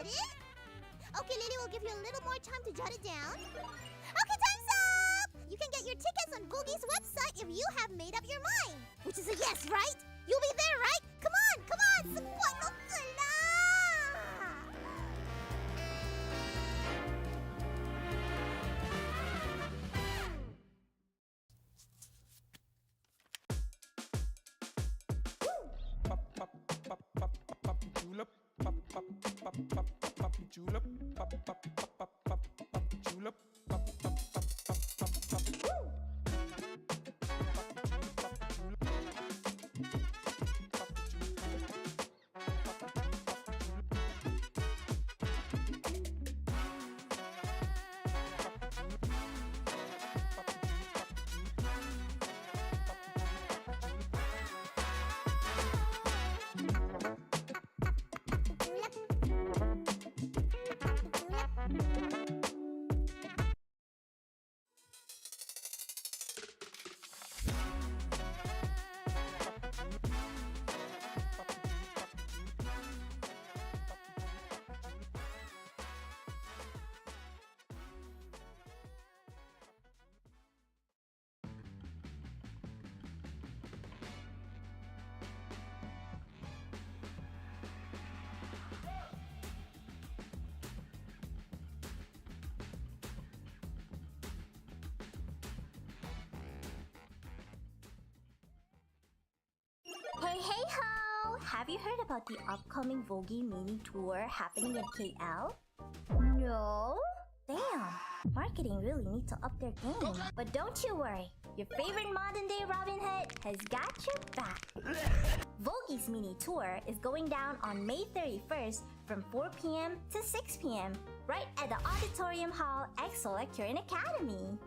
got it? Okay, Lily will give you a little more time to jot it down. Okay, time's up! You can get your tickets on Vogi's website if you have made up your mind. Which is a yes, right? You'll be there, right? Come on, come on! Support mo sila! Julep, julep, julep. Hey ho! Have you heard about the upcoming Vogi mini tour happening in KL? No? Damn! Marketing really need to up their game. But don't you worry, your favorite modern day Robin Hood has got your back. Vogi's mini tour is going down on May 31st from 4 p.m. to 6 p.m. right at the Auditorium Hall Excel Current Academy.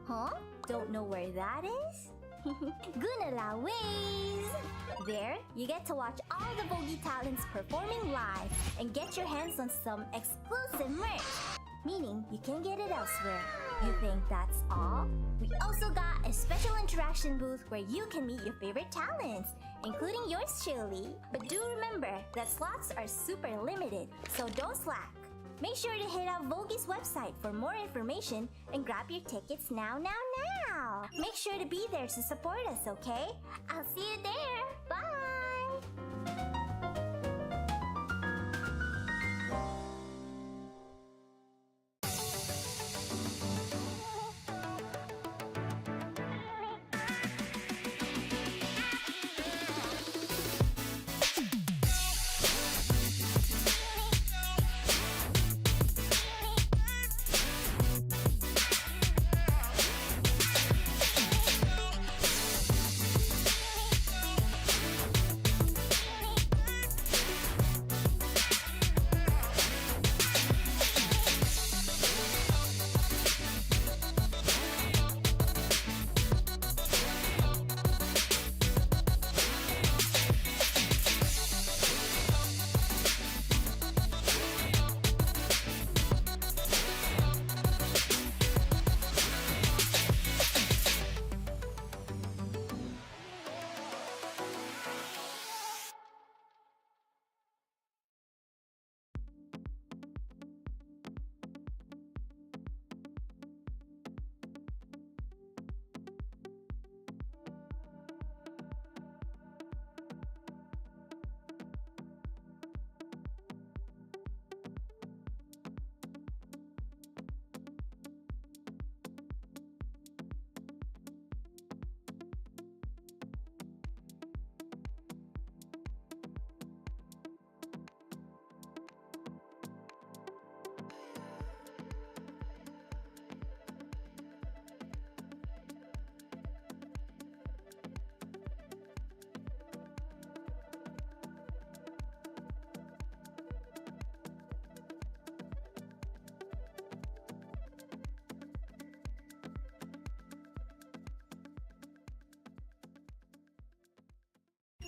Huh? Don't know where that is? Gunala Ways! There, you get to watch all the Vogi talents performing live and get your hands on some exclusive merch, meaning you can't get it elsewhere. You think that's all? We also got a special interaction booth where you can meet your favorite talents, including yours truly. But do remember that slots are super limited, so don't slack. Make sure to hit up Vogi's website for more information and grab your tickets now. Make sure to be there to support us, okay? I'll see you there. Bye!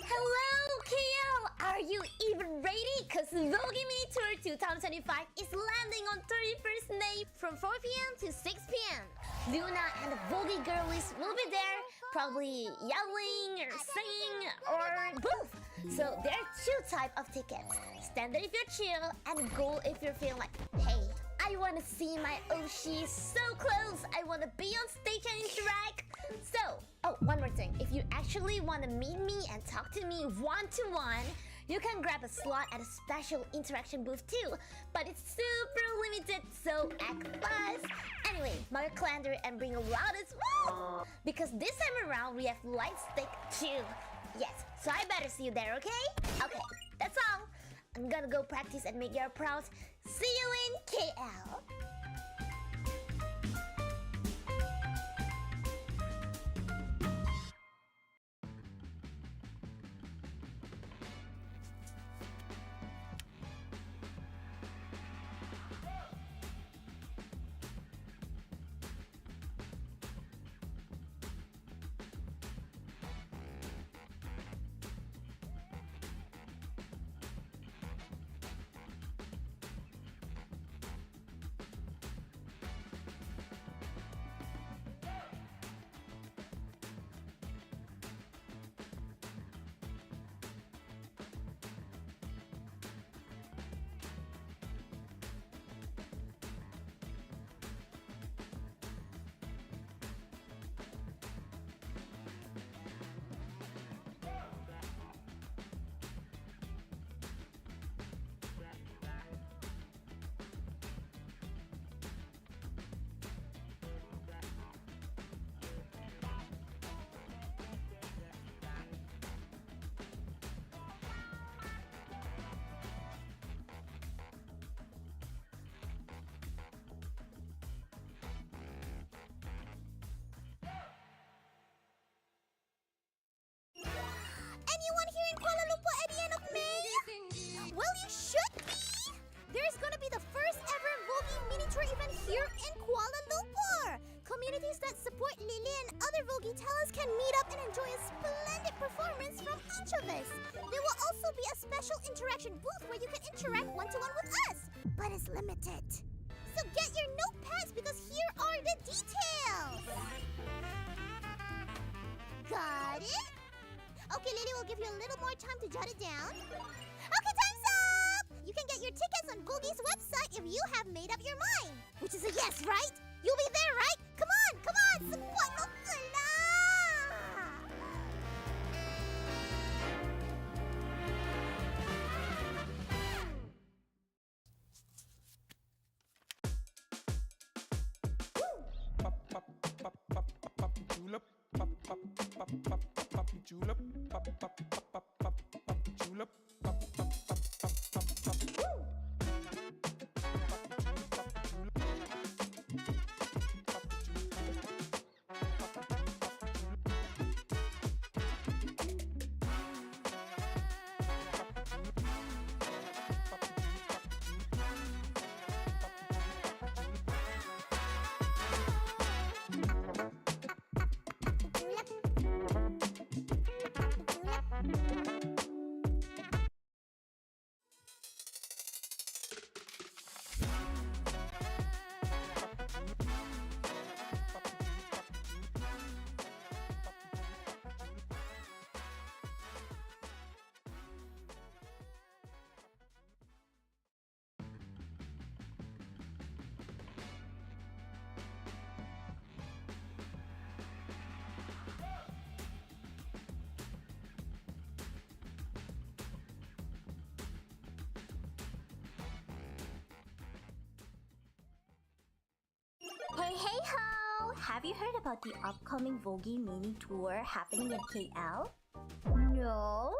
Hello, KL! Are you even ready? Because Vogue Mini Tour 2025 is landing on 31st May from 4 p.m. to 6 p.m. Luna and the Vogue girlies will be there, probably yelling or singing or both. So there are two types of tickets. Standard if you're chill, and gold if you're feeling like, hey, I want to see my Oshi so close. I want to be on stage and interact. So, oh, one more thing. If you actually want to meet me and talk to me one-to-one, you can grab a slot at a special interaction booth too. But it's super limited, so act fast. Anyway, mark your calendar and bring a loudest woo! Because this time around, we have light stick too. Yes, so I better see you there, okay? Okay, that's all. I'm gonna go practice and make you proud. See you in KL. Anyone here in Kuala Lumpur at the end of May? Well, you should be! There's gonna be the first ever Vogue Mini Tour event here in Kuala Lumpur! Communities that support Lily and other Vogue talents can meet up and enjoy a splendid performance from each of us. There will also be a special interaction booth where you can interact one-to-one with us, but it's limited. So get your notepads because here are the details! Got it? Okay, Lily will give you a little more time to jot it down. Okay, time's up! You can get your tickets on Vogue's website if you have made up your mind. Which is a yes, right? You'll be there, right? Come on, come on! Sebuah julep, julep, julep. Hey, hey ho! Have you heard about the upcoming Vogue Mini Tour happening in KL? No?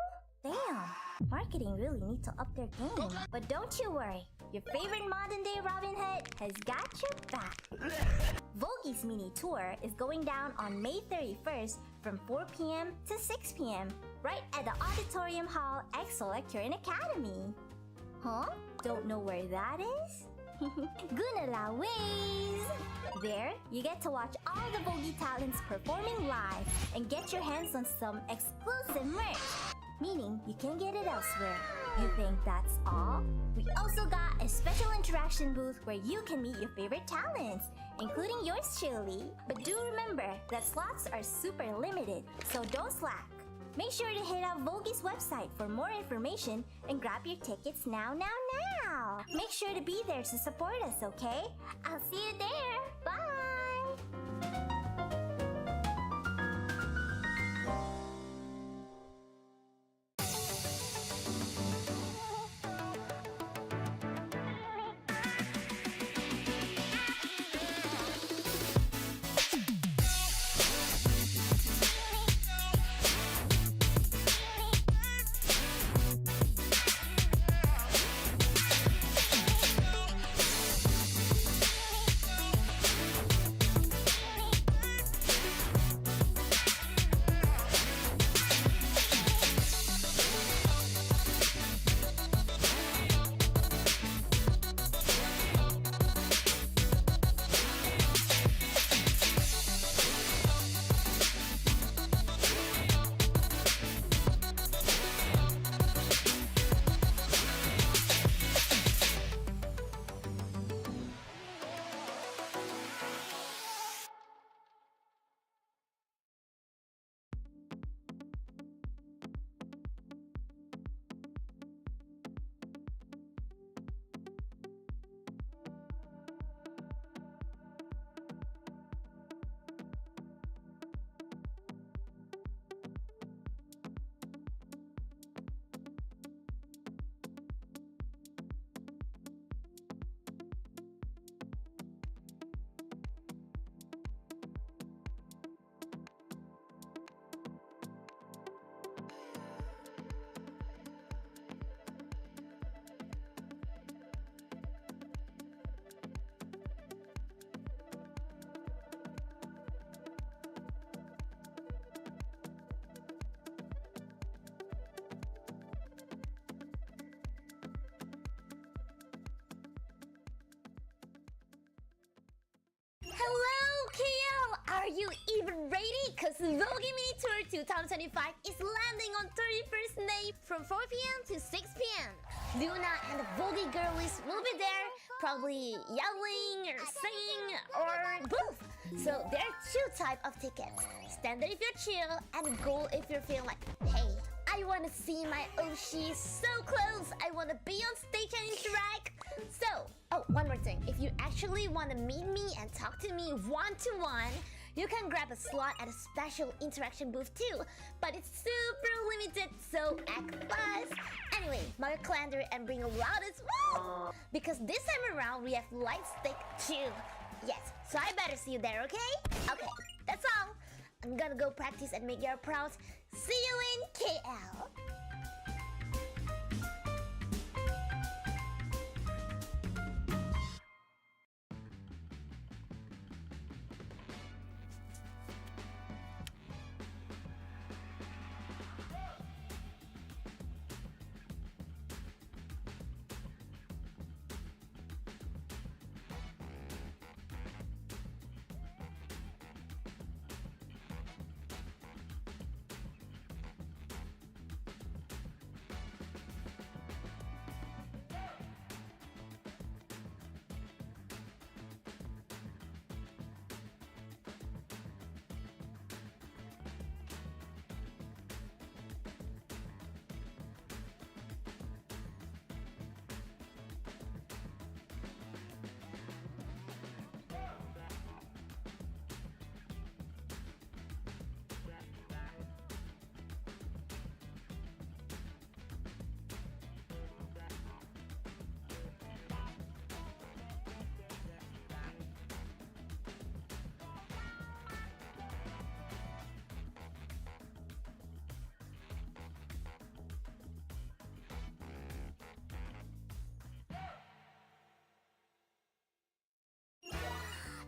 Damn! Marketing really need to up their game. But don't you worry, your favorite modern day Robin Hood has got your back. Vogue's Mini Tour is going down on May 31st from 4 p.m. to 6 p.m. right at the Auditorium Hall EXO at Current Academy. Huh? Don't know where that is? Gunala ways! There, you get to watch all the Vogue talents performing live and get your hands on some exclusive merch, meaning you can't get it elsewhere. You think that's all? We also got a special interaction booth where you can meet your favorite talents, including yours truly. But do remember that slots are super limited, so don't slack. Make sure to hit up Vogi's website for more information and grab your tickets now. Make sure to be there to support us, okay? I'll see you there. Bye! Hello, KL! Are you even ready? Cause Vogi Mini Tour 2025 is landing on 31st May from 4 p.m. to 6 p.m. Luna and the Vogi girlies will be there, probably yelling or singing or both. So there are two types of tickets. Standard if you're chill, and gold if you're feeling like, hey, I wanna see my Oshi so close. I wanna be on stage and interact. So, one more thing. If you actually want to meet me and talk to me one-to-one, you can grab a slot at a special interaction booth too. But it's super limited, so act fast. Anyway, mark your calendar and bring a loud as well. Because this time around, we have light stick too. Yes, so I better see you there, okay? Okay, that's all. I'm gonna go practice and make you proud. See you in KL.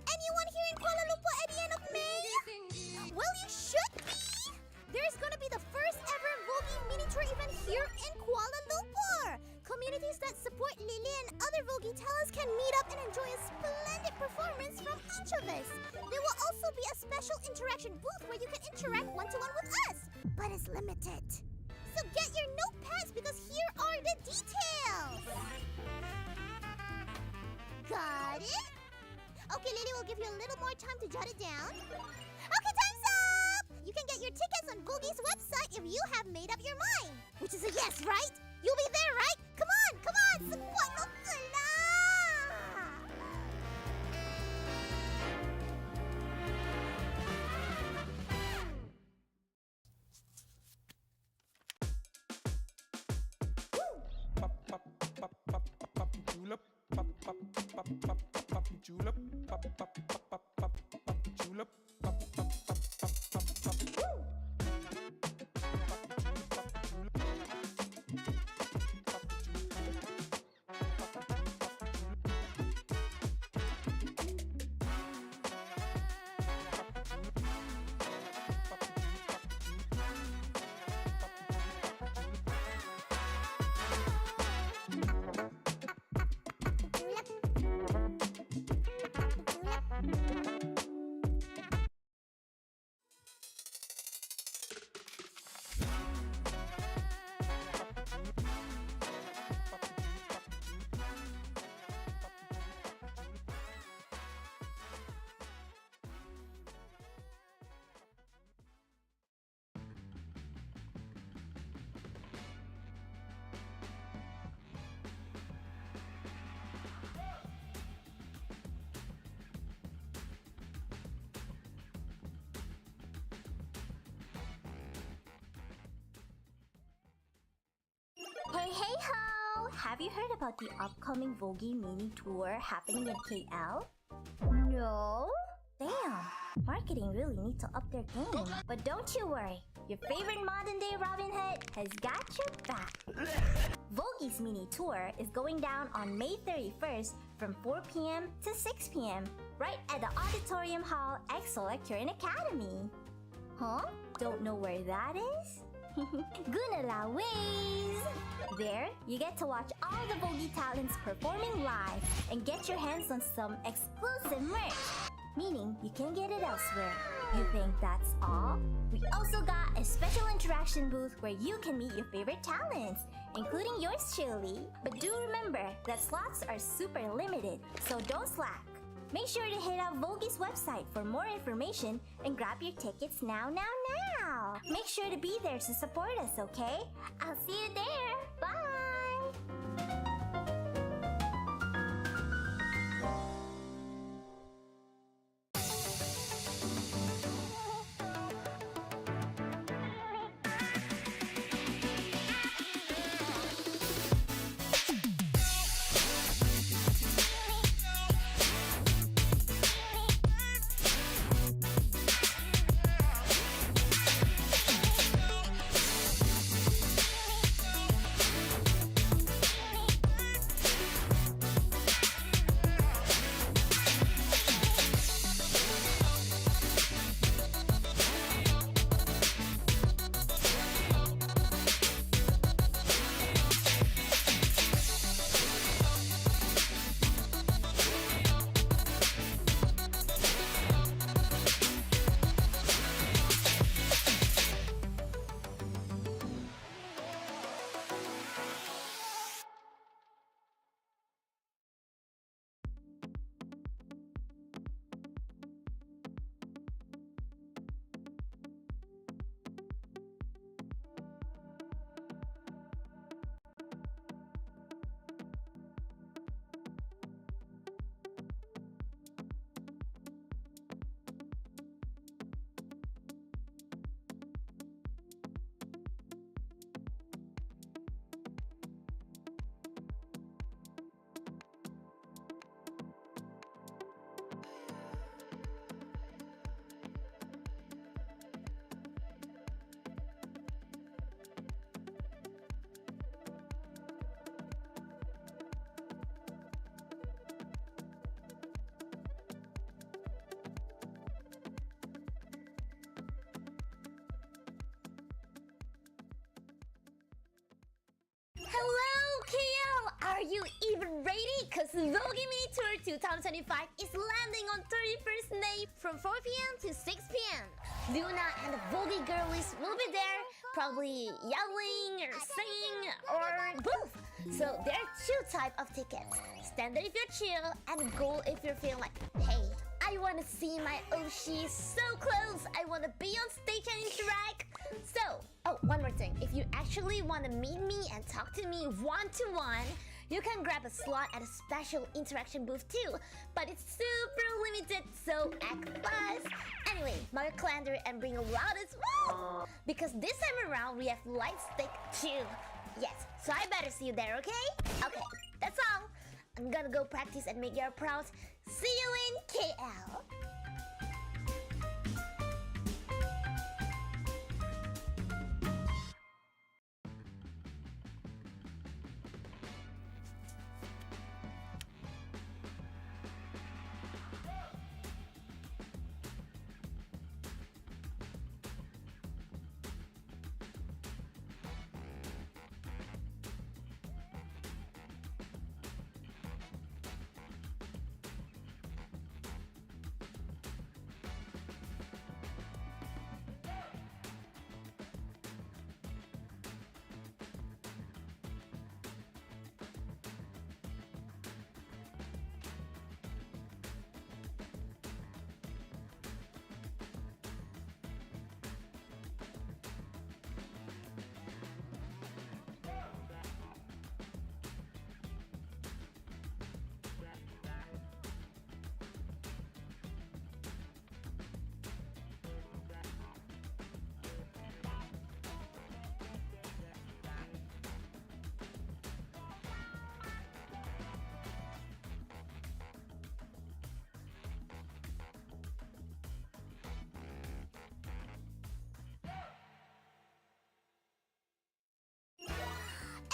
Anyone here in Kuala Lumpur at the end of May? Well, you should be! There's gonna be the first ever Vogi Mini Tour event here in Kuala Lumpur! Communities that support Lily and other Vogi talents can meet up and enjoy a splendid performance from each of us. There will also be a special interaction booth where you can interact one-to-one with us, but it's limited. So get your notepads because here are the details. Got it? Okay, Lily will give you a little more time to jot it down. Okay, time's up! You can get your tickets on Googie's website if you have made up your mind. Which is a yes, right? You'll be there, right? Come on, come on! Sebuah mo sila! Pop, pop, pop, pop, pop, julep. Pop, pop, pop, pop, pop, julep. Pop, pop, pop, pop, pop, pop, julep. Pop, pop, pop, pop, pop, pop. Hey, hey, ho! Have you heard about the upcoming Vogie mini tour happening in KL? No? Damn! Marketing really need to up their game. But don't you worry, your favorite modern-day Robin Hood has got your back. Vogie's mini tour is going down on May 31st from 4 p.m. to 6 p.m. right at the Auditorium Hall at Kirin Academy. Huh? Don't know where that is? Gunala ways! There, you get to watch all the Vogie talents performing live and get your hands on some exclusive merch, meaning you can get it elsewhere. You think that's all? We also got a special interaction booth where you can meet your favorite talents, including yours truly. But do remember that slots are super limited, so don't slack. Make sure to hit up Vogie's website for more information and grab your tickets now. Make sure to be there to support us, okay? I'll see you there. Bye! Hello, KL! Are you even ready? cause Vogue Mini Tour 2025 is landing on 31st May from 4 p.m. to 6 p.m. Luna and the Vogue girlies will be there, probably yelling or singing or both. So there are two types of tickets. Standard if you're chill, and gold if you're feeling like, hey, I wanna see my Oshi so close. I wanna be on stage and interact. So, oh, one more thing. If you actually wanna meet me and talk to me one-to-one, you can grab a slot at a special interaction booth too. But it's super limited, so act fast. Anyway, mark your calendar and bring a loudest woo! Because this time around we have light stick too. Yes, so I better see you there, okay? Okay, that's all. I'm gonna go practice and make you proud. See you in KL.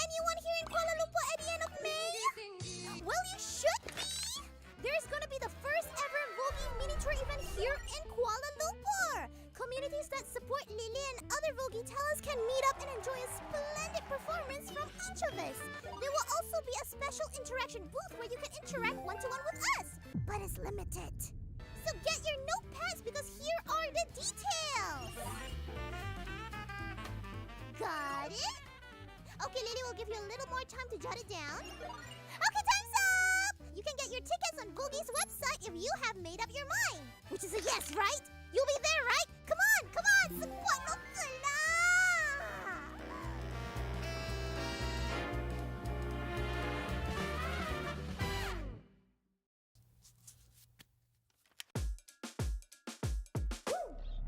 Anyone here in Kuala Lumpur at the end of May? Well, you should be! There's gonna be the first ever Vogue Mini Tour event here in Kuala Lumpur! Communities that support Lily and other Vogue talents can meet up and enjoy a splendid performance from each of us. There will also be a special interaction booth where you can interact one-to-one with us, but it's limited. So get your notepads because here are the details! Got it? Okay, Lily will give you a little more time to jot it down. Okay, time's up! You can get your tickets on Vogue's website if you have made up your mind. Which is a yes, right? You'll be there, right? Come on, come on! Sebuah lokala!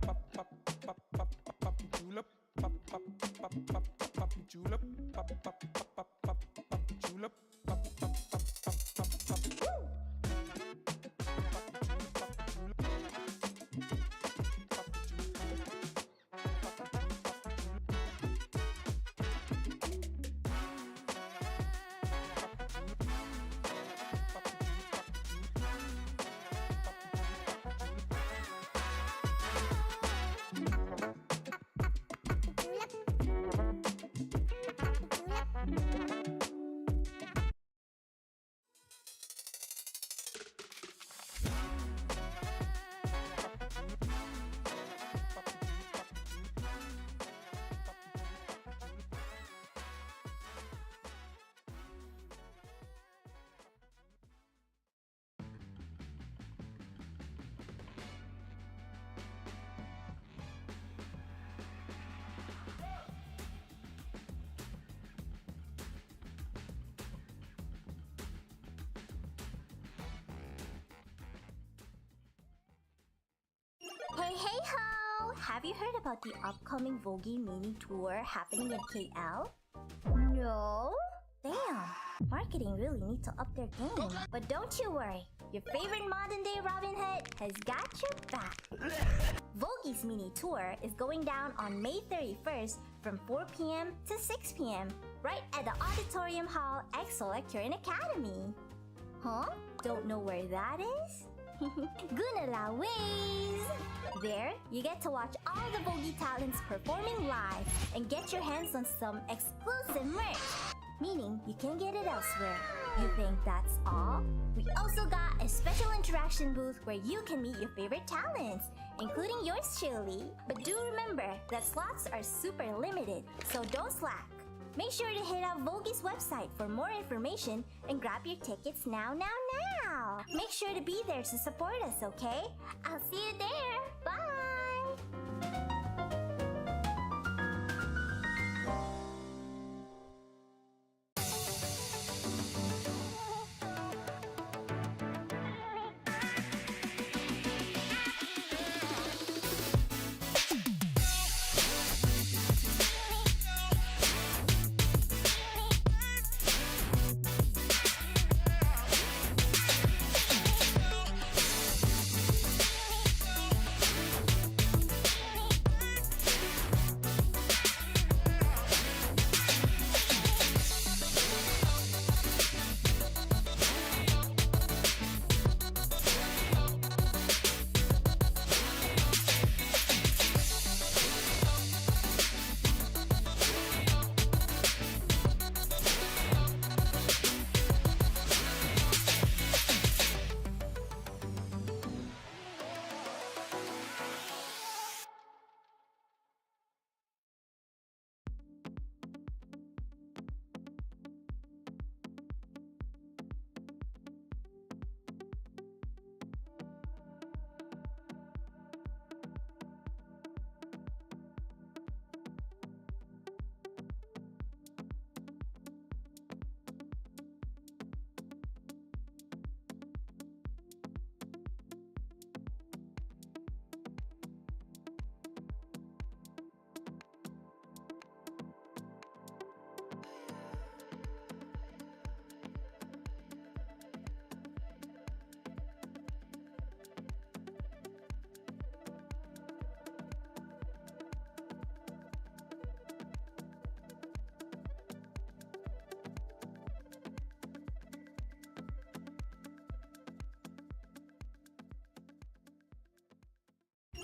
Pop, pop, pop, pop, pop, julep. Pop, pop, pop, pop, pop, julep. Pop, pop, pop, pop, pop, julep. Pop, pop, pop, pop, pop, pop. Hey, hey ho! Have you heard about the upcoming Vogue Mini Tour happening in KL? No? Damn! Marketing really need to up their game. But don't you worry, your favorite modern day Robin Hood has got your back. Vogue's Mini Tour is going down on May 31st from 4 p.m. to 6 p.m. right at the Auditorium Hall EXO at Current Academy. Huh? Don't know where that is? Gunala ways! There, you get to watch all the Vogue talents performing live and get your hands on some exclusive merch, meaning you can't get it elsewhere. You think that's all? We also got a special interaction booth where you can meet your favorite talents, including yours truly. But do remember that slots are super limited, so don't slack. Make sure to hit up Vogi's website for more information and grab your tickets now. Make sure to be there to support us, okay? I'll see you there. Bye!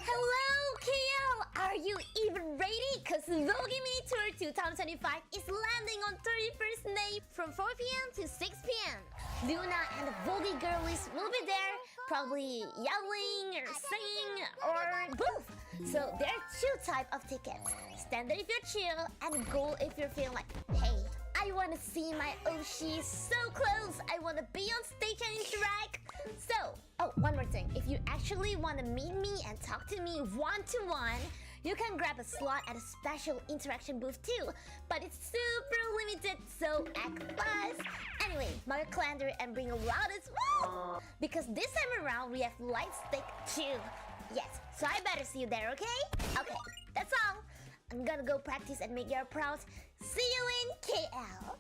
Hello, KL! Are you even ready? Cause Vogi Mini Tour 2025 is landing on 31st May from 4 p.m. to 6 p.m. Luna and the Vogi girlies will be there, probably yelling or singing or both. So there are two types of tickets. Standard if you're chill, and gold if you're feeling like, hey, I wanna see my Oshi so close. I wanna be on stage and interact. So, oh, one more thing. If you actually wanna meet me and talk to me one-to-one, you can grab a slot at a special interaction booth too. But it's super limited, so act fast. Anyway, mark your calendar and bring a loud as well. Because this time around, we have light stick too. Yes, so I better see you there, okay? Okay, that's all. I'm gonna go practice and make you proud. See you in KL.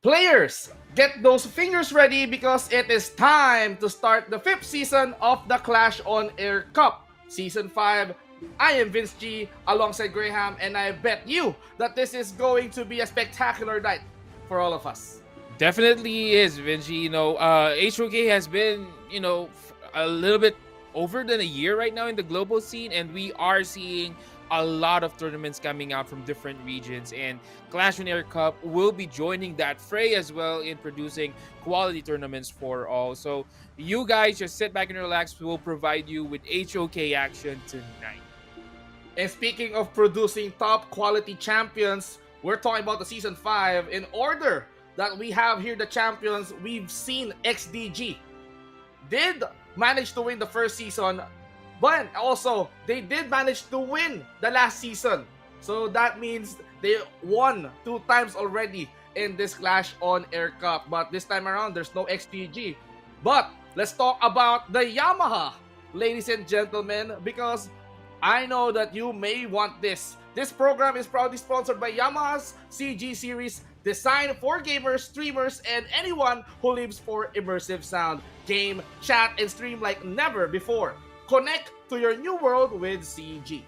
Players, get those fingers ready because it is time to start the 5th season of the Clash on Air Cup. Season 5, I am Vince G alongside Graham, and I bet you that this is going to be a spectacular night for all of us. Definitely is, Vinci. HOK has been, a little bit over than a year right now in the global scene, and we are seeing a lot of tournaments coming out from different regions, and Clash on Air Cup will be joining that fray as well in producing quality tournaments for all. So you guys just sit back and relax. We'll provide you with HOK action tonight. And speaking of producing top quality champions, we're talking about the Season 5. In order that we have here the champions, we've seen XDG did manage to win the first season, but also they did manage to win the last season. So that means they won 2 times already in this Clash on Air Cup. But this time around, there's no XDG. But let's talk about the Yamaha, ladies and gentlemen, because I know that you may want this. This program is proudly sponsored by Yamaha's CG series, designed for gamers, streamers, and anyone who lives for immersive sound, game, chat, and stream like never before. Connect to your new world with CG.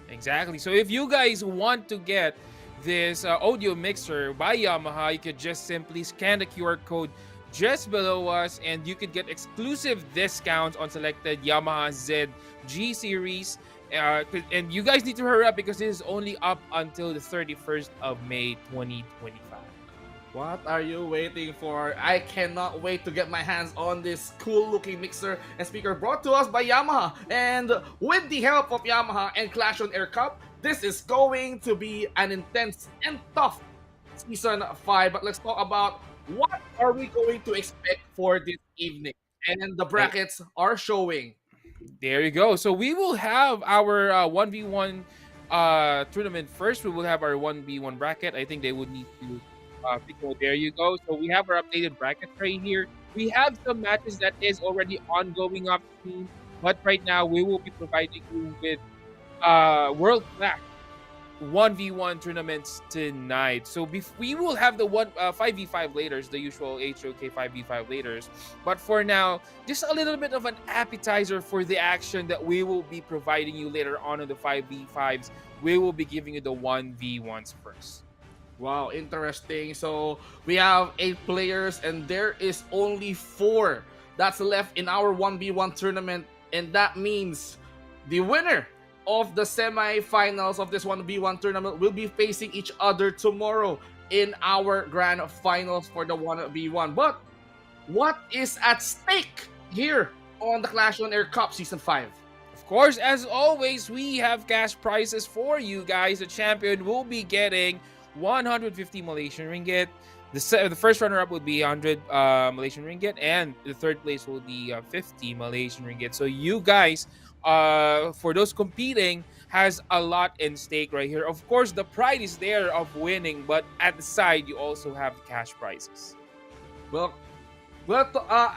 Exactly. So if you guys want to get this audio mixer by Yamaha, you could just simply scan the QR code just below us, and you could get exclusive discounts on selected Yamaha ZG series. And you guys need to hurry up because this is only up until the 31st of May 2025. What are you waiting for? I cannot wait to get my hands on this cool looking mixer and speaker brought to us by Yamaha. And with the help of Yamaha and Clash on Air Cup, this is going to be an intense and tough season 5. But let's talk about what are we going to expect for this evening. And the brackets are showing. There you go. So we will have our 1v1 tournament first. We will have our 1v1 bracket. I think they would need to there you go. So we have our updated bracket right here. We have some matches that is already ongoing off screen, but right now we will be providing you with world class 1v1 tournaments tonight. So we will have the 5v5 later, the usual HOK 5v5 later. But for now, just a little bit of an appetizer for the action that we will be providing you later on in the 5v5s. We will be giving you the 1v1s first. Wow, interesting. So we have 8 players and there is only 4 that's left in our 1v1 tournament. And that means the winner of the semi-finals of this 1v1 tournament will be facing each other tomorrow in our grand finals for the 1v1. But what is at stake here on the Clash on Air Cup Season 5? Of course, as always, we have cash prizes for you guys. The champion will be getting 150 Malaysian ringgit. The first runner-up would be 100 Malaysian ringgit, and the third place will be 50 Malaysian ringgit. So you guys, for those competing, has a lot in stake right here. Of course, the pride is there of winning, but at the side, you also have cash prizes. Well,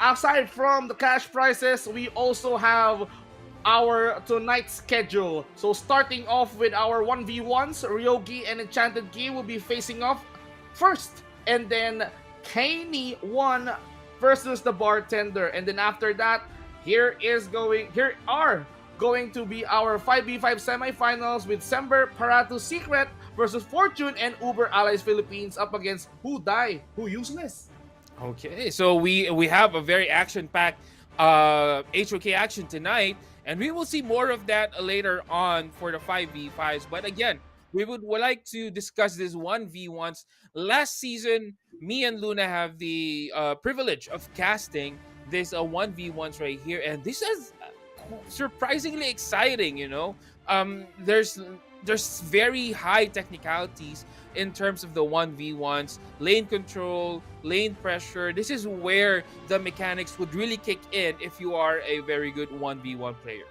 aside from the cash prizes, we also have our tonight's schedule. So starting off with our 1v1s, Ryogi and Enchanted Gi will be facing off first. And then Kaney 1 versus the Bartender. And then after that, here are going to be our 5v5 semifinals with Sember Paratu Secret versus Fortune and Uber Allies Philippines up against Who Die, Who Useless. Okay, so we have a very action-packed HOK action tonight. And we will see more of that later on for the 5v5s. But again, we would like to discuss this 1v1s. Last season, me and Luna have the privilege of casting this 1v1s right here. And this is surprisingly exciting, you know. There's very high technicalities in terms of the 1v1s, lane control, lane pressure. This is where the mechanics would really kick in if you are a very good 1v1 player.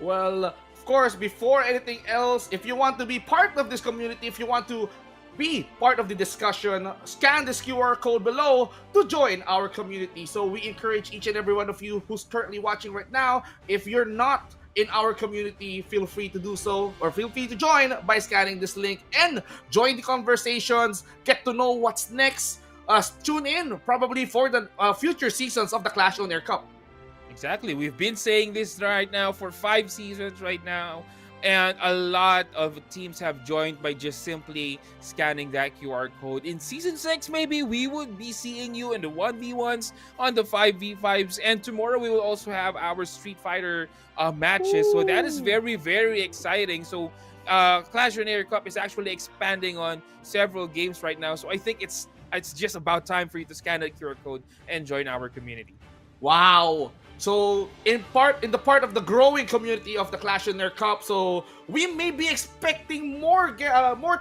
Well, of course, before anything else, if you want to be part of this community, if you want to be part of the discussion, scan this QR code below to join our community. So we encourage each and every one of you who's currently watching right now, if you're not in our community, feel free to do so, or feel free to join by scanning this link and join the conversations, get to know what's next, tune in probably for the future seasons of the Clash on Air Cup. Exactly. We've been saying this right now for 5 seasons right now, and a lot of teams have joined by just simply scanning that QR code. In Season 6, maybe we would be seeing you in the 1v1s, on the 5v5s, and tomorrow we will also have our Street Fighter matches. Ooh. So that is very, very exciting. So Clash on Air Cup is actually expanding on several games right now. So I think it's just about time for you to scan that QR code and join our community. Wow. So in the part of the growing community of the Clash on Air Cup, so we may be expecting more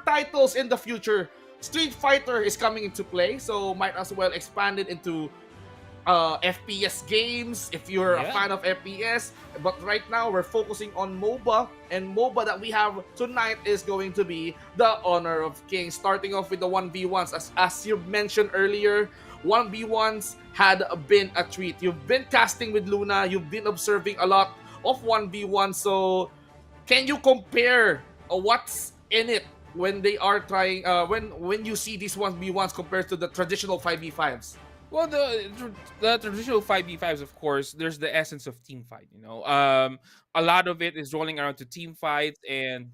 titles in the future. Street Fighter is coming into play, so might as well expand it into FPS games if you're a fan of FPS. But right now we're focusing on MOBA, and MOBA that we have tonight is going to be the Honor of Kings. Starting off with the 1v1s, as you mentioned earlier, 1v1s had been a treat. You've been casting with Luna, you've been observing a lot of 1v1, so can you compare what's in it when they are trying when you see these 1v1s compared to the traditional 5v5s? Well, the traditional 5v5s, of course, there's the essence of team fight, you know. A lot of it is rolling around to team fights and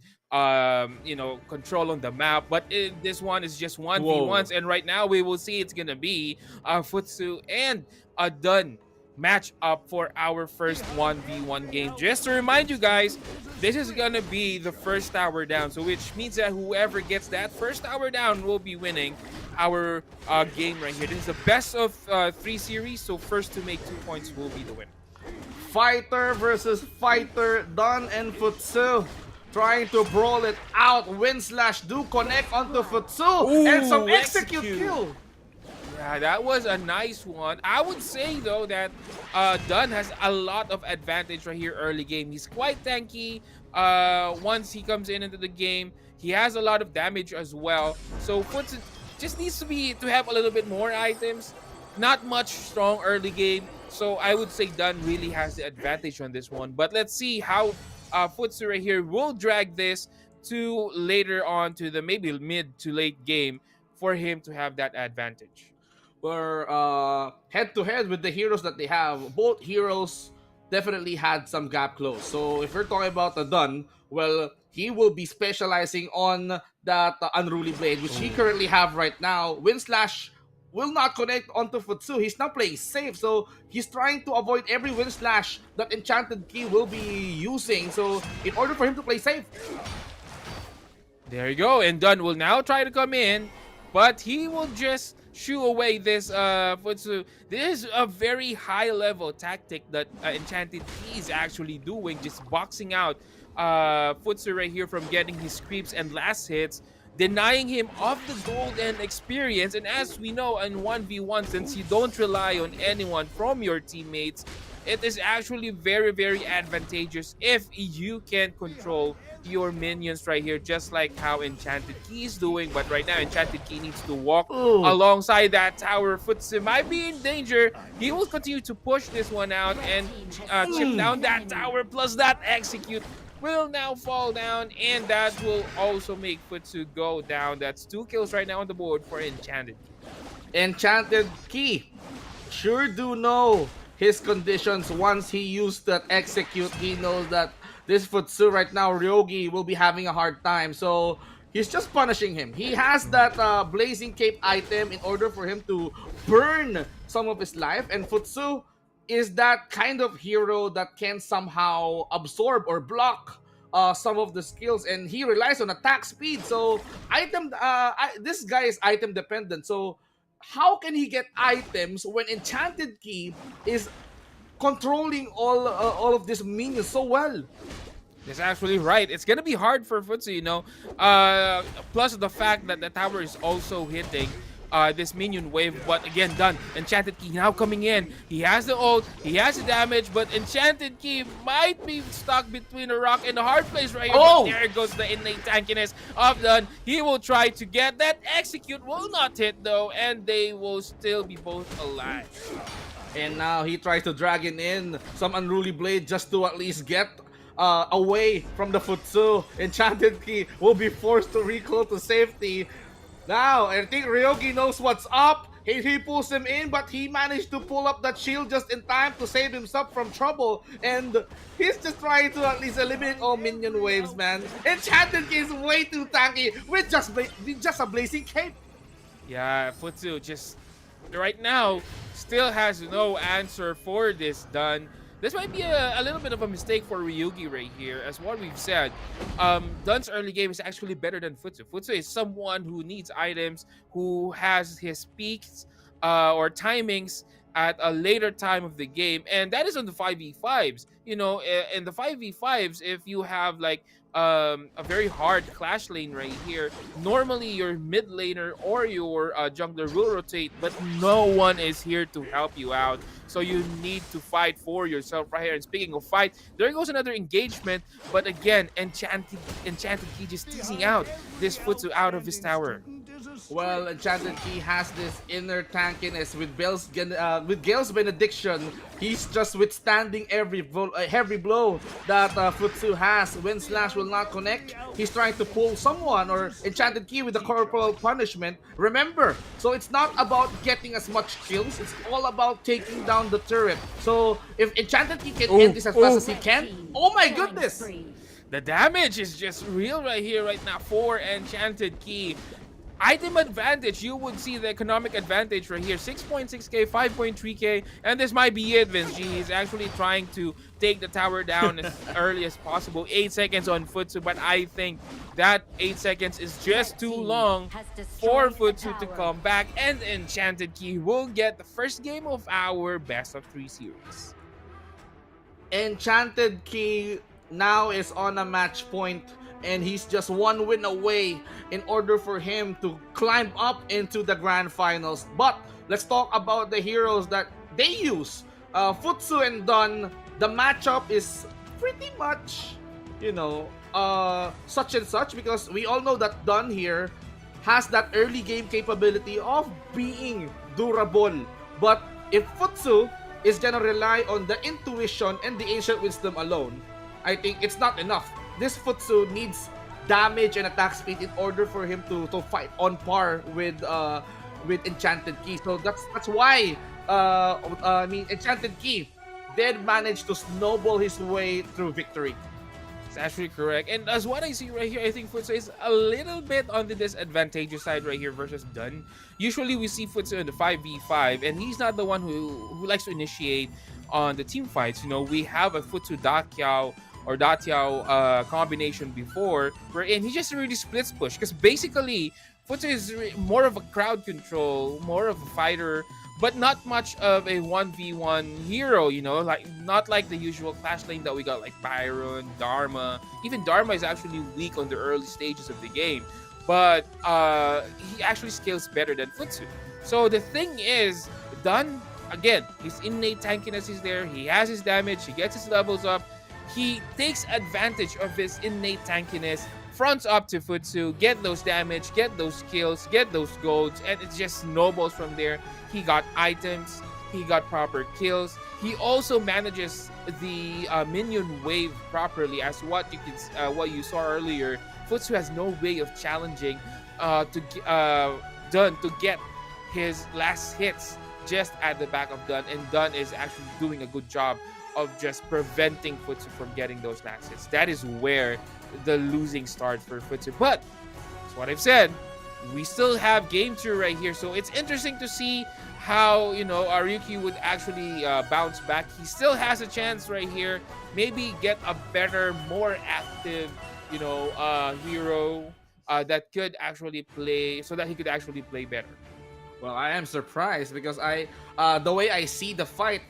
control on the map. But this one is just 1v1s, Whoa. and right now we will see it's gonna be Futsu and a Dun match up for our first 1v1 game. Just to remind you guys, this is gonna be the first tower down, so which means that whoever gets that first tower down will be winning our game right here. This is the best of 3 series, so first to make 2 points will be the winner. Fighter versus fighter, Dun and Futsu trying to brawl it out. Win/slash do connect onto Futsu, and some Ooh, execute execute. kill. Yeah, that was a nice one. I would say though that Dun has a lot of advantage right here early game. He's quite tanky. Once he comes into the game, he has a lot of damage as well. So Futsu just needs to have a little bit more items. Not much strong early game. So I would say Dun really has the advantage on this one. But let's see how Futsu right here will drag this to later on to the maybe mid to late game for him to have that advantage. Were head to head with the heroes that they have. Both heroes definitely had some gap close. So if we're talking about the Dun, well, he will be specializing on that Unruly Blade, which he currently have right now. Win/slash will not connect onto Futsu. He's not playing safe, so he's trying to avoid every Win/slash that Enchanted Key will be using. So in order for him to play safe, There you go. And Dun will now try to come in, but he will just shoo away this Futsu. This is a very high level tactic that Enchanted Key is actually doing, just boxing out Futsu right here from getting his creeps and last hits, denying him of the gold and experience. And as we know in 1v1, since you don't rely on anyone from your teammates, it is actually very, very advantageous if you can control your minions right here, just like how Enchanted Key is doing. But right now, Enchanted Key needs to walk alongside that tower. Futsu might be in danger. He will continue to push this one out and chip down that tower, plus that execute will now fall down, and that will also make Futsu go down. That's 2 kills right now on the board for Enchanted Key. Enchanted Key sure do know his conditions. Once he used that execute, he knows that this Futsu right now, Ryogi, will be having a hard time. So he's just punishing him. He has that Blazing Cape item in order for him to burn some of his life. And Futsu is that kind of hero that can somehow absorb or block some of the skills, and he relies on attack speed. So this guy is item dependent. So how can he get items when Enchanted Key is controlling all of these minions so well? That's actually right. It's gonna be hard for Futsu, plus the fact that the tower is also hitting this minion wave. But again, Dun. Enchanted Key now coming in. He has the ult, he has the damage, but Enchanted Key might be stuck between a rock and a hard place right here. Oh! But there goes the innate tankiness of Dun. He will try to get that execute, will not hit though, and they will still be both alive. And now he tries to drag in some Unruly Blade just to at least get away from the Futsu. Enchanted Key will be forced to recall to safety. Now, I think Ryogi knows what's up. He pulls him in, but he managed to pull up that shield just in time to save himself from trouble. And he's just trying to at least eliminate all minion waves, man. Enchanted Key is way too tanky with just a Blazing Cape. Yeah, Futsu just right now still has no answer for this Dun. This might be a little bit of a mistake for Ryugi right here. As what we've said, Dun's early game is actually better than Futsu. Futsu is someone who needs items, who has his peaks or timings at a later time of the game, and that is on the 5v5s. In the 5v5s, if you have like a very hard clash lane right here, normally your mid laner or your jungler will rotate, but no one is here to help you out. So you need to fight for yourself right here. And speaking of fight, there goes another engagement, but again, Enchanted Key just teasing out this Futsu out of his tower. Well, Enchanted Key has this inner tankiness with Gale's Benediction. He's just withstanding every blow that Futsu has. Win/slash will not connect. He's trying to pull someone or Enchanted Key with the corporal punishment. Remember, so it's not about getting as much kills. It's all about taking down the turret. So if Enchanted Key can end this as fast as he can, oh my goodness! the damage is just real right here, right now for Enchanted Key. Item advantage, you would see the economic advantage right here. 6.6k, 5.3k, and this might be it, Vince G. He's actually trying to take the tower down as early as possible. 8 seconds on Futsu, but I think that 8 seconds is just too long for Futsu to come back, and Enchanted Key will get the first game of our best of 3 series. Enchanted Key now is on a match point, and he's just one win away in order for him to climb up into the grand finals. But let's talk about the heroes that they use. Futsu and Dun, the matchup is pretty much, such and such, because we all know that Dun here has that early game capability of being durable. But if Futsu is gonna rely on the intuition and the ancient wisdom alone, I think it's not enough. This Futsu needs damage and attack speed in order for him to fight on par with Enchanted Key. So that's why Enchanted Key did manage to snowball his way through victory. It's actually correct. And as what I see right here, I think Futsu is a little bit on the disadvantageous side right here versus Dun. Usually we see Futsu in the 5v5, and he's not the one who likes to initiate on the team fights. We have a Futsu Dakyao or Datiao combination before, wherein he just really splits push, because basically Futsu is more of a crowd control, more of a fighter, but not much of a 1v1 hero, not like the usual clash lane that we got like Byron, Dharma. Even Dharma is actually weak on the early stages of the game, but he actually scales better than Futsu. So the thing is, Dun, again, his innate tankiness is there, he has his damage, he gets his levels up, he takes advantage of his innate tankiness, fronts up to Futsu, get those damage, get those kills, get those golds, and it just snowballs from there. He got items, he got proper kills. He also manages the minion wave properly, as what you saw earlier. Futsu has no way of challenging Dun to get his last hits just at the back of Dun, and Dun is actually doing a good job of just preventing Futsu from getting those last hits. That is where the losing starts for Futsu. But that's what I've said. We still have game 2 right here, so it's interesting to see how Ryuki would actually bounce back. He still has a chance right here. Maybe get a better, more active, hero that could actually play, so that he could actually play better. Well, I am surprised because the way I see the fight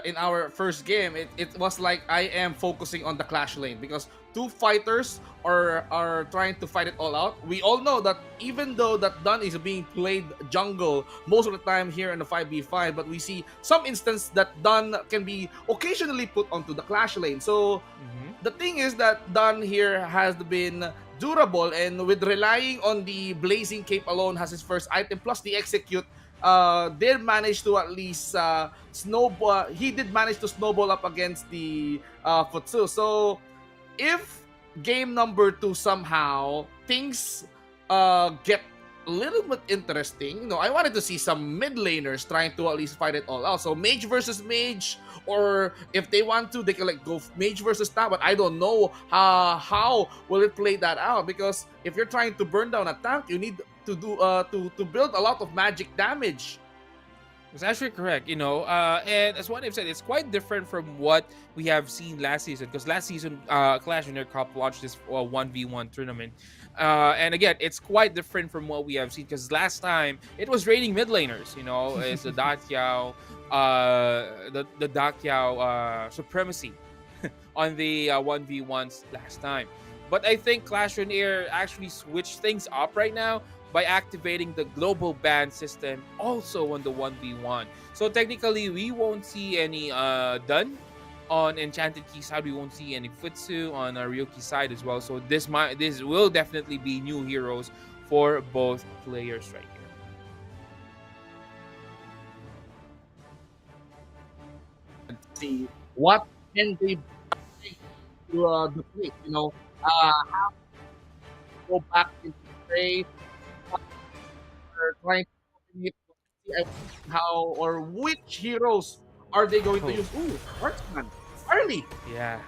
in our first game, it was like I am focusing on the clash lane, because two fighters are trying to fight it all out. We all know that even though that Dun is being played jungle most of the time here in the 5v5, but we see some instance that Dun can be occasionally put onto the clash lane. So the thing is that Dun here has been durable, and with relying on the blazing cape alone has his first item plus the execute, did manage to at least snowball. He did manage to snowball up against the Futsu. So if game number 2 somehow things get a little bit interesting, I wanted to see some mid laners trying to at least fight it all out. So mage versus mage, or if they want to, they can go mage versus tank. But I don't know how will it play that out, because if you're trying to burn down a tank, you need to do to build a lot of magic damage. It's actually correct, and as what I've said, it's quite different from what we have seen last season, because last season Clash OnAir Cup launched this 1v1 tournament, and again, it's quite different from what we have seen, because last time it was raiding mid laners, it's the Dakyao the Dakyao supremacy on the 1v1s last time. But I think Clash OnAir actually switched things up right now by activating the global ban system also on the 1v1. So technically, we won't see any Dun on Enchanted Key side. We won't see any Futsu on Ryuki side as well. So this will definitely be new heroes for both players right here. Let's see what can they bring to the place. How to go back into play. Trying to see how or which heroes are they going to use. Ooh, Marksman, early. Yeah.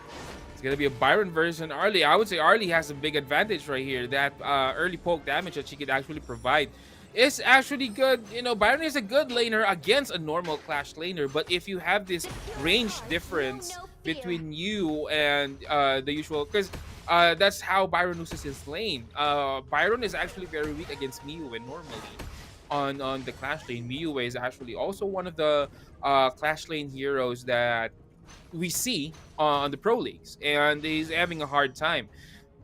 It's gonna be a Byron versus Arlie. I would say Arlie has a big advantage right here. That early poke damage that she could actually provide is actually good. You know, Byron is a good laner against a normal Clash laner, but if you have this range difference between you and the usual, because that's how Byron loses his lane. Byron is actually very weak against Miyue normally on the Clash lane. Miyue is actually also one of the Clash lane heroes that we see on the pro leagues, and he's having a hard time.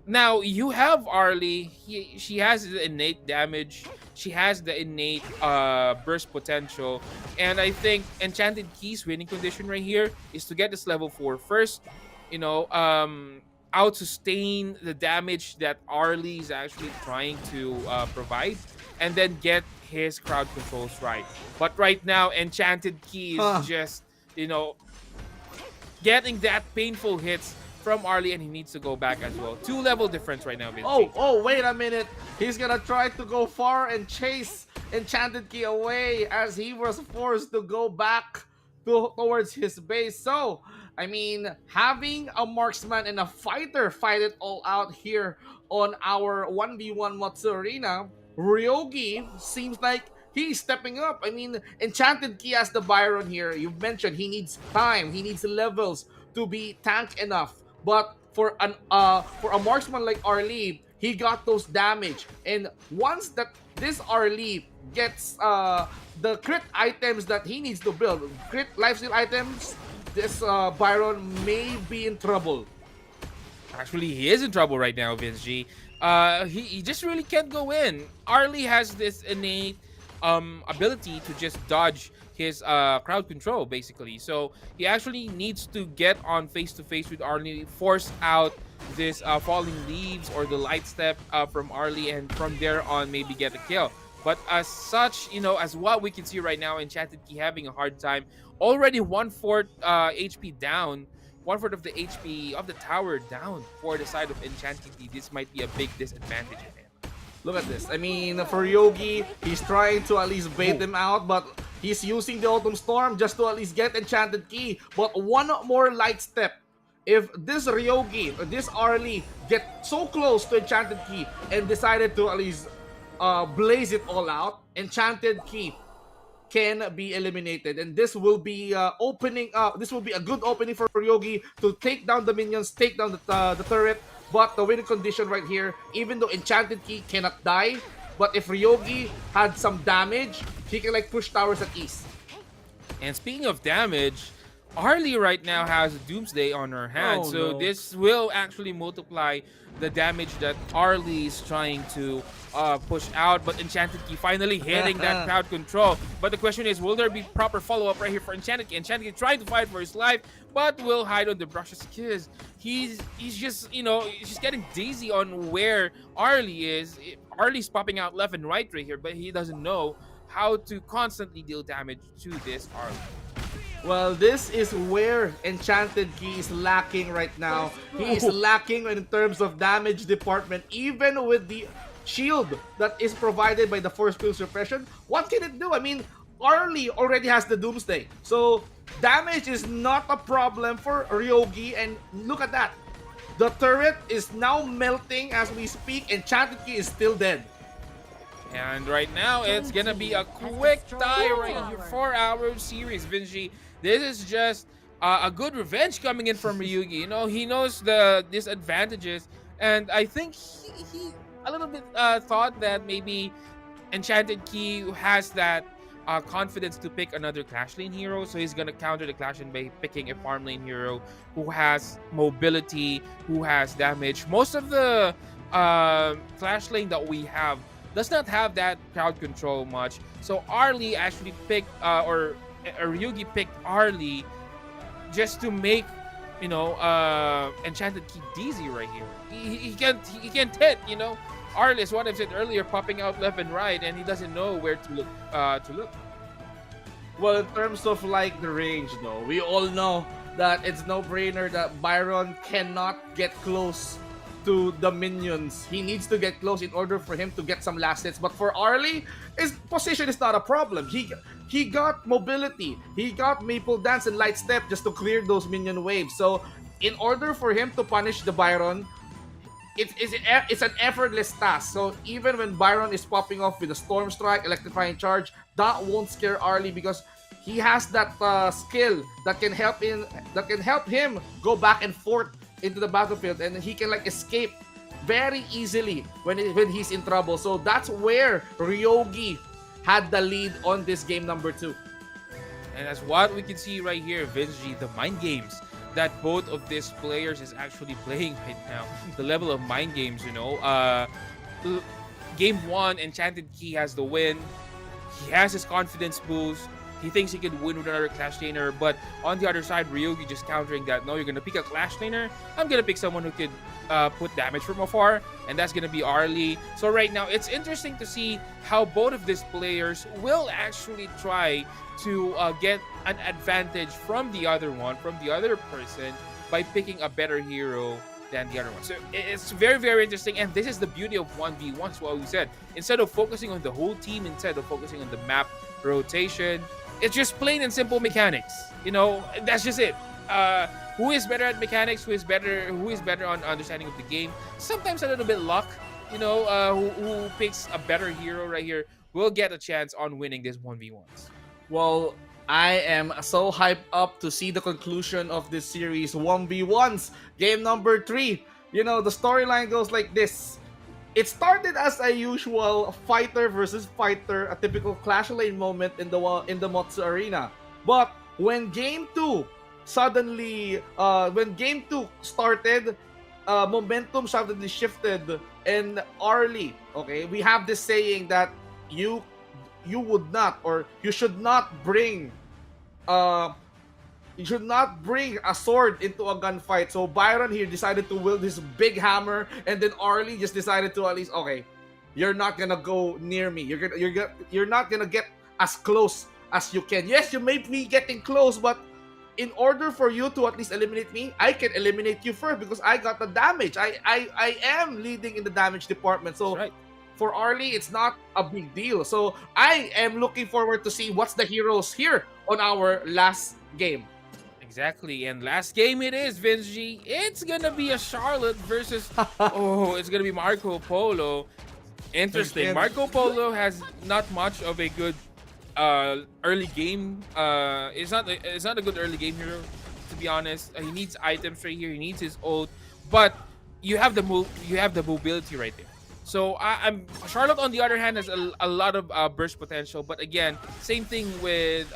Now you have Arlie. She has the innate damage. She has the innate burst potential, and I think Enchanted Key's winning condition right here is to get this level 4 first. You know, out sustain the damage that Arlie is actually trying to provide, and then get his crowd controls right. But right now, Enchanted Key is just, you know, getting that painful hits from Arlie, and he needs to go back as well. 2-level difference right now, Vinci. Oh, wait a minute. He's gonna try to go far and chase Enchanted Key away as he was forced to go back towards his base. So, I mean, having a marksman and a fighter fight it all out here on our 1v1 Matsu Arena, Ryogi seems like he's stepping up. I mean, Enchanted Key as the Byron here. You've mentioned he needs time, he needs levels to be tank enough. But for a marksman like Arlie, he got those damage. And once that this Arlie gets the crit items that he needs to build, crit lifesteal items, this Byron may be in trouble. Actually, he is in trouble right now, Vince G. He just really can't go in. Arlie has this innate ability to just dodge his crowd control, basically. So he actually needs to get on face-to-face with Arlie, force out this falling leaves or the light step from Arlie, and from there on maybe get a kill. But as such, you know, as what we can see right now, Enchanted Key having a hard time. Already 1/4 HP down. 1/4 of the HP of the tower down for the side of Enchanted Key. This might be a big disadvantage in him. Look at this. I mean, for Yogi, he's trying to at least bait him out, but he's using the Autumn Storm just to at least get Enchanted Key. But one more light step. If this Ryogi or this Arlie get so close to Enchanted Key and decided to at least blaze it all out, Enchanted Key can be eliminated, and this will be opening up. This will be a good opening for Ryogi to take down the minions, take down the turret. But the winning condition right here, even though Enchanted Key cannot die, but if Ryogi had some damage, he can like push towers at ease. And speaking of damage, Arlie right now has a Doomsday on her hand, so this will actually multiply the damage that Arlie is trying to push out. But Enchanted Key finally hitting that crowd control. But the question is, will there be proper follow-up right here for Enchanted Key? Enchanted Key trying to fight for his life, but will hide on the brushes because he's just, you know, he's just getting dizzy on where Arlie is. Arlie's popping out left and right here, but he doesn't know how to constantly deal damage to this Arlie. Well, this is where Enchanted Key is lacking right now. He is lacking in terms of damage department, even with the shield that is provided by the Force Field Suppression. What can it do? I mean, Arlie already has the Doomsday. So, damage is not a problem for Ryogi, and look at that. The turret is now melting as we speak. Enchanted Key is still dead. And right now, it's gonna be a quick tie right here for our series, Vinci. This is just a good revenge coming in from Ryugi. You know, he knows the disadvantages, and I think he a little bit thought that maybe Enchanted Key has that confidence to pick another Clash Lane hero, so he's gonna counter the Clash Lane by picking a farm lane hero who has mobility, who has damage. Most of the Clash Lane that we have does not have that crowd control much, so Arlie actually picked Ryugi picked Arlie just to make, you know, Enchanted Key dizzy right here. He can't hit, you know. Arlie is what I said earlier, popping out left and right, and he doesn't know where to look. Well, in terms of like the range though, we all know that it's no-brainer that Byron cannot get close to the minions. He needs to get close in order for him to get some last hits. But for Arlie, his position is not a problem. He got mobility. He got Maple Dance and Light Step just to clear those minion waves. So in order for him to punish the Byron, it's an effortless task. So even when Byron is popping off with a Storm Strike, Electrifying Charge, that won't scare Arlie because he has that skill that can help him go back and forth into the battlefield, and he can like escape very easily when he's in trouble. So that's where Ryogi had the lead on this game number 2. And that's what we can see right here, Vince G, the mind games that both of these players is actually playing right now. The level of mind games, you know. Game 1, Enchanted Key has the win. He has his confidence boost. He thinks he could win with another Clash Laner, but on the other side, Ryogi just countering that. No, you're gonna pick a Clash Laner. I'm gonna pick someone who could put damage from afar, and that's gonna be Arlie. So right now, it's interesting to see how both of these players will actually try to get an advantage from the other one, from the other person, by picking a better hero than the other one. So it's very, very interesting, and this is the beauty of 1v1s, what we said. Instead of focusing on the whole team, instead of focusing on the map rotation, it's just plain and simple mechanics. You know, that's just it. Who is better at mechanics? Who is better on understanding of the game? Sometimes a little bit luck. You know, who picks a better hero right here will get a chance on winning this 1v1s. Well, I am so hyped up to see the conclusion of this series 1v1s. Game number 3. You know, the storyline goes like this. It started as a usual fighter versus fighter, a typical Clash Lane moment in the Motsu Arena. But when Game 2 started, momentum suddenly shifted, and Arlie, okay, we have this saying that you would not, or you should not bring a sword into a gunfight. So Byron here decided to wield his big hammer, and then Arlie just decided to at least, okay, you're not gonna go near me. You're not gonna get as close as you can. Yes, you may be getting close, but in order for you to at least eliminate me, I can eliminate you first because I got the damage. I am leading in the damage department. So Right. for Arlie, it's not a big deal. So I am looking forward to see what's the heroes here on our last game. Exactly, and last game it is, Vince G. It's gonna be a Charlotte versus it's gonna be Marco Polo. Interesting. Again. Marco Polo has not much of a good early game. It's not a good early game hero, to be honest. He needs items right here. He needs his ult, but you have the mobility right there. So I'm Charlotte, on the other hand, has a lot of burst potential. But again, same thing with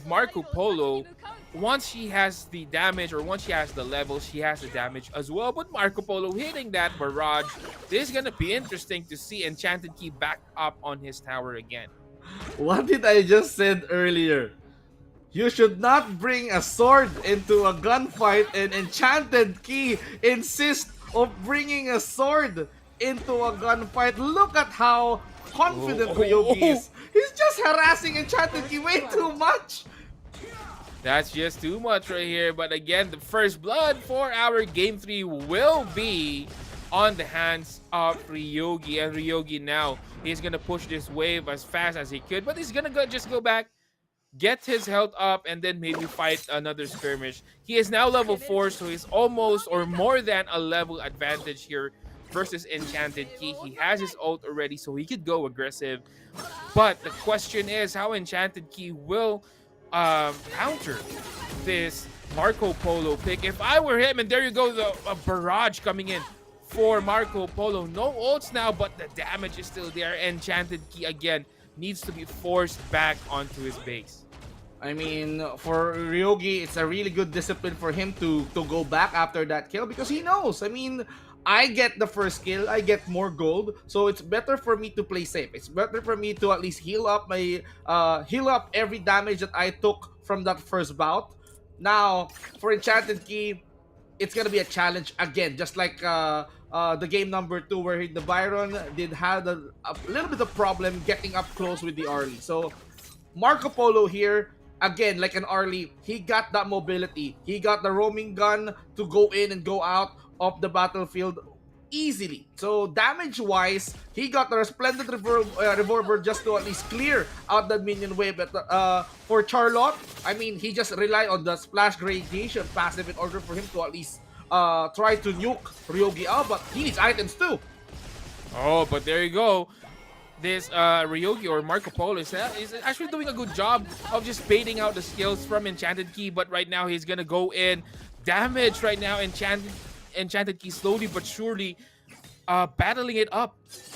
Marco Polo. Once she has the damage, or once she has the level, she has the damage as well. But Marco Polo hitting that barrage, this is gonna be interesting to see Enchanted Key back up on his tower again. What did I just said earlier? You should not bring a sword into a gunfight, and Enchanted Key insists of bringing a sword into a gunfight. Look at how confident Ryogi is. He's just harassing Enchanted Key way too much. That's just too much right here. But again, the first blood for our game 3 will be on the hands of Ryogi. And Ryogi now, he's gonna push this wave as fast as he could, but he's gonna just go back, get his health up, and then maybe fight another skirmish. He is now level 4, so he's almost or more than a level advantage here versus Enchanted Key. He has his ult already, so he could go aggressive. But the question is how Enchanted Key will counter this Marco Polo pick. If I were him, and there you go, the barrage coming in for Marco Polo. No ults now, but the damage is still there. Enchanted Key again needs to be forced back onto his base. I mean, for Ryogi, it's a really good discipline for him to go back after that kill because he knows. I mean, I get the first kill, I get more gold, so it's better for me to play safe. It's better for me to at least heal up every damage that I took from that first bout. Now, for Enchanted Key, it's gonna be a challenge again, just like the game number 2 where the Byron did have a little bit of problem getting up close with the Arlie. So Marco Polo here, again, like an Arlie, he got that mobility. He got the roaming gun to go in and go out of the battlefield easily. So damage-wise, he got the Resplendent Revolver just to at least clear out the minion wave. But for Charlotte, I mean, he just relied on the splash gradation passive in order for him to at least try to nuke Ryogi out, but he needs items too. Oh, but there you go. This Ryogi or Marco Polo is actually doing a good job of just baiting out the skills from Enchanted Key, but right now he's gonna go in. Damage right now, Enchanted Key slowly but surely battling it up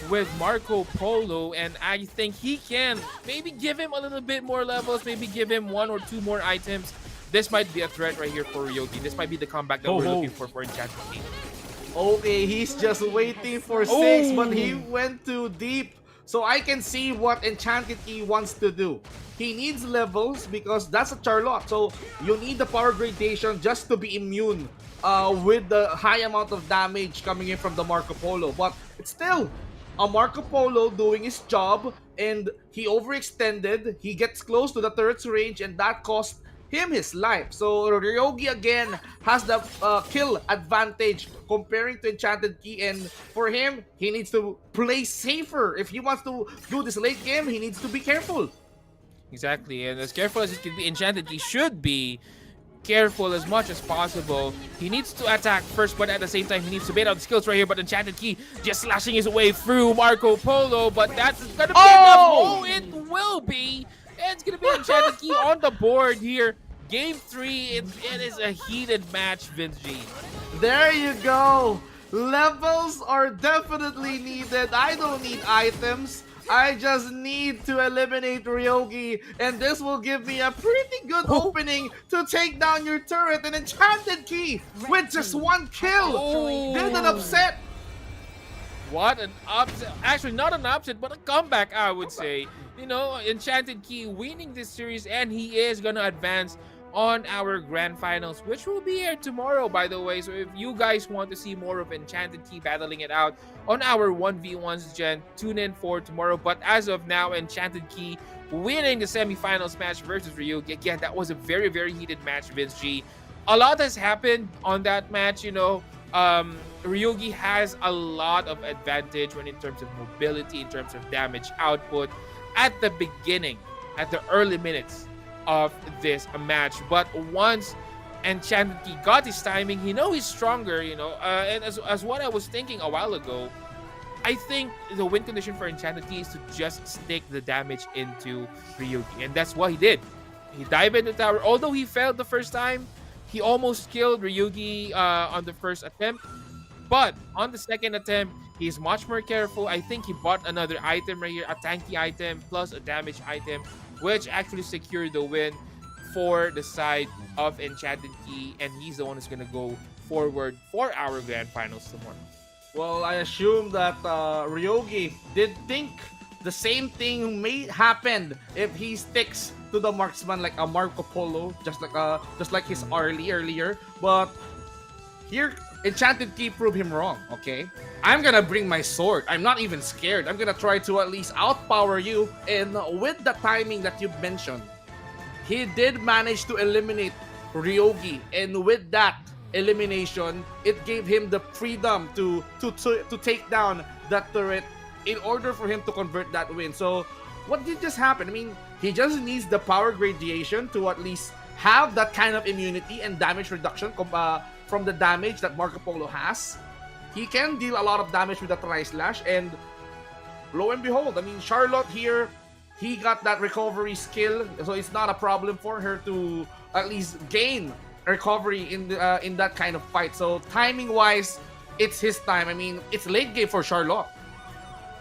with Marco Polo, and I think he can maybe give him a little bit more levels, maybe give him 1 or 2 more items. This might be a threat right here for Ryogi. This might be the comeback that we're looking for Enchanted Key. Okay, he's just waiting for 6, but he went too deep. So I can see what Enchanted Key wants to do. He needs levels because that's a Charlotte. So you need the power gradation just to be immune with the high amount of damage coming in from the Marco Polo. But it's still a Marco Polo doing his job, and he overextended. He gets close to the turret's range, and that cost him his life. So Ryogi again has the kill advantage comparing to Enchanted Key, and for him, he needs to play safer. If he wants to do this late game, he needs to be careful. Exactly, and as careful as it can be, Enchanted Key should be careful as much as possible. He needs to attack first, but at the same time, he needs to bait out the skills right here. But Enchanted Key just slashing his way through Marco Polo, but that's gonna be enough. Oh, it will be. And it's gonna be Enchanted Key on the board here. Game 3, it is a heated match, Vince G. There you go. Levels are definitely needed. I don't need items. I just need to eliminate Ryogi, and this will give me a pretty good opening to take down your turret. And Enchanted Key with just 1 kill did an upset. What an upset. Actually, not an upset, but a comeback, I would say. You know, Enchanted Key winning this series, and he is gonna advance on our grand finals, which will be here tomorrow, by the way. So if you guys want to see more of Enchanted Key battling it out on our 1v1s gen, tune in for tomorrow. But as of now, Enchanted Key winning the semifinals match versus Ryogi. Again, that was a very, very heated match, Vince G. A lot has happened on that match, you know. Ryogi has a lot of advantage when in terms of mobility, in terms of damage output at the beginning, at the early minutes of this match. But once Enchanted Key got his timing, he's stronger, and as what I was thinking a while ago, I think the win condition for Enchanted Key is to just stick the damage into Ryogi, and that's what he did. He dived into the tower. Although he failed the first time, he almost killed Ryogi on the first attempt, but on the second attempt, he's much more careful. I think he bought another item right here, a tanky item plus a damage item, which actually secured the win for the side of Enchanted Key, and he's the one who's gonna go forward for our grand finals tomorrow. Well, I assume that Ryogi did think the same thing may happen if he sticks to the marksman like a Marco Polo, just like his earlier. But here, Enchanted Key proved him wrong. Okay, I'm gonna bring my sword. I'm not even scared. I'm gonna try to at least outpower you. And with the timing that you mentioned, he did manage to eliminate Ryogi, and with that elimination, it gave him the freedom to take down that turret in order for him to convert that win. So what did just happen? I mean, he just needs the power gradation to at least have that kind of immunity and damage reduction from the damage that Marco Polo has. He can deal a lot of damage with the Tri-Slash, and lo and behold, I mean, Charlotte here, he got that recovery skill, so it's not a problem for her to at least gain recovery in that kind of fight. So timing-wise, it's his time. I mean, it's late game for Charlotte.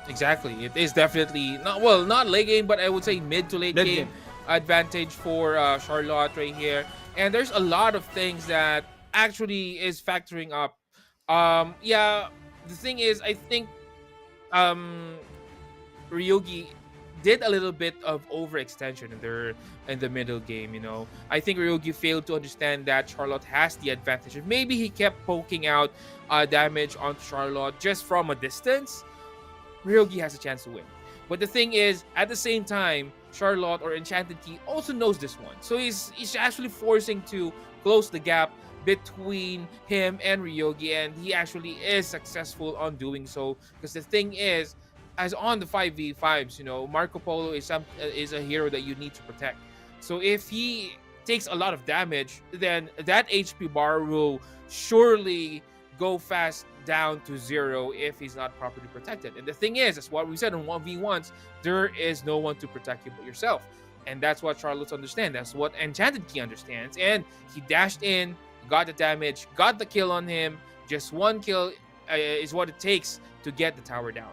Exactly. It is definitely not late game, but I would say mid to late game advantage for Charlotte right here. And there's a lot of things that actually is factoring up. The thing is, I think Ryogi did a little bit of overextension in the middle game. I think Ryogi failed to understand that Charlotte has the advantage. Maybe he kept poking out damage onto Charlotte just from a distance. Ryogi has a chance to win. But the thing is, at the same time, Charlotte or Enchanted Key also knows this one. So he's actually forcing to close the gap between him and Ryogi, and he actually is successful on doing so. Because the thing is, as on the 5v5s, Marco Polo is a hero that you need to protect. So if he takes a lot of damage, then that HP bar will surely go fast down to 0 if he's not properly protected. And the thing is, that's what we said in 1v1s, there is no one to protect you but yourself. And that's what Charlotte understands. That's what Enchanted Key understands. And he dashed in, got the damage, got the kill on him. Just one kill is what it takes to get the tower down.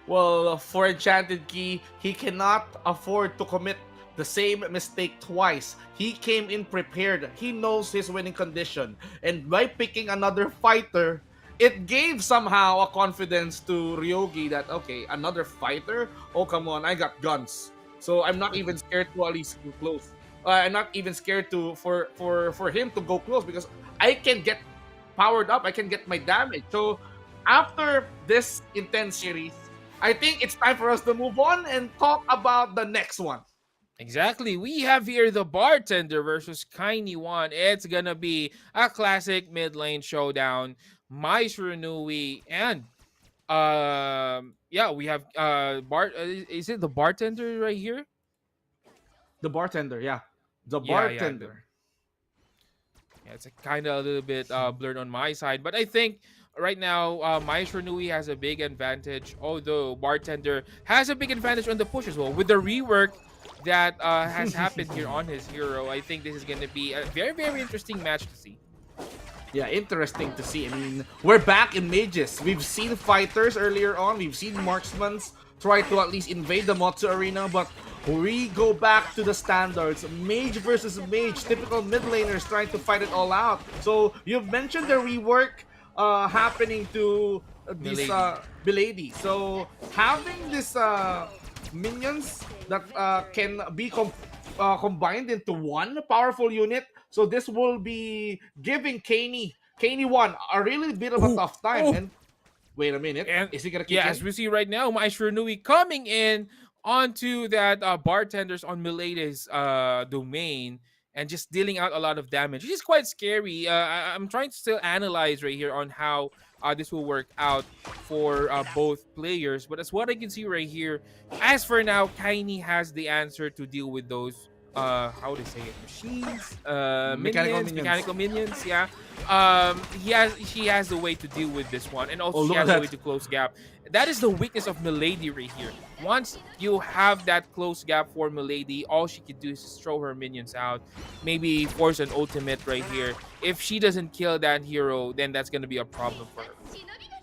Well, for Enchanted Key, he cannot afford to commit the same mistake twice. He came in prepared. He knows his winning condition. And by picking another fighter, it gave somehow a confidence to Ryogi that, okay, another fighter? Oh, come on, I got guns. So I'm not even scared to at least go close. I'm not even scared to for him to go close because I can get powered up. I can get my damage. So after this intense series, I think it's time for us to move on and talk about the next one. Exactly. We have here the Bartender versus Kaini One. It's gonna be a classic mid lane showdown. Mai Shiranui and yeah, we have is it the Bartender right here? The Bartender, yeah. The Yeah, Bartender. Yeah, it's kind of a little bit blurred on my side, but I think right now Mai Shiranui has a big advantage, although Bartender has a big advantage on the push as well. With the rework that has happened here on his hero, I think this is going to be a very, very interesting match to see. Yeah, interesting to see. I mean, we're back in mages. We've seen fighters earlier on. We've seen marksmen try to at least invade the Motsu arena, but we go back to the standards. Mage versus mage, typical mid laners trying to fight it all out. So you've mentioned the rework happening to this Milady. So having this minions that can be combined into one powerful unit. So this will be giving Kaini One a really bit of a tough time. And wait a minute, And is he gonna kick yeah, in? as we see right now, Mai Shiranui coming in onto that Bartenders on Milady's domain and just dealing out a lot of damage. Which is quite scary. I'm trying to still analyze right here on how this will work out for both players. But as what I can see right here, as for now, Kaini has the answer to deal with those how would I say it? Machines, mechanical minions. Yeah. She has the way to deal with this one, and also she has a way to close gap. That is the weakness of Milady right here. Once you have that close gap for Milady, all she can do is just throw her minions out, maybe force an ultimate right here. If she doesn't kill that hero, then that's gonna be a problem for her.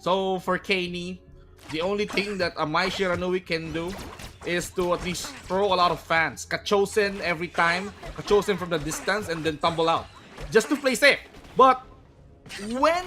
So for Kaini, the only thing that a Mai Shiranui can do is to at least throw a lot of fans. Kachosen every time, Kachosen from the distance, and then tumble out, just to play safe. But when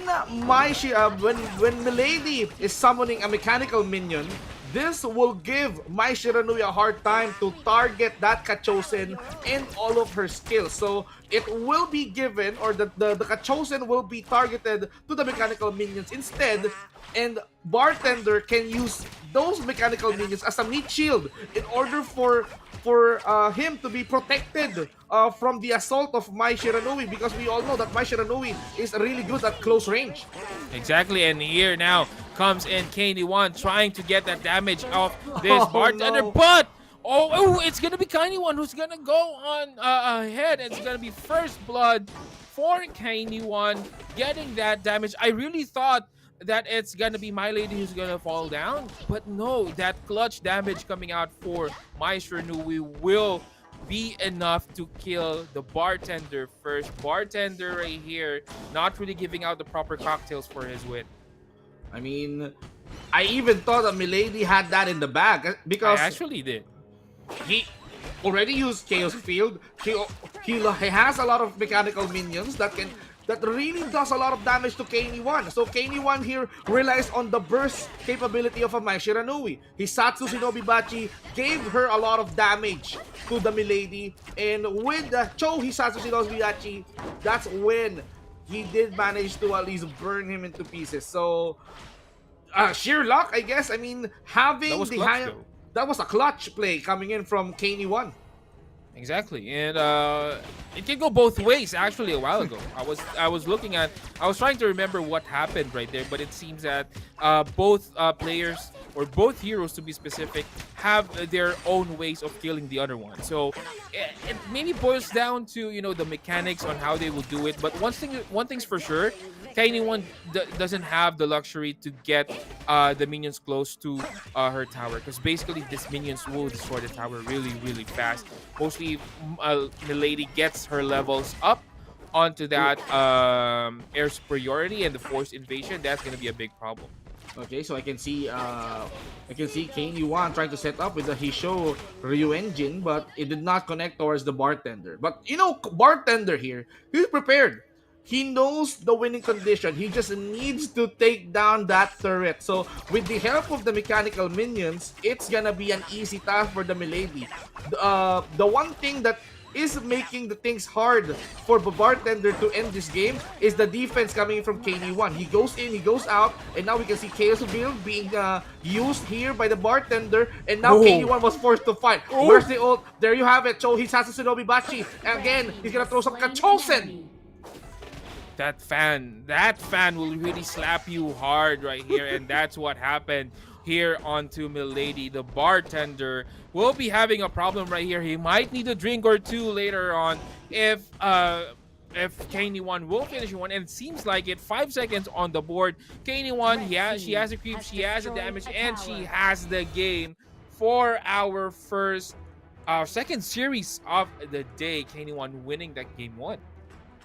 when Milady is summoning a mechanical minion, this will give Mai Shiranui a hard time to target that Kachosen and all of her skills. So it will be given, or the Kachosen will be targeted to the mechanical minions instead, and Bartender can use those mechanical minions as a meat shield in order for him to be protected from the assault of Mai Shiranui, because we all know that Mai Shiranui is really good at close range. Exactly, and here now comes in Kaini One trying to get that damage off this Bartender, no. but it's gonna be Kaini One who's gonna go on ahead. It's gonna be first blood for Kaini One getting that damage. I really thought that it's gonna be Milady who's gonna fall down, but no, that clutch damage coming out for Mai Shiranui will be enough to kill the Bartender first. Bartender right here not really giving out the proper cocktails for his win. I mean, I even thought that Milady had that in the bag, because I actually did. he already used Chaos Field. He has a lot of mechanical minions that really does a lot of damage to Kaini One. So Kaini One here relies on the burst capability of a Mai Shiranui. Hisatsu Shinobi Bachi gave her a lot of damage to the Milady, and with the Cho Hisatsu Shinobi Bachi, that's when he did manage to at least burn him into pieces. So sheer luck, I guess. I mean, having That was the clutch, high, though. that was a clutch play coming in from Kaini One. Exactly, and it can go both ways. Actually, a while ago, I was trying to remember what happened right there, but it seems that both players or both heroes to be specific, have their own ways of killing the other one. So it maybe boils down to, you know, the mechanics on how they will do it. But one thing's for sure, Tiny One doesn't have the luxury to get the minions close to her tower, because basically these minions will destroy the tower really, really fast. Mostly, Milady gets her levels up onto that air superiority and the forced invasion. That's gonna be a big problem. Okay, so I can see Kane Yuan trying to set up with the Hisho Ryu engine, but it did not connect towards the bartender. But you know, bartender here, he's prepared. He knows the winning condition. He just needs to take down that turret. So with the help of the mechanical minions, it's gonna be an easy task for the Milady. The one thing that is making the things hard for the bartender to end this game is the defense coming from KD1. He goes in, he goes out, and now we can see Chaos Build being used here by the bartender, and now KD1 was forced to fight. Where's the ult? There you have it. So he has a Shinobi Bachi. Again, he's gonna throw some Kachosen. That fan will really slap you hard right here, and that's what happened here onto Milady. The bartender will be having a problem right here. He might need a drink or two later on if Kane1 will finish one, and it seems like it. 5 seconds on the board. Kane1, she has a creep, she has a damage, and she has the game for our second series of the day. Kane1 winning that game 1.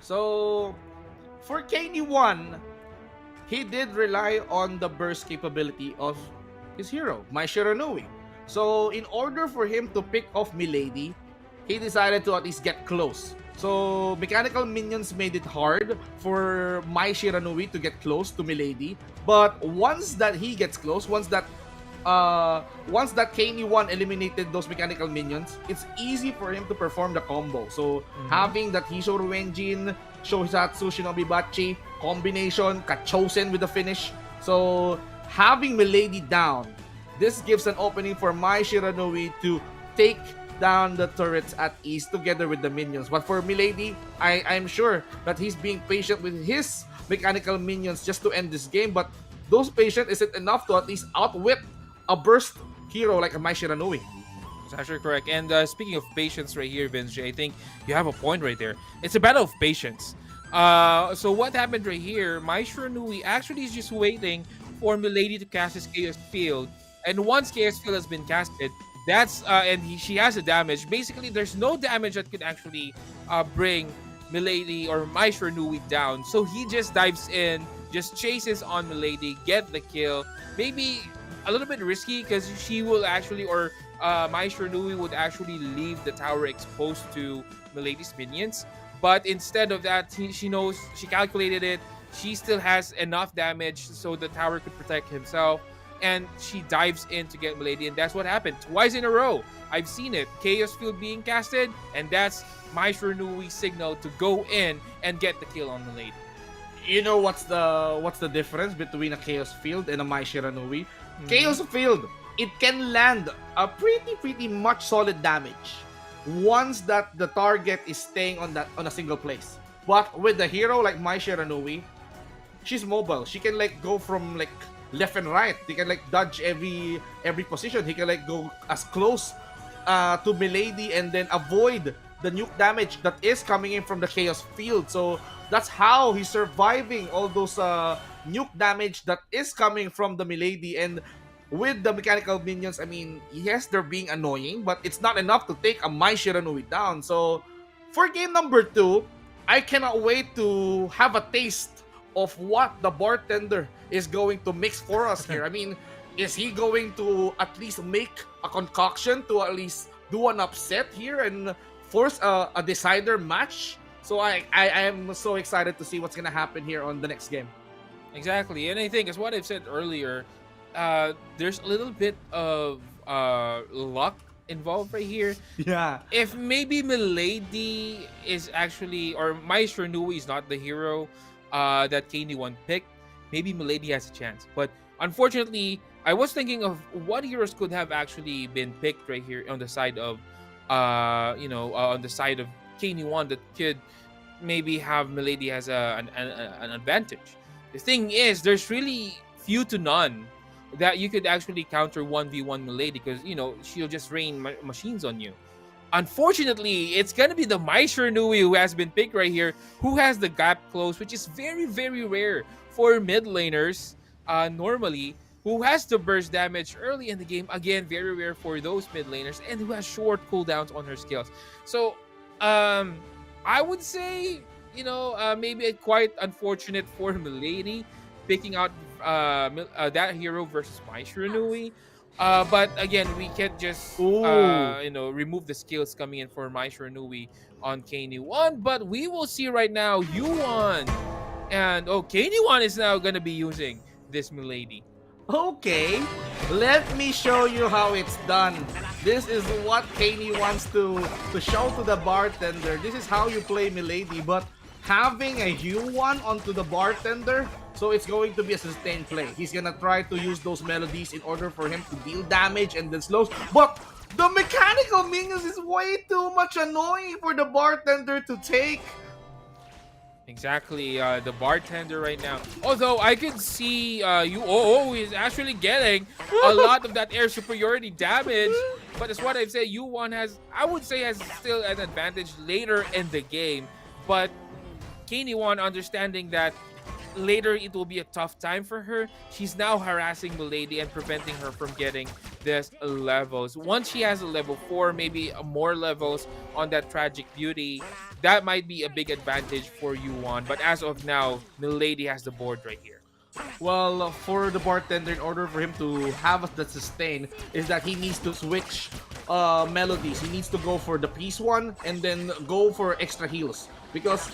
So for KD1, he did rely on the burst capability of his hero, Mai Shiranui. So in order for him to pick off Milady, he decided to at least get close. So mechanical minions made it hard for Mai Shiranui to get close to Milady. But once that he gets close, once that KD1 eliminated those mechanical minions, it's easy for him to perform the combo. So having that Hishoru engine, Shohisatsu Shinobi Bachi combination, Kachosen with the finish. So having Milady down, this gives an opening for Mai Shiranui to take down the turrets at ease together with the minions. But for Milady, I'm sure that he's being patient with his mechanical minions just to end this game. But those patient isn't enough to at least outwit a burst hero like a Mai Shiranui. That's actually correct. And speaking of patience right here, Vince J, I think you have a point right there. It's a battle of patience. So what happened right here, Mai Shiranui actually is just waiting for Milady to cast his Chaos Field. And once Chaos Field has been casted, that's she has a damage. Basically, there's no damage that could actually bring Milady or Mai Shiranui down. So he just dives in, just chases on Milady, get the kill. Maybe a little bit risky because she will actually, or Mai Shiranui would actually leave the tower exposed to Milady's minions. But instead of that, she knows, she calculated it. She still has enough damage so the tower could protect himself. And she dives in to get Milady, and that's what happened twice in a row. I've seen it. Chaos Field being casted, and that's Mai Shiranui's signal to go in and get the kill on Milady. You know what's the difference between a Chaos Field and a Mai Shiranui? Chaos Field, it can land a pretty much solid damage once that the target is staying on a single place. But with the hero like Mai Shiranui, she's mobile. She can like go from like left and right. He can like dodge every position. He can like go as close to Milady and then avoid the nuke damage that is coming in from the Chaos Field. So that's how he's surviving all those nuke damage that is coming from the Milady. And with the mechanical minions, I mean, yes, they're being annoying, but it's not enough to take a Mai Shiranui down. So for game number 2, I cannot wait to have a taste of what the bartender is going to mix for us here. I mean, is he going to at least make a concoction to at least do an upset here and force a decider match? So I am so excited to see what's gonna happen here on the next game. Exactly, and I think as what I've said earlier, there's a little bit of luck involved right here. Yeah. If maybe Milady is actually, or Mai Shiranui is not the hero that KD1 picked, maybe Milady has a chance. But unfortunately, I was thinking of what heroes could have actually been picked right here on the side of, on the side of KD1 that could maybe have Milady as an advantage. The thing is, there's really few to none that you could actually counter 1v1 Milady because, she'll just rain machines on you. Unfortunately, it's gonna be the Maisher Nui who has been picked right here, who has the gap close, which is very, very rare for mid laners normally, who has to burst damage early in the game. Again, very rare for those mid laners, and who has short cooldowns on her skills. So, I would say, maybe quite unfortunate for Milady picking out that hero versus Maisher Nui. But again, we can't just remove the skills coming in for Maisher Nui on KNY1. But we will see right now Yuan. And KNY1 is now gonna be using this Milady. Okay, let me show you how it's done. This is what Kaney wants to show to the bartender. This is how you play Milady, but having a Yuan onto the bartender, so it's going to be a sustained play. He's gonna try to use those melodies in order for him to deal damage and then slows, but the mechanical minions is way too much annoying for the bartender to take. Exactly, the bartender right now. Although I could see he's actually getting a lot of that air superiority damage. But as what I've said, Yuan has still an advantage later in the game. But KNY1 understanding that later it will be a tough time for her, she's now harassing Milady and preventing her from getting this levels. Once she has a level 4, maybe more levels on that Tragic Beauty, that might be a big advantage for Yuan. But as of now, Milady has the board right here. Well, for the bartender, in order for him to have the sustain, is that he needs to switch melodies. He needs to go for the peace one and then go for extra heals, because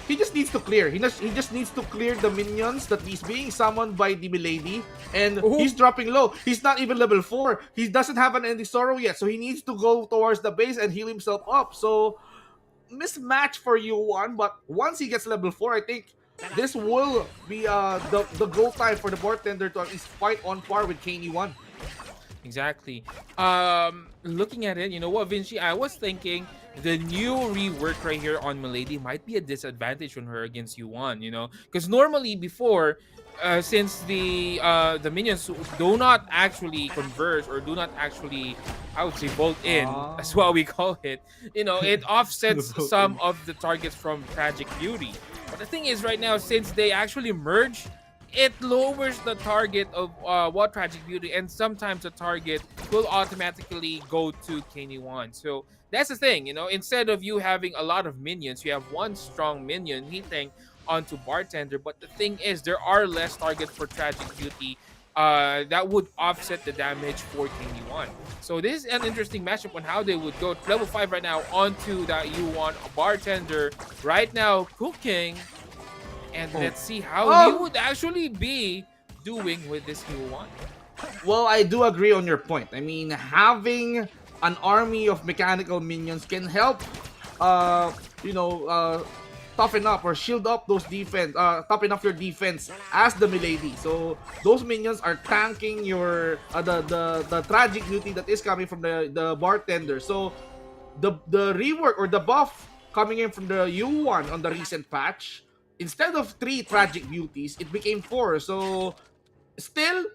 he just needs to clear. He just needs to clear the minions that he's being summoned by the Milady, and he's dropping low. He's not even level 4. He doesn't have an Ending Sorrow yet, so he needs to go towards the base and heal himself up. So, mismatch for Yuan, but once he gets level 4, I think this will be the goal time for the bartender to at least fight on par with KNY1. Exactly. Looking at it, you know what, Vinci? I was thinking the new rework right here on Milady might be a disadvantage on her against Yuan, because normally before, since the minions do not actually converge or do not actually, I would say, bolt in, that's what we call it. It offsets some of the targets from Tragic Beauty. But the thing is, right now, since they actually merge, it lowers the target of what Tragic Beauty, and sometimes the target will automatically go to KNY1. So that's the thing, instead of you having a lot of minions, you have one strong minion hitting onto bartender. But the thing is, there are less targets for Tragic Beauty that would offset the damage for KNY1. So this is an interesting matchup on how they would go. Level 5 right now onto that Yuan bartender right now cooking. And let's see how he would actually be doing with this Yuan. Well, I do agree on your point. I mean, having an army of mechanical minions can help, toughen up or shield up those defense, toughen up your defense as the Milady. So those minions are tanking your the Tragic Beauty that is coming from the bartender. So the rework or the buff coming in from the Yuan on the recent patch, instead of 3 Tragic Beauties, it became 4. So, still,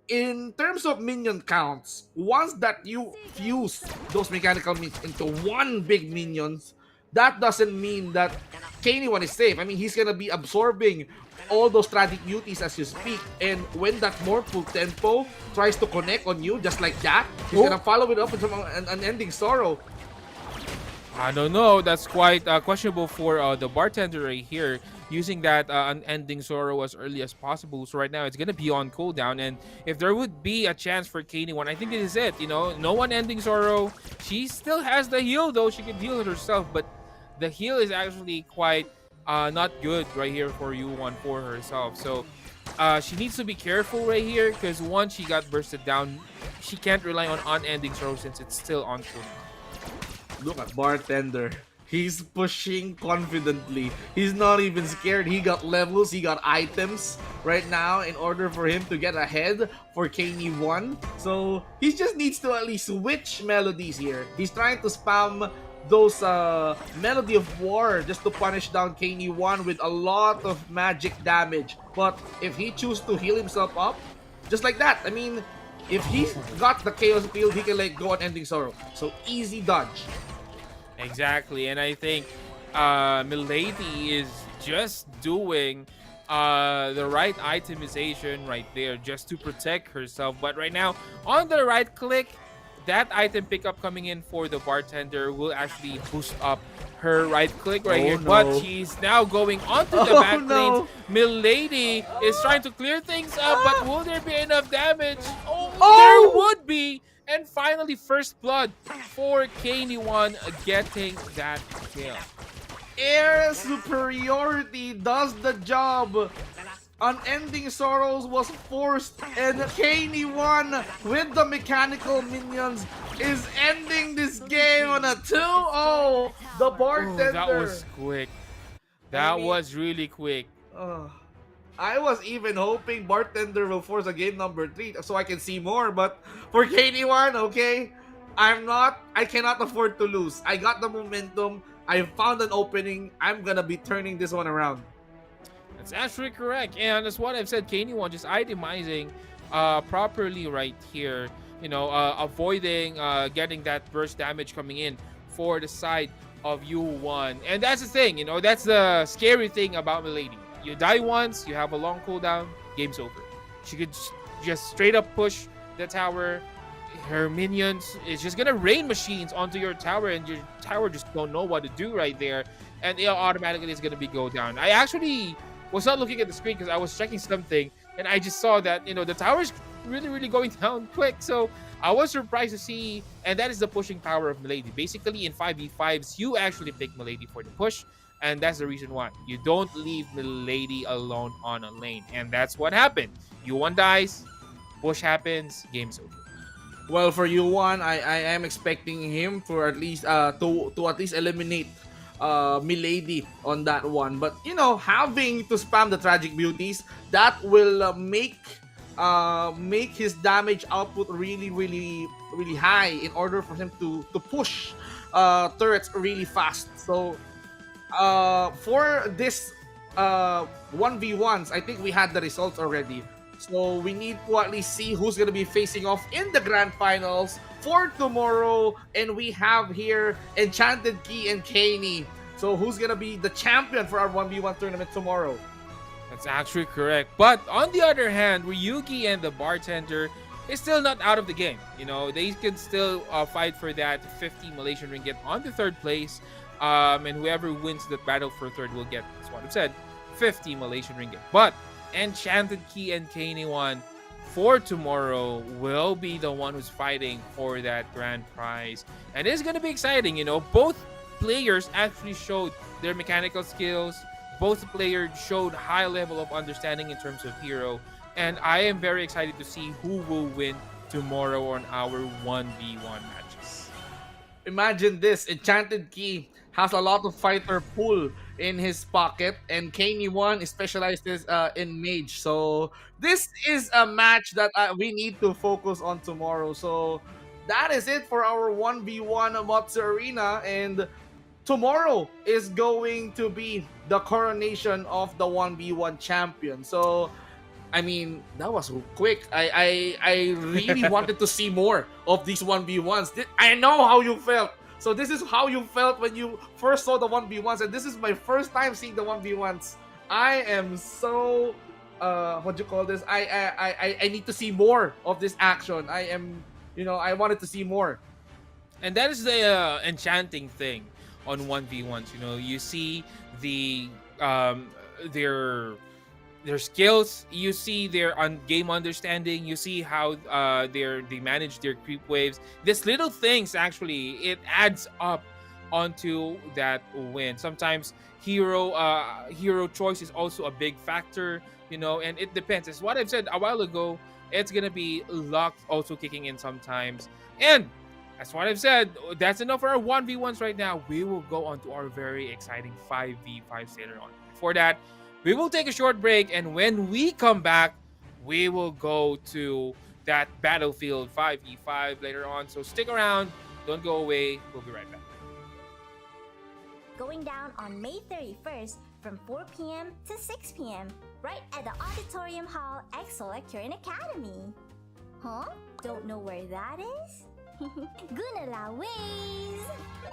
in terms of minion counts, once that you fuse those mechanical minions into one big minions, that doesn't mean that KNY1 is safe. I mean, he's gonna be absorbing all those Tragic Beauties as you speak, and when that more full tempo tries to connect on you, just like that, he's gonna follow it up with an Ending Sorrow. I don't know. That's quite questionable for the bartender right here, using that unending sorrow as early as possible. So right now it's gonna be on cooldown, and if there would be a chance for KNY1, I think this is it. No unending sorrow. She still has the heal though. She can heal it herself, but the heal is actually quite not good right here for Yuan for herself. So she needs to be careful right here, because once she got bursted down, she can't rely on unending sorrow since it's still on cooldown. Look at bartender. He's pushing confidently. He's not even scared. He got levels, he got items right now in order for him to get ahead for KNY1. So he just needs to at least switch melodies here. He's trying to spam those Melody of War just to punish down KNY1 with a lot of magic damage. But if he chooses to heal himself up, just like that. I mean, if he's got the Chaos Field, he can like go on Ending Sorrow. So easy dodge. Exactly, and I think Milady is just doing the right itemization right there just to protect herself. But right now, on the right click, that item pickup coming in for the bartender will actually boost up her right click right here. No. But she's now going onto the back lanes. Milady is trying to clear things up, but will there be enough damage? There would be. And finally, first blood for KD1 getting that kill. Air superiority does the job. Unending Sorrows was forced, and KD1 with the mechanical minions is ending this game on a 2-0. The bartender. That was quick. That was really quick. I was even hoping bartender will force a game number 3 so I can see more, but for KD1, okay, I cannot afford to lose. I got the momentum. I found an opening. I'm gonna be turning this one around. That's actually correct. And that's what I've said, KD1 just itemizing properly right here. You know, avoiding getting that burst damage coming in for the side of U1. And that's the thing, you know, that's the scary thing about Milady. You die once, you have a long cooldown, game's over. She could just straight up push the tower. Her minions is just gonna rain machines onto your tower, and your tower just don't know what to do right there, and it automatically is gonna be go down. I actually was not looking at the screen because I was checking something, and I just saw that, you know, the tower's really going down quick. So I was surprised to see, and that is the pushing power of Milady. Basically, in 5v5s, you actually pick Milady for the push, and that's the reason why you don't leave Milady alone on a lane, and that's what happened. U1 dies, push happens, game's over. Well, for U1, I am expecting him for at least to at least eliminate Milady on that one. But you know, having to spam the Tragic Beauties, that will make his damage output really high in order for him to push turrets really fast. So for this 1v1s, I think we had the results already. So we need to at least see who's going to be facing off in the grand finals for tomorrow. And we have here Enchanted Key and Kaney. So who's going to be the champion for our 1v1 tournament tomorrow? That's actually correct. But on the other hand, Ryugi and the bartender is still not out of the game. You know, they can still fight for that 50 Malaysian ringgit on the third place. And whoever wins the battle for third will get, that's what I've said, 50 Malaysian ringgit. But Enchanted Key and KD1 for tomorrow will be the one who's fighting for that grand prize. And it's going to be exciting, you know. Both players actually showed their mechanical skills. Both players showed high level of understanding in terms of hero. And I am very excited to see who will win tomorrow on our 1v1 matches. Imagine this, Enchanted Key has a lot of fighter pool in his pocket, and KD1 specializes in mage. So this is a match that we need to focus on tomorrow. So that is it for our 1v1 Motsu Arena, and tomorrow is going to be the coronation of the 1v1 champion. So I mean, that was quick. I really wanted to see more of these 1v1s. I know how you felt. So this is how you felt when you first saw the 1v1s, and this is my first time seeing the 1v1s. I am so what do you call this? I need to see more of this action. I am, you know, I wanted to see more. And that is the enchanting thing on 1v1s. You know, you see the their skills, you see their game understanding, you see how they manage their creep waves. These little things actually, it adds up onto that win. Sometimes hero choice is also a big factor, you know, and it depends. As what I've said a while ago, it's gonna be luck also kicking in sometimes. And that's what I've said. That's enough for our 1v1s right now. We will go on to our very exciting 5v5s later on. Before that, we will take a short break, and when we come back, we will go to that Battlefield 5v5 later on. So stick around, don't go away. We'll be right back. Going down on May 31st from 4 p.m. to 6 p.m. right at the Auditorium Hall at Select Current Academy. Huh? Don't know where that is? Gunala Ways!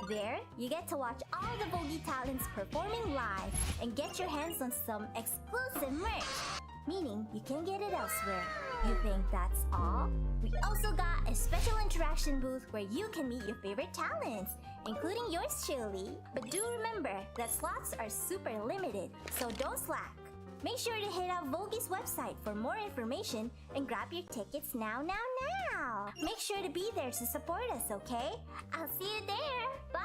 There, you get to watch all the Vogie talents performing live and get your hands on some exclusive merch, meaning you can get it elsewhere. You think that's all? We also got a special interaction booth where you can meet your favorite talents, including yours truly. But do remember that slots are super limited, so don't slack. Make sure to hit up Vogie's website for more information and grab your tickets now. Make sure to be there to support us, okay? I'll see you there. Bye!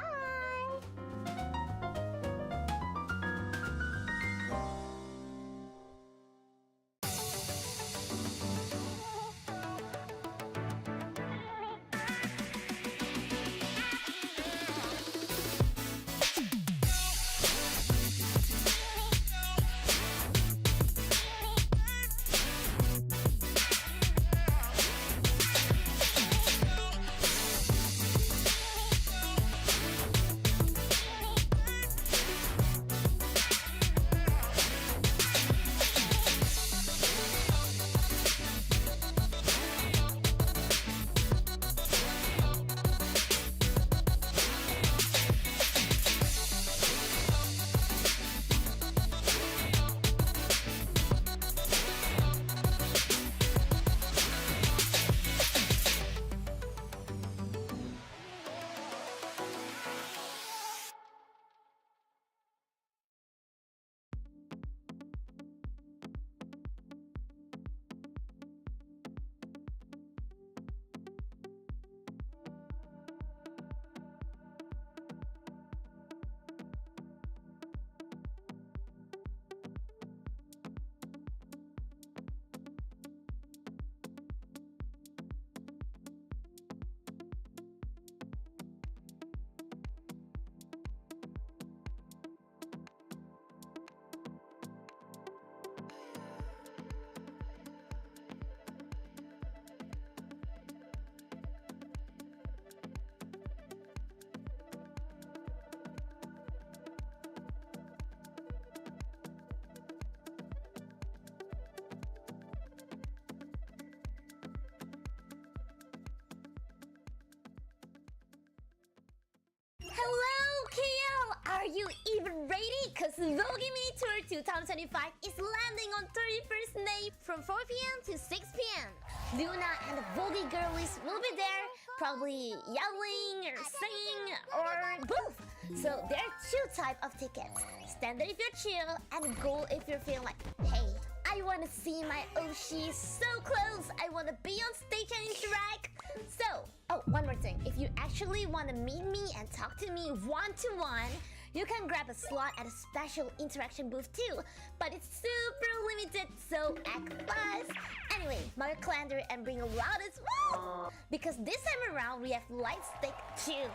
Hello, KL! Are you even ready? Cause Vogie Mini Tour 2025 is landing on 31st May from 4 p.m. to 6 p.m. Luna and the Vogie girlies will be there, probably yelling or singing or both. So there are two types of tickets. Standard if you're chill, and gold if you're feeling like, hey, I wanna see my Oshi so close. I wanna be on stage and interact. So, oh, one more thing. If you actually wanna meet me and talk to me one-to-one, you can grab a slot at a special interaction booth too. But it's super limited, so act fast. Anyway, mark your calendar and bring a loudest woo! Because this time around, we have light stick too.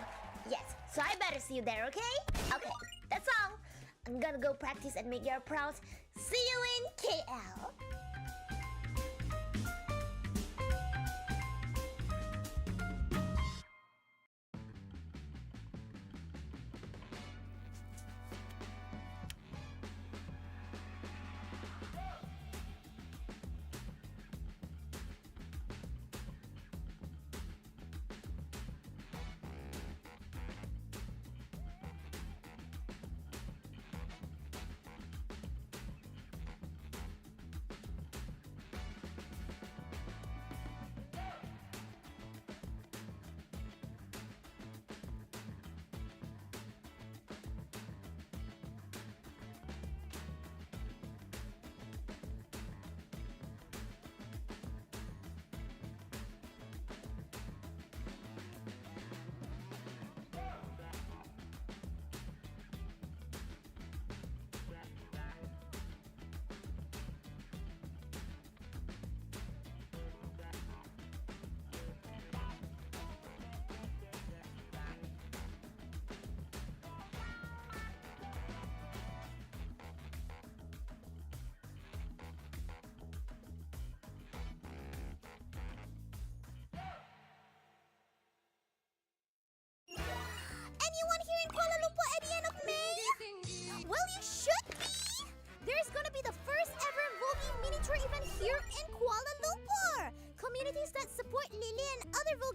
Yes, so I better see you there, okay? Okay, that's all. I'm gonna go practice and make you proud. See you in KL.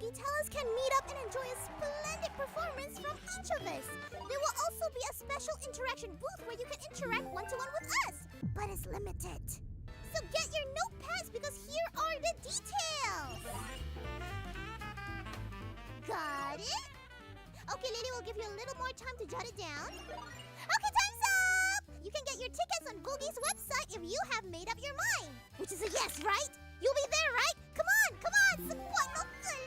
Vogie talents can meet up and enjoy a splendid performance from each of us. There will also be a special interaction booth where you can interact one-to-one with us, but it's limited. So get your notepads because here are the details. Got it? Okay, Lily will give you a little more time to jot it down. Okay, time's up! You can get your tickets on Voogie's website if you have made up your mind. Which is a yes, right? You'll be there, right? Come on, come on! Sebuah no kala!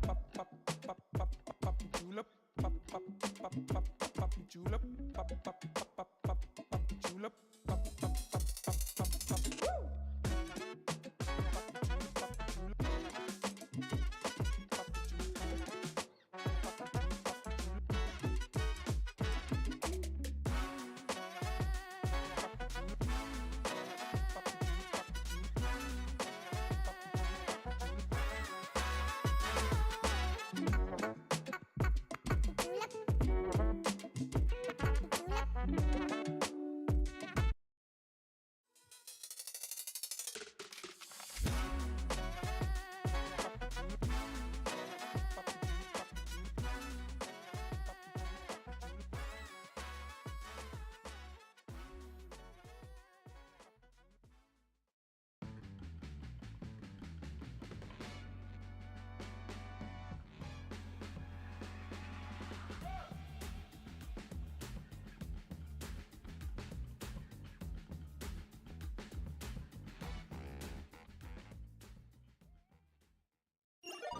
Pop, pop, pop, pop, pop, pop, julep. Pop, pop, pop, pop, pop, pop, julep. Pop, pop, pop, pop, pop, pop, julep. Pop, pop, pop, pop, pop, pop.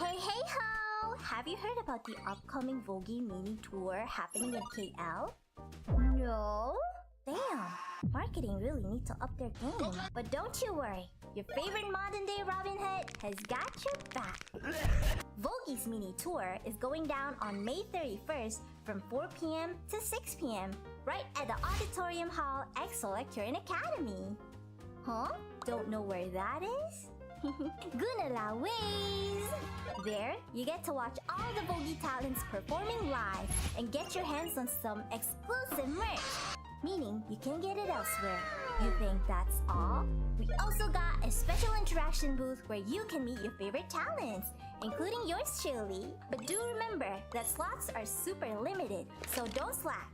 Hey, hey ho! Have you heard about the upcoming Vogie mini tour happening in KL? No? Damn! Marketing really need to up their game. But don't you worry, your favorite modern day Robin Hood has got your back. Vogie's mini tour is going down on May 31st from 4 p.m. to 6 p.m. right at the Auditorium Hall EXO at Current Academy. Huh? Don't know where that is? Gunala ways! There, you get to watch all the Vogie talents performing live and get your hands on some exclusive merch, meaning you can get it elsewhere. You think that's all? We also got a special interaction booth where you can meet your favorite talents, including yours truly. But do remember that slots are super limited, so don't slack.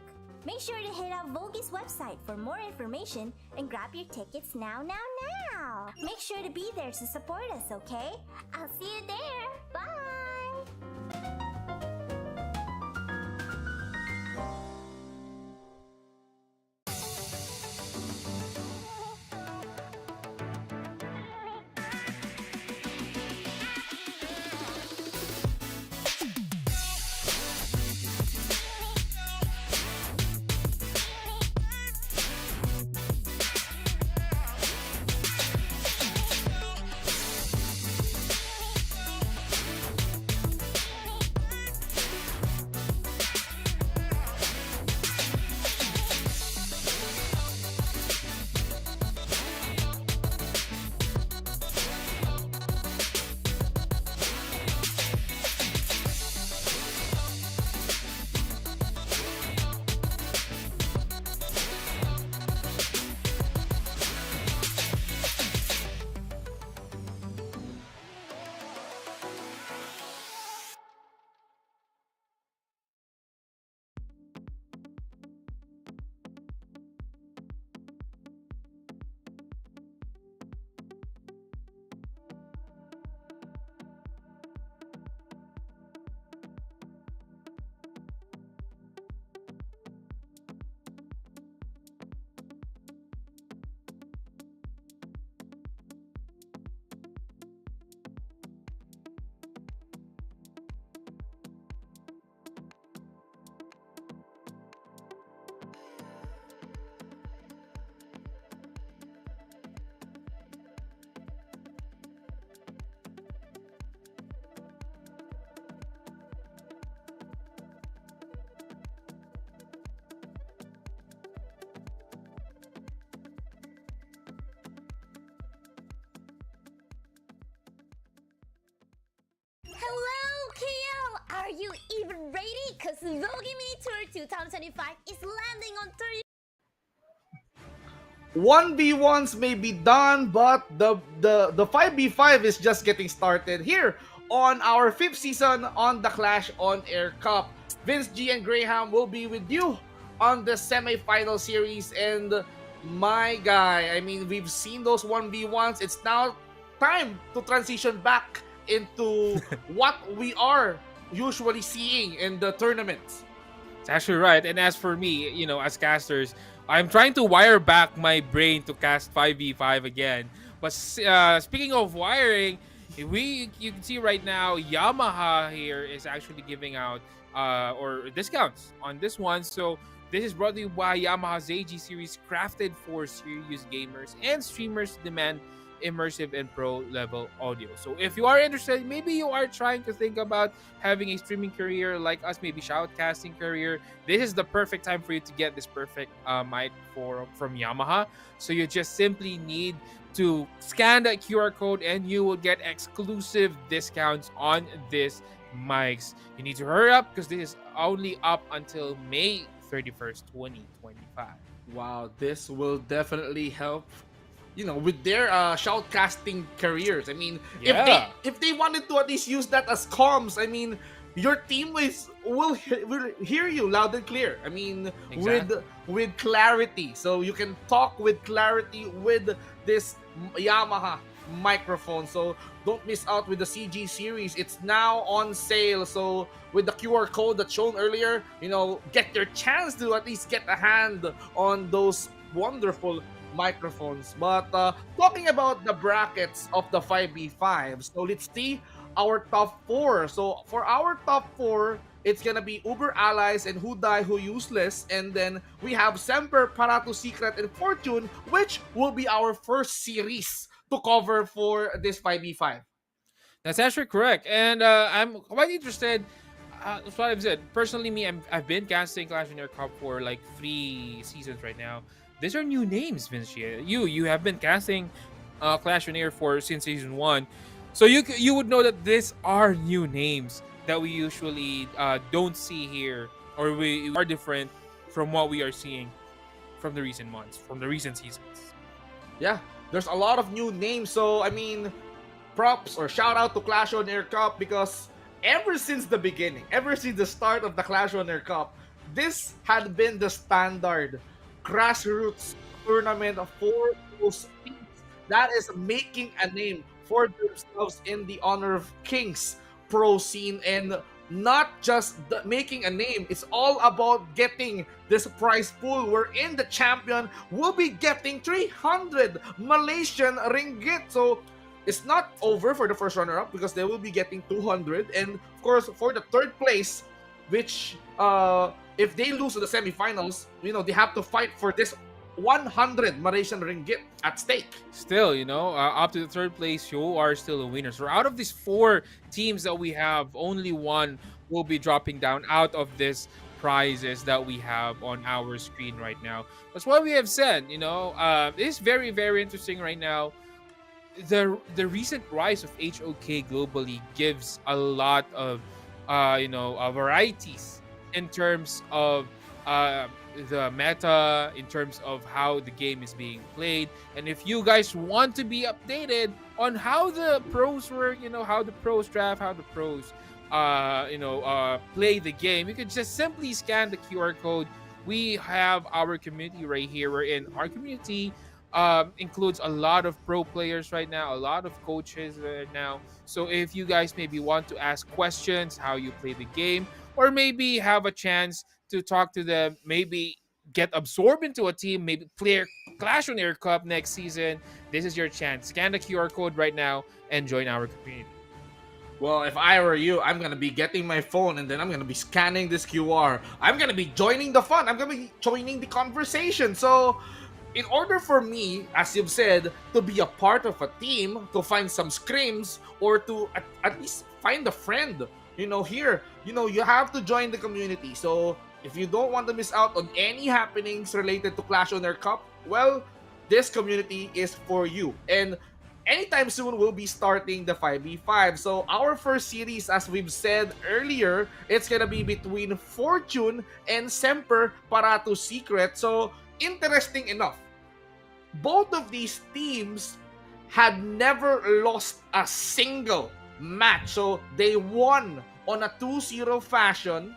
Make sure to hit up Vogie's website for more information and grab your tickets now. Make sure to be there to support us, okay? I'll see you there. Bye! are you even ready? Cause Vogue Mini Tour 2025 is landing on 1v1s may be done, but the 5v5 is just getting started here on our 5th season on the Clash on Air Cup. Vince G and Graham will be with you on the semi-final series, and my guy, I mean, we've seen those 1v1s. It's now time to transition back into what we are usually seeing in the tournaments. It's actually right. And as for me, as casters, I'm trying to wire back my brain to cast 5v5 again. But speaking of wiring, you can see right now Yamaha here is actually giving out or discounts on this one. So this is brought to you by Yamaha's AG series, crafted for serious gamers and streamers who demand immersive and pro level audio. So if you are interested, maybe you are trying to think about having a streaming career like us, maybe shoutcasting career, this is the perfect time for you to get this perfect mic from Yamaha. So you just simply need to scan that QR code and you will get exclusive discounts on this mics. You need to hurry up because this is only up until May 31st, 2025. Wow, this will definitely help, with their shoutcasting careers. I mean, Yeah. if they wanted to at least use that as comms, I mean, your teammates will hear you loud and clear. I mean, Exactly. with clarity, so you can talk with clarity with this Yamaha microphone. So don't miss out with the CG series. It's now on sale. So with the QR code that's shown earlier, get your chance to at least get a hand on those wonderful microphones. But talking about the brackets of the 5v5, so let's see our top 4. So for our top 4, it's gonna be Uber Allies and Who Die Who Useless, and then we have Semper, Parato Secret, and Fortune, which will be our first series to cover for this 5v5. That's actually correct, and I'm quite interested. That's what I've said. Personally, I've been casting Clash on Air Cup for like 3 seasons right now. These are new names, Vinci. You have been casting Clash on Air since season 1, so you would know that these are new names that we usually don't see here, or we are different from what we are seeing from the recent months, from the recent seasons. Yeah, there's a lot of new names. So I mean, props or shout out to Clash on Air Cup, because ever since the beginning, ever since the start of the Clash on Air Cup, this had been the standard grassroots tournament for those teams that is making a name for themselves in the Honor of Kings pro scene. And not just making a name, it's all about getting this prize pool wherein the champion will be getting 300 Malaysian ringgit. So it's not over for the first runner-up because they will be getting 200, and of course for the third place, which if they lose to the semifinals, they have to fight for this 100 Malaysian ringgit at stake. Still, up to the third place, you are still a winner. So out of these 4 teams that we have, only one will be dropping down out of this prizes that we have on our screen right now. That's why we have said, it's very, very interesting right now. The recent rise of HOK globally gives a lot of varieties in terms of the meta, in terms of how the game is being played. And if you guys want to be updated on how the pros work, how the pros draft, how the pros play the game, you can just simply scan the QR code. We have our community right here. We're in our community. Includes a lot of pro players right now, a lot of coaches right now. So if you guys maybe want to ask questions, how you play the game, or maybe have a chance to talk to them, maybe get absorbed into a team, maybe play Clash on Air Cup next season, this is your chance. Scan the QR code right now and join our community. Well, if I were you, I'm gonna be getting my phone and then I'm gonna be scanning this QR. I'm gonna be joining the fun. I'm gonna be joining the conversation. So in order for me, as you've said, to be a part of a team, to find some scrims, or to at least find a friend, here, you have to join the community. So if you don't want to miss out on any happenings related to Clash on Air Cup, well, this community is for you. And anytime soon we'll be starting the 5v5. So our first series, as we've said earlier, it's gonna be between Fortune and Semper Parato Secret. So interesting enough, both of these teams had never lost a single match. So they won on a 2-0 fashion.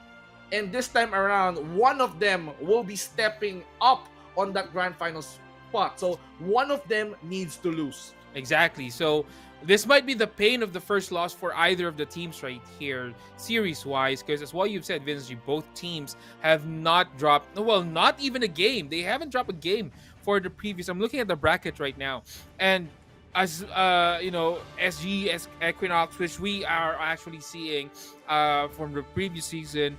And this time around, one of them will be stepping up on that grand final spot. So one of them needs to lose. Exactly. So this might be the pain of the first loss for either of the teams right here, series-wise, because as what you've said, Vinci, both teams have not dropped, well, not even a game. They haven't dropped a game for the previous. I'm looking at the bracket right now, and as SG Equinox, which we are actually seeing from the previous season,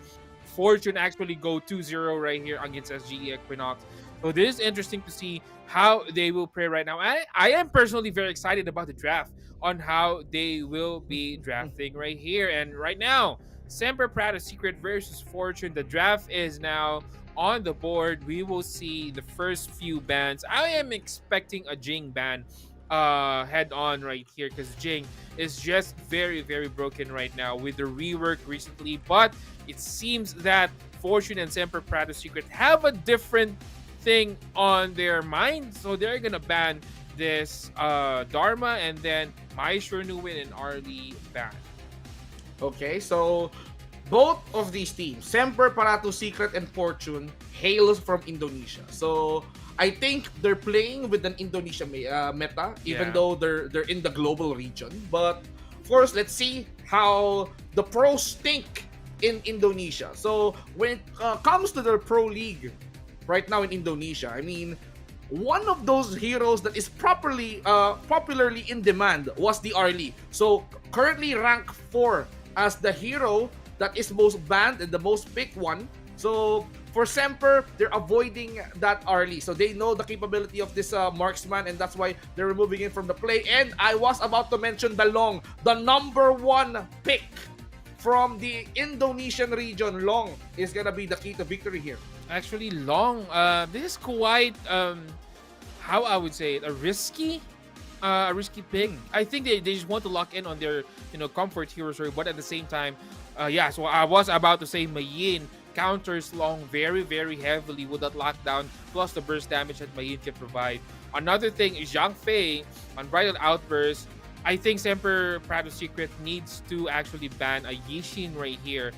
Fortune actually go 2-0 right here against SGE Equinox. So this is interesting to see how they will play right now. I am personally very excited about the draft on how they will be drafting right here. And right now, Semper Parato Secret versus Fortune. The draft is now on the board. We will see the first few bans. I am expecting a Jing ban head on right here, because Jing is just very, very broken right now with the rework recently. But it seems that Fortune and Semper Parato Secret have a different thing on their mind, so they're gonna ban this Dharma, and then Maestro Nuin and Arlie ban. Okay, so both of these teams, Semper Parato Secret and Fortune, hails from Indonesia. So I think they're playing with an Indonesia meta, even though they're in the global region. But of course, let's see how the pros think in Indonesia. So when it comes to the pro league right now in Indonesia, I mean, one of those heroes that is popularly in demand was the Arlie. So currently rank 4 as the hero that is most banned and the most picked one. So for Semper, they're avoiding that Arlie. So they know the capability of this marksman, and that's why they're removing it from the play. And I was about to mention the Long, the number 1 pick from the Indonesian region. Long is gonna be the key to victory here. Actually, Long, this is quite, how I would say it, a risky pick. I think they just want to lock in on their, comfort heroes, but at the same time, so I was about to say Mayin counters Long very, very heavily with that lockdown, plus the burst damage that Mayin can provide. Another thing is Zhang Fei on Bridal Outburst. I think Semper Parato Secret needs to actually ban a Yixin right here.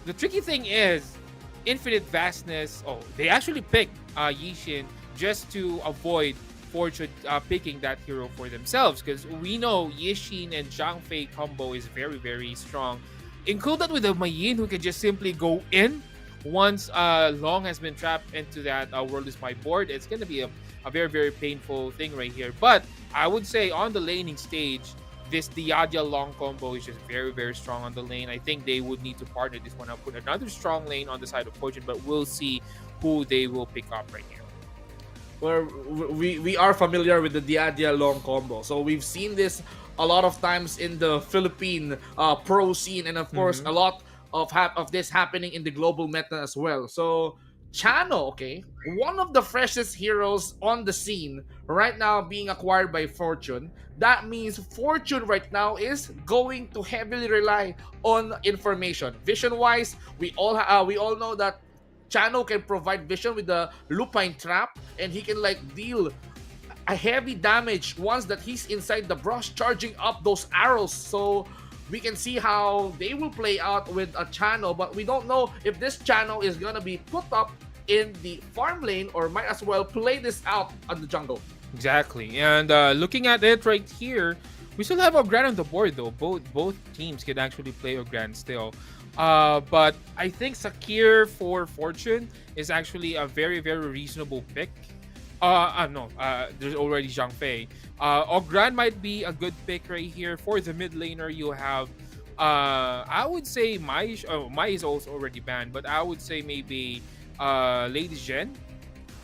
The tricky thing is Infinite Vastness. Oh, they actually picked Yixin just to avoid Fortune picking that hero for themselves, because we know Yixin and Zhang Fei combo is very, very strong. Include that with a Mayin who can just simply go in once Long has been trapped into that World is My board. It's going to be a very, very painful thing right here. But I would say on the laning stage, this Diadia Long combo is just very, very strong on the lane. I think they would need to partner this one up with another strong lane on the side of Fortune, but we'll see who they will pick up right here. Where we are familiar with the Diadia Long combo. So we've seen this a lot of times in the Philippine pro scene, and of course a lot of this happening in the global meta as well. So Chano, okay, one of the freshest heroes on the scene right now being acquired by Fortune. That means Fortune right now is going to heavily rely on information. Vision-wise, we all know that Chano can provide vision with the Lupine Trap, and he can deal a heavy damage once that he's inside the brush, charging up those arrows. So we can see how they will play out with a Chano, but we don't know if this Chano is gonna be put up in the farm lane or might as well play this out on the jungle. Exactly. And looking at it right here, we still have Ogran on the board though. Both teams can actually play Ogran still. But I think Sakir for Fortune is actually a very, very reasonable pick. There's already Zhang Fei. Ogran might be a good pick right here. For the mid laner, you have, I would say Mai is also already banned, but I would say maybe Lady Zhen,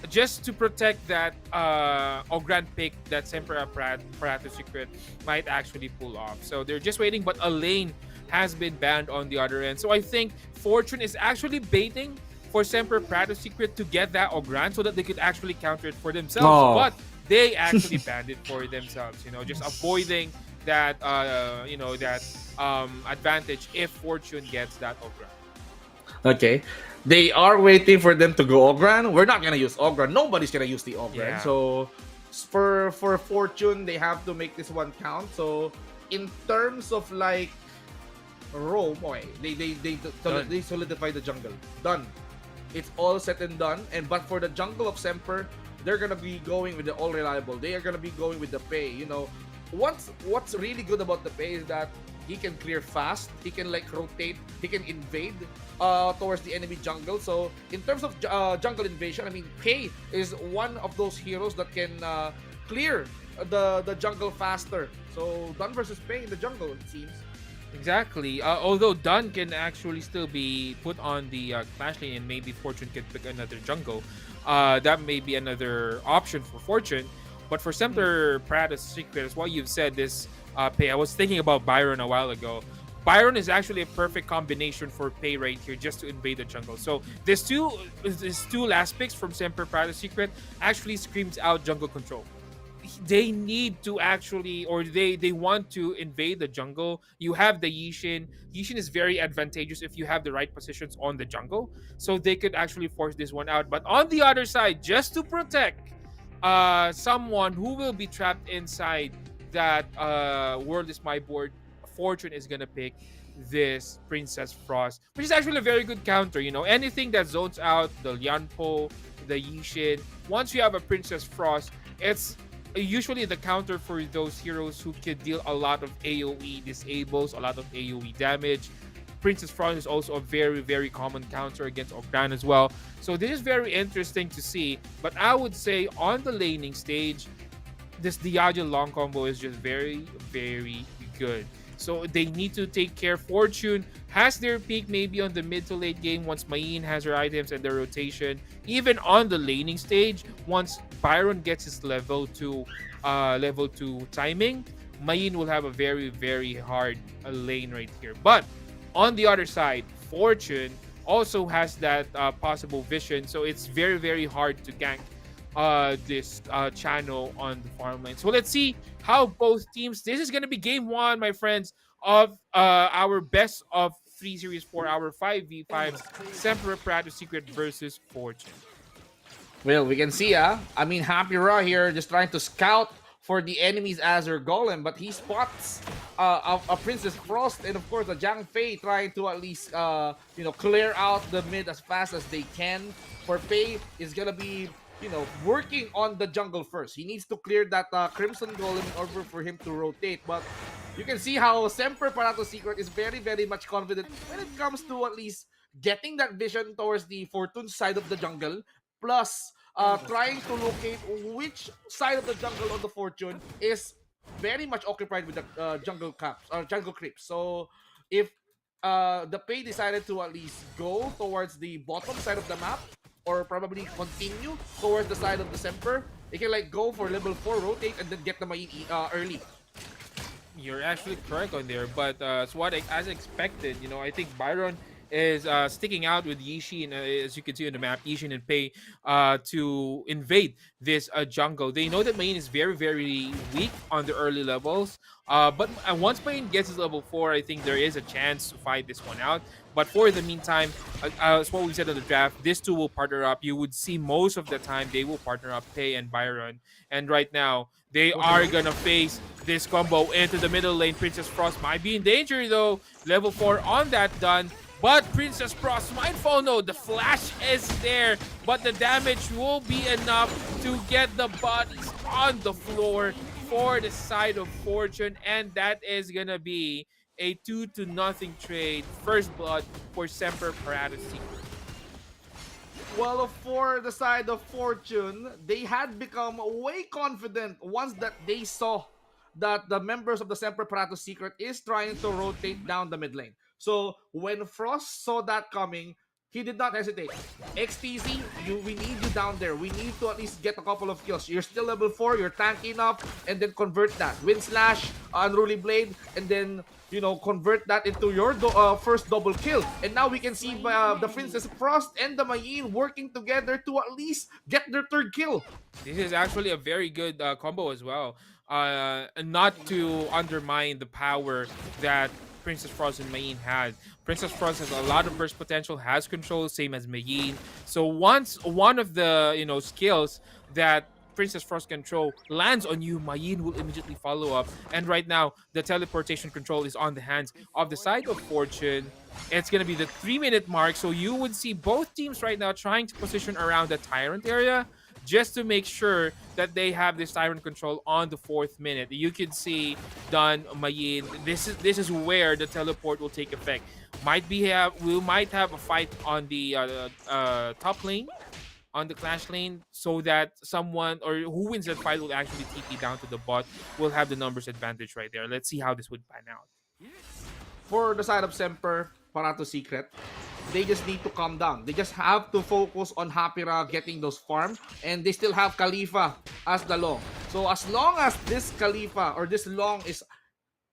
just to protect that Ogran pick that Semper Parato Secret might actually pull off. So they're just waiting, but a lane has been banned on the other end. So I think Fortune is actually baiting for Semper Parato Secret to get that Ogran so that they could actually counter it for themselves. But they actually banned it for themselves. Just avoiding that advantage if Fortune gets that Ogra. Okay. They are waiting for them to go Ogran. We're not gonna use Ogran. Nobody's gonna use the Ogran. Yeah. So for Fortune, they have to make this one count. So in terms of like Rome, okay, Done. they solidify the jungle. Done. It's all set and done. But for the jungle of Semper, they're gonna be going with the all reliable. They are gonna be going with the pay. What's really good about the pay is that he can clear fast. He can like rotate. He can invade towards the enemy jungle. So in terms of jungle invasion, I mean, Pei is one of those heroes that can clear the jungle faster. So Dun versus Pei in the jungle, it seems. Exactly. Although Dunn can actually still be put on the Clash lane, and maybe Fortune can pick another jungle. That may be another option for Fortune. But for Semper Parada's Secret, as what you've said, this Pei, I was thinking about Byron a while ago. Byron is actually a perfect combination for Pei right here, just to invade the jungle. So these two last picks from Semper Parada's Secret actually screams out jungle control. They need to actually, or they want to invade the jungle. You have the Yishin. Yishin is very advantageous if you have the right positions on the jungle, so they could actually force this one out. But on the other side, just to protect someone who will be trapped inside that world is my board, Fortune is gonna pick this Princess Frost, which is actually a very good counter. Anything that zones out the Lianpo, the Yishin, once you have a Princess Frost, it's usually the counter for those heroes who can deal a lot of AoE disables, a lot of AoE damage. Princess Frost is also a very, very common counter against Ogran as well. So this is very interesting to see. But I would say on the laning stage, this Diageo long combo is just very, very good. So they need to take care. Fortune has their peak maybe on the mid to late game once Mayin has her items and their rotation. Even on the laning stage, once Byron gets his level 2 timing, Mayin will have a very, very hard lane right here. But on the other side, Fortune also has that possible vision. So it's very, very hard to gank this channel on the farm lane. So let's see how both teams. This is gonna be game one, my friends, of our best of 3 series for our 5v5 Semper Parada's Secret versus Fortune. Well, we can see, I mean, Happy Raw here just trying to scout for the enemy's Azure Golem, but he spots a Princess Frost and, of course, a Jiang Fei trying to at least, clear out the mid as fast as they can. For Fei is gonna be, working on the jungle first. He needs to clear that Crimson Golem in order for him to rotate, but you can see how Semper Parada's Secret is very, very much confident when it comes to at least getting that vision towards the Fortune side of the jungle, plus trying to locate which side of the jungle on the Fortune is very much occupied with the jungle creeps. So if the Pei decided to at least go towards the bottom side of the map, or probably continue towards the side of the Semper, they can like go for level 4 rotate and then get the Mayin early. You're actually correct on there, but it's as expected. I think Byron is sticking out with Yishin, as you can see on the map, Yishin and Pei, to invade this jungle. They know that Mayin is very, very weak on the early levels, but once Mayin gets his level 4, I think there is a chance to fight this one out. But for the meantime, as what we said on the draft, these two will partner up. You would see most of the time they will partner up, Pei and Byron. And right now, they are gonna face this combo into the middle lane. Princess Frost might be in danger though. Level 4 on that done. But Princess Frost, mindful, no, the flash is there, but the damage will be enough to get the bodies on the floor for the side of Fortune, and that is gonna be a 2-0 trade. First blood for Semper Parada's Secret. Well, for the side of Fortune, they had become way confident once that they saw that the members of the Semper Parada's Secret is trying to rotate down the mid lane. So when Frost saw that coming, he did not hesitate. XTZ, we need you down there. We need to at least get a couple of kills. You're still level 4, you're tanky enough, and then convert that. Wind Slash, Unruly Blade, and then, you know, convert that into your first double kill. And now we can see the Princess Frost and the Mayin working together to at least get their third kill. This is actually a very good combo as well. And not to undermine the power that Princess Frost and Mayin had. Princess Frost has a lot of burst potential, has control, same as Mayin. So once one of the skills that Princess Frost control lands on you, Mayin will immediately follow up. And right now, the teleportation control is on the hands of the side of Fortune. It's going to be the 3-minute mark. So you would see both teams right now trying to position around the Tyrant area just to make sure that they have this Tyrant control on the 4th minute. You can see Dun, Mayin. This is where the teleport will take effect. We might have a fight on the top lane, on the Clash lane, so that someone or who wins that fight will actually TP down to the bot. Will have the numbers advantage right there. Let's see how this would pan out. For the side of Semper, Parato Secret, they just need to calm down. They just have to focus on Hapira getting those farms, and they still have Khalifa as the long. So as long as this Khalifa or this long is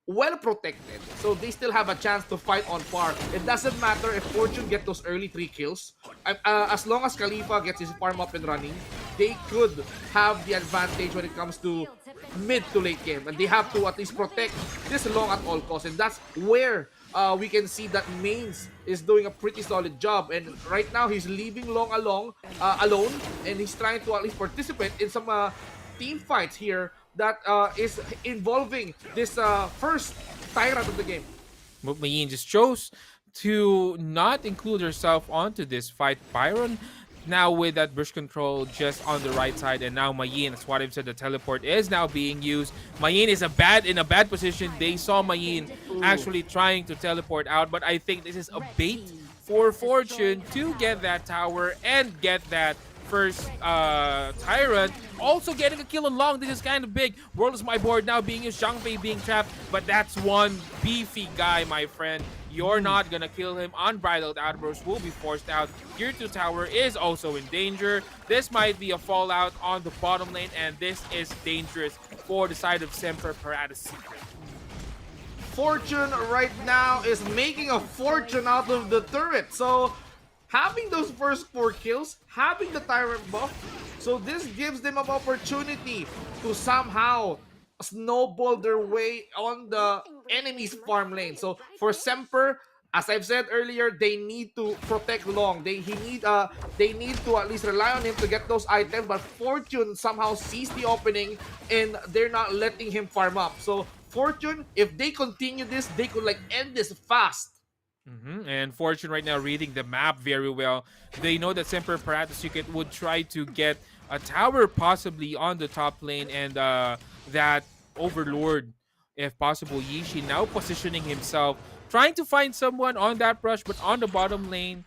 well protected, so they still have a chance to fight on par. It doesn't matter if Fortune get those early 3 kills. As long as Khalifa gets his farm up and running, they could have the advantage when it comes to mid to late game, and they have to at least protect this long at all costs. And that's where we can see that Mains is doing a pretty solid job, and right now he's leaving long alone, and he's trying to at least participate in some team fights here that is involving this first Tyrant of the game. But Mayin just chose to not include herself onto this fight. Byron now with that brush control just on the right side, and now Mayin, as what I've said, the teleport is now being used. Mayin is in a bad position. They saw Mayin actually trying to teleport out, but I think this is a bait for Fortune to get that tower and get that first Tyrant. Also getting a kill on long. This is kind of big. World is my board now being used. Zhang Fei being trapped, but that's one beefy guy, my friend. You're not gonna kill him. Unbridled Outburst will be forced out. Tier 2 tower is also in danger. This might be a fallout on the bottom lane, and this is dangerous for the side of Semper Paratus Secret. Fortune right now is making a fortune out of the turret. So having those first 4 kills, having the Tyrant buff, so this gives them an opportunity to somehow snowball their way on the enemy's farm lane. So for Semper, as I've said earlier, they need to protect long. They need to at least rely on him to get those items, but Fortune somehow sees the opening and they're not letting him farm up. So Fortune, if they continue this, they could like end this fast. And Fortune right now reading the map very well. They know that Semper Paratus Secret would try to get a tower possibly on the top lane, and that Overlord, if possible. Yishi now positioning himself, trying to find someone on that brush, but on the bottom lane,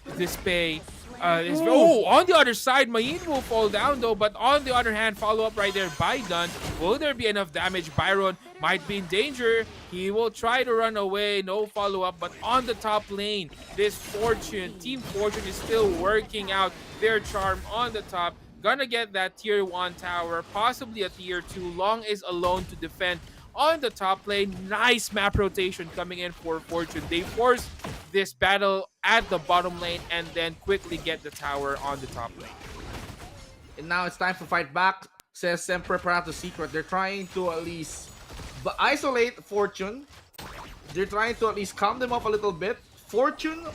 Dispay is... Oh, on the other side, Mayin will fall down though, but on the other hand, follow-up right there by Dun. Will there be enough damage? Byron might be in danger. He will try to run away. No follow-up, but on the top lane, this Fortune, Team Fortune is still working out their charm on the top. Gonna get that tier 1 tower, possibly a tier 2. Long is alone to defend on the top lane. Nice map rotation coming in for Fortune. They force this battle at the bottom lane and then quickly get the tower on the top lane. And now it's time to fight back, says Semper Paratus Secret. They're trying to at least isolate Fortune. They're trying to at least calm them up a little bit. Fortune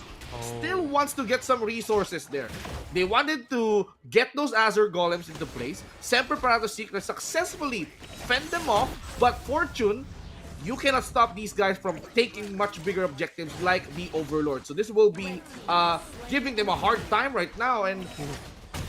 still wants to get some resources there. They wanted to get those Azure Golems into place. Semper Paratus Secret successfully fend them off, but Fortune, you cannot stop these guys from taking much bigger objectives like the Overlord. So this will be giving them a hard time right now, and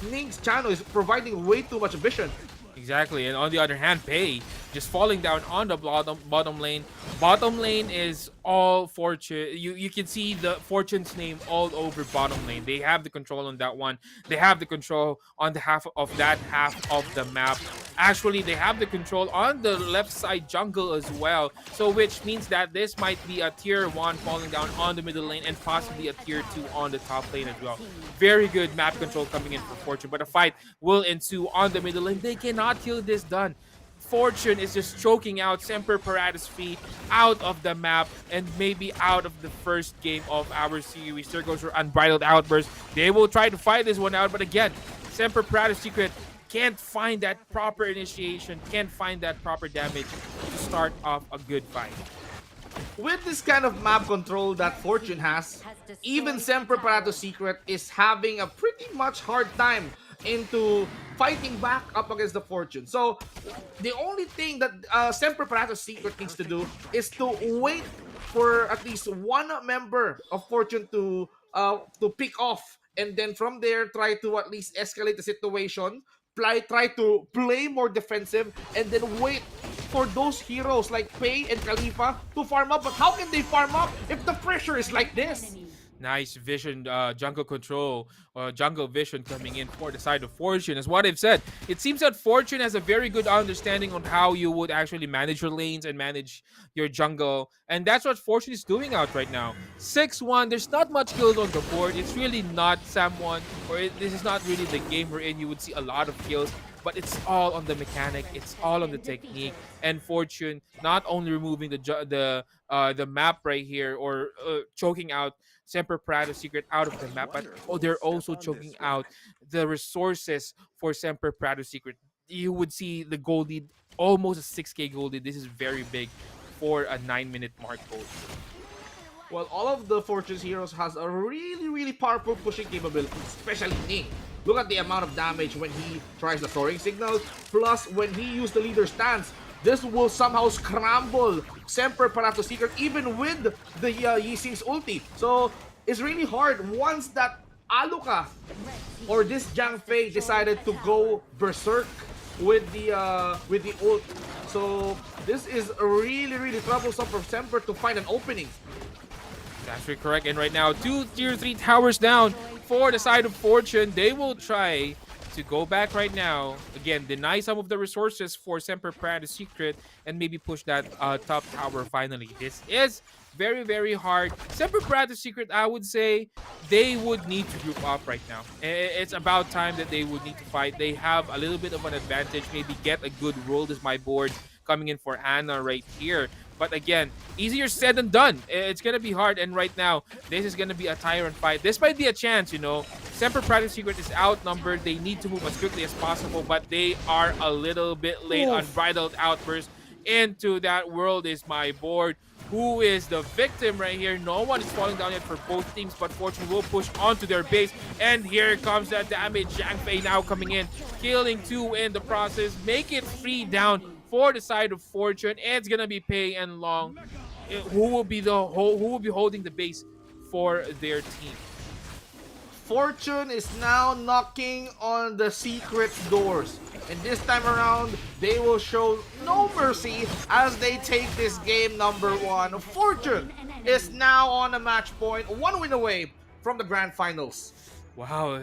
Ning's channel is providing way too much vision. Exactly, and on the other hand, Pei just falling down on the bottom lane. Bottom lane is all Fortune. You can see the Fortune's name all over bottom lane. They have the control on that one. They have the control on the half of the map. Actually, they have the control on the left side jungle as well. So which means that this might be a tier 1 falling down on the middle lane and possibly a tier 2 on the top lane as well. Very good map control coming in for Fortune, but a fight will ensue on the middle lane. They cannot kill this done. Fortune is just choking out Semper Paratus Free out of the map and maybe out of the first game of our series. There goes her Unbridled Outburst. They will try to fight this one out, but again, Semper Paratus Secret can't find that proper initiation, can't find that proper damage to start off a good fight. With this kind of map control that Fortune has, even Semper Paratus Secret is having a pretty much hard time into fighting back up against the Fortune. So the only thing that Semper Paratus Secret needs to do is to wait for at least one member of Fortune to pick off, and then from there try to at least escalate the situation, try to play more defensive, and then wait for those heroes like Pei and Khalifa to farm up. But how can they farm up if the pressure is like this? Nice vision, jungle control, jungle vision coming in for the side of Fortune. As what I've said, it seems that Fortune has a very good understanding on how you would actually manage your lanes and manage your jungle. And that's what Fortune is doing out right now. 6-1, there's not much kills on the board. It's really not SAM1, or this is not really the game we're in. You would see a lot of kills, but it's all on the mechanic, it's all on the technique. And Fortune not only removing the map right here, or choking out Semper Paratus Secret out of the map, but they're also choking out the resources for Semper Paratus Secret. You would see the gold lead, almost a 6k gold lead. This is very big for a 9-minute mark gold. Well, all of the Fortune's heroes has a really powerful pushing capability, especially Ning. Look at the amount of damage when he tries the soaring signal, plus when he used the leader stance. This will somehow scramble Semper Paratus Secret even with the Yi Xing's ulti. So it's really hard once that Aluka or this Jiang Fei decided to go berserk with the ult. So this is really troublesome for Semper to find an opening. That's actually correct. And right now, 2 tier 3 towers down for the side of Fortune. They will try to go back right now. Again, deny some of the resources for Semper Paratus Secret and maybe push that top tower finally. This is very hard. Semper Paratus Secret, I would say, they would need to group up right now. It's about time that they would need to fight. They have a little bit of an advantage. Maybe get a good roll. This is my board coming in for Anna right here. But again, easier said than done. It's going to be hard. And right now, this is going to be a tyrant fight. This might be a chance, you know. Semper Paratus Secret is outnumbered. They need to move as quickly as possible, but they are a little bit late. Unbridled Outburst into that world is my board. Who is the victim right here? No one is falling down yet for both teams, but Fortune will push onto their base. And here comes that damage. Jiang Fei now coming in, killing 2 in the process. Make it 3 down for the side of Fortune. It's gonna be Pei and Long who will be holding the base for their team. Fortune is now knocking on the secret doors, and this time around they will show no mercy as they take this game number 1. Fortune is now on a match point, 1 win away from the grand finals. Wow,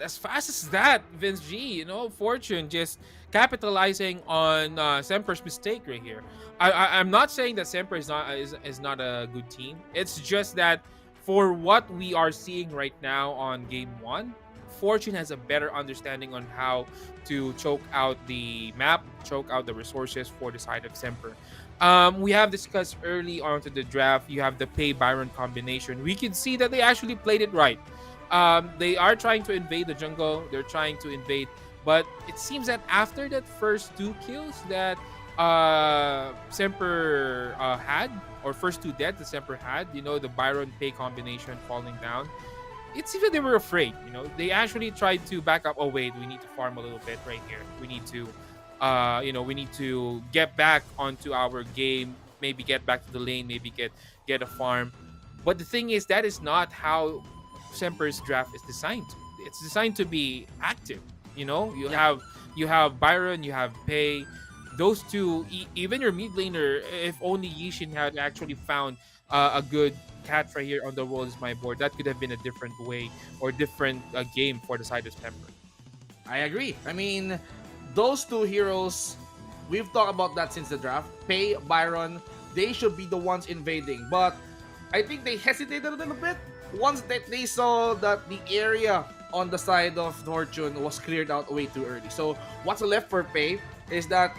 as fast as that, Vince G. You know, Fortune just capitalizing on Semper's mistake right here. I'm not saying that Semper is not a good team. It's just that for what we are seeing right now on game 1, Fortune has a better understanding on how to choke out the map, choke out the resources for the side of Semper. We have discussed early on to the draft, you have the Pei Byron combination. We can see that they actually played it right. They are trying to invade the jungle. They're trying to invade, but it seems that after that first 2 kills that Semper had, or first 2 deaths that Semper had, you know, the Byron Pei combination falling down, it seems that they were afraid. You know, they actually tried to back up. Oh wait, we need to farm a little bit right here. We need to, we need to get back onto our game. Maybe get back to the lane. Maybe get a farm. But the thing is, that is not how Semper's draft is designed. It's designed to be active. You know, you have Byron, you have Pei. Those 2, even your mid laner, if only Yishin had actually found a good catch right here on the world is my board, that could have been a different way or different game for the side of Semper. I agree. I mean, those two heroes, we've talked about that since the draft. Pei, Byron, they should be the ones invading. But I think they hesitated a little bit once that they saw that the area on the side of Fortune was cleared out way too early. So what's left for Pei is that,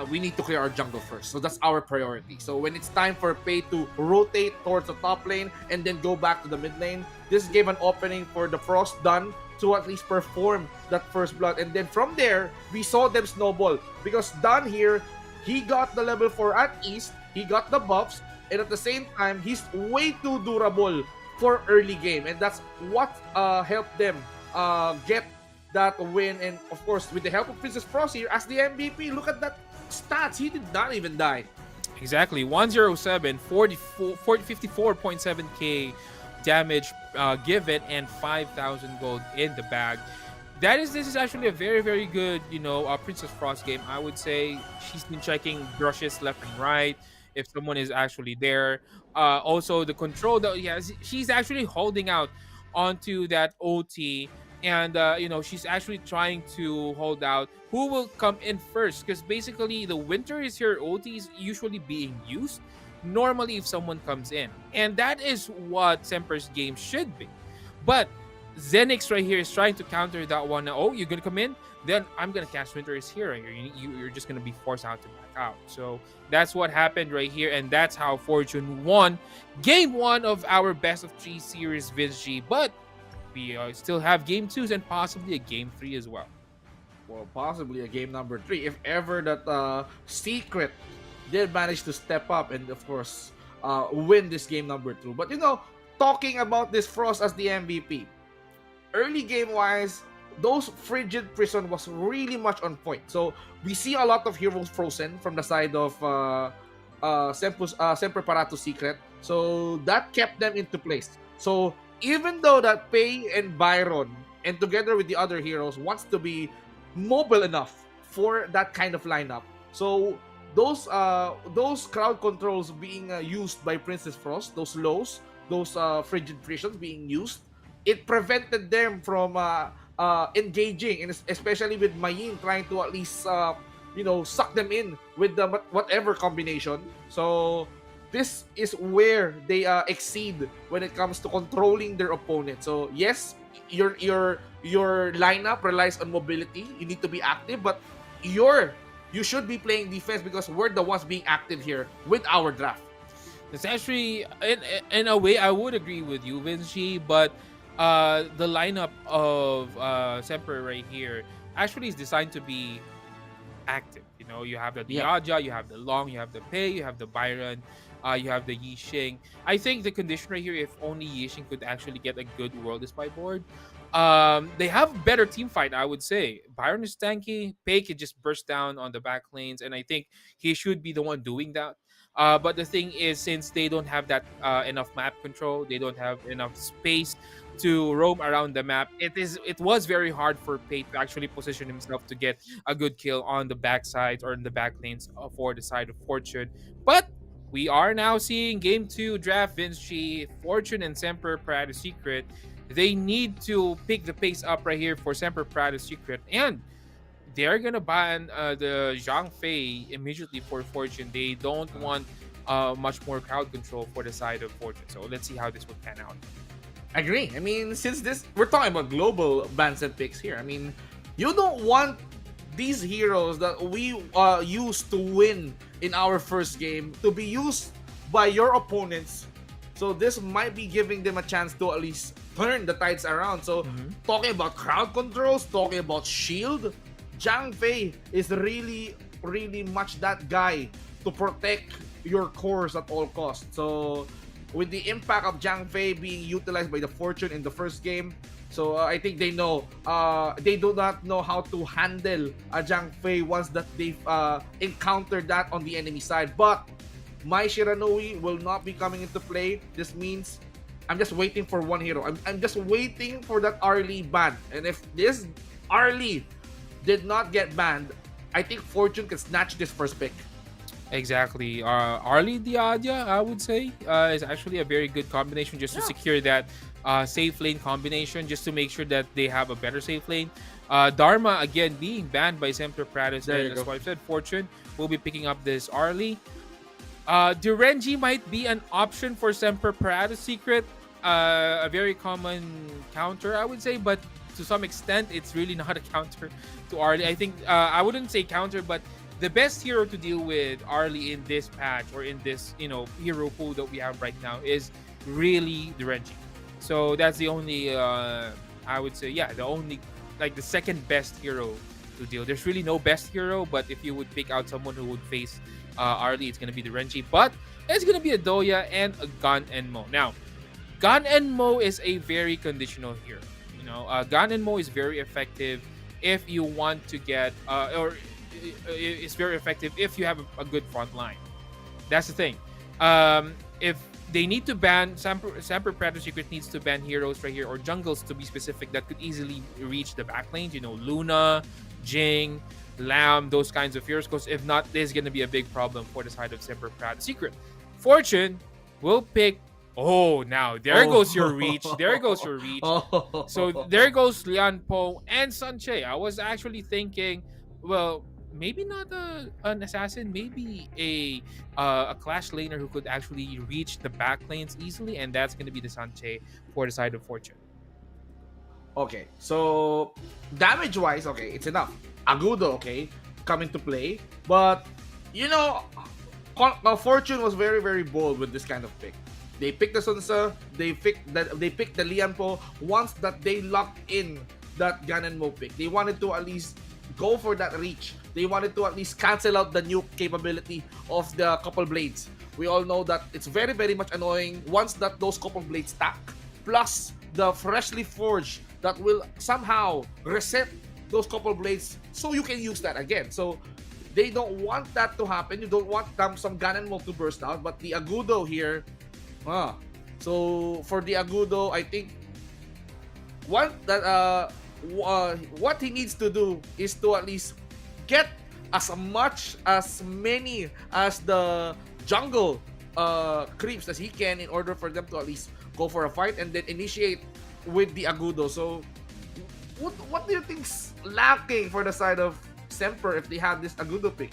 we need to clear our jungle first. So that's our priority. So when it's time for Pei to rotate towards the top lane and then go back to the mid lane, this gave an opening for the Frost Dun to at least perform that first blood. And then from there, we saw them snowball. Because Dun here, he got the level 4 at East, he got the buffs, and at the same time, he's way too durable for early game. And that's what helped them get that win. And of course, with the help of Princess Frost here as the MVP, look at that stats. He did not even die. Exactly. 107, 54.7k damage given, and 5,000 gold in the bag. This is actually a very, very good, Princess Frost game. I would say she's been checking brushes left and right if someone is actually there. Also, the control that she's actually holding out onto that OT, and she's actually trying to hold out who will come in first, because basically the winter is her OT is usually being used normally if someone comes in, and that is what Semper's game should be. But Zenix right here is trying to counter that one. Oh, you're gonna come in, then I'm gonna cast Winter is here. You're just gonna be forced out to back out. So that's what happened right here, and that's how Fortune won game 1 of our best of 3 series Vince G. But we still have game 2s and possibly a game 3 as well. Well, possibly a game number 3 if ever that Secret did manage to step up and of course win this game number 2. But talking about this Frost as the MVP, early game wise, those Frigid Prison was really much on point. So we see a lot of heroes frozen from the side of Semper Parato Secret. So that kept them into place. So even though that Pei and Byron, and together with the other heroes, wants to be mobile enough for that kind of lineup. So those crowd controls being used by Princess Frost, those lows, those Frigid Prisons being used, it prevented them from engaging, and especially with Mayin trying to at least suck them in with the whatever combination. So this is where they exceed when it comes to controlling their opponent. So yes, your lineup relies on mobility. You need to be active, but you should be playing defense because we're the ones being active here with our draft. It's actually, in a way, I would agree with you, Vinci, but the lineup of Semper right here actually is designed to be active. You have the Diaja, you have the Long, you have the Pei, you have the Byron, you have the Yixing. I think the condition right here, if only Yixing could actually get a good World Spy board, they have better team fight, I would say. Byron is tanky, Pei can just burst down on the back lanes, and I think he should be the one doing that. But the thing is, since they don't have that enough map control, they don't have enough space to roam around the map, it was very hard for Pei to actually position himself to get a good kill on the backside or in the back lanes for the side of Fortune. But we are now seeing game 2 draft Vinci, Fortune and Semper Parato Secret. They need to pick the pace up right here for Semper Parato Secret, and they're gonna ban the Zhang Fei immediately for Fortune. They don't want much more crowd control for the side of Fortune. So let's see how this would pan out. Agree. I mean, since we're talking about global bans and picks here. I mean, you don't want these heroes that we used to win in our first game to be used by your opponents. So this might be giving them a chance to at least turn the tides around. So talking about crowd controls, talking about shield, Zhang Fei is really, really much that guy to protect your cores at all costs. So with the impact of Zhang Fei being utilized by the Fortune in the first game, so I think they know they do not know how to handle Zhang Fei once that they've encountered that on the enemy side. But my Shiranui will not be coming into play. This means I'm just waiting for one hero. I'm just waiting for that Arlie ban. And if this Arlie did not get banned, I think Fortune can snatch this first pick. Exactly. Arlie Diadia, I would say, is actually a very good combination just to secure that safe lane combination, just to make sure that they have a better safe lane. Dharma again being banned by Semper Paratus, There and you as go. what I said, Fortune will be picking up this Arlie. Durenji might be an option for Semper Paratus Secret, a very common counter, I would say, but to some extent, it's really not a counter to Arlie. I think I wouldn't say counter, but the best hero to deal with Arlie in this patch or in this hero pool that we have right now is really Durenji. So that's the only I would say, yeah, the only like the second best hero to deal. There's really no best hero, but if you would pick out someone who would face Arlie, it's gonna be the Renji. But it's gonna be a Doya and a Gun and Mo. Now, Gun and Mo is a very conditional hero. Gun and Mo is very effective if you want to get or it's very effective if you have a good front line. That's the thing. If they need to ban Semper Paratus Secret needs to ban heroes right here, or jungles to be specific, that could easily reach the back lanes. Luna, Jing, Lamb, those kinds of heroes. Because if not, this is going to be a big problem for the side of Semper Paratus Secret. Fortune will pick. Oh, now there goes your reach. There goes your reach. So there goes Lian Po and Sanche. I was actually thinking, well, maybe not an assassin, maybe a clash laner who could actually reach the back lanes easily, and that's going to be the Sanche for the side of Fortune. Okay, so damage-wise, okay, it's enough. Agudo, okay, come into play. But, Fortune was very, very bold with this kind of pick. They picked the Sunsa, they picked the Lianpo. Once that they locked in that Gan and Mo pick, they wanted to at least go for that reach. They wanted to at least cancel out the nuke capability of the couple blades. We all know that it's very, very much annoying once that those couple blades stack. Plus the freshly forged that will somehow reset those couple blades so you can use that again. So they don't want that to happen. You don't want some Gan and Mo to burst out. But the Agudo here, so for the Agudo, I think what he needs to do is to at least get as many as the jungle creeps as he can in order for them to at least go for a fight and then initiate with the Agudo. So what do you think's lacking for the side of Semper if they have this Agudo pick?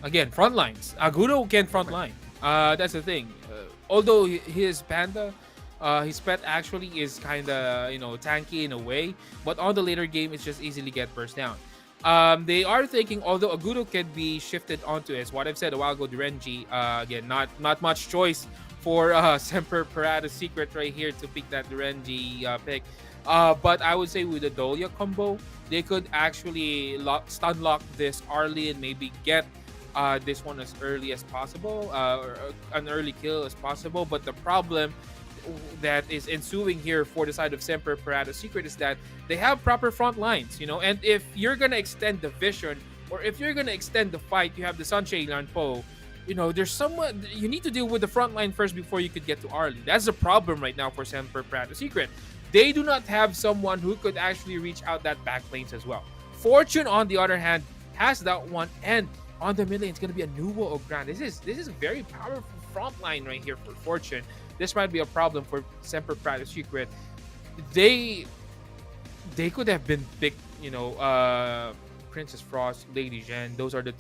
Again, front lines. Agudo can front line. That's the thing. Although his panda, his pet actually is kind of tanky in a way, but on the later game it's just easily get burst down. They are thinking, although Agudo can be shifted onto, as what I've said a while ago, Durenji. Again, not much choice for Semper Paratus Secret right here to pick that Durenji pick. But I would say with the Dolia combo, they could actually stun lock this Arlie and maybe get this one as early as possible, or an early kill as possible. But the problem that is ensuing here for the side of Semper Paratus Secret is that they have proper front lines, and if you're gonna extend the vision, or if you're gonna extend the fight, you have the Sunshine and Po. There's someone you need to deal with the front line first before you could get to Arlie. That's the problem right now for Semper Paratus Secret. They do not have someone who could actually reach out that back lanes as well. Fortune, on the other hand, has that one, and on the mid lane, it's gonna be a Nuvo or Grand. This is a very powerful front line right here for Fortune. This might be a problem for Semper Paratus Secret. They could have been picked, Princess Frost, Lady Zhen. Those are the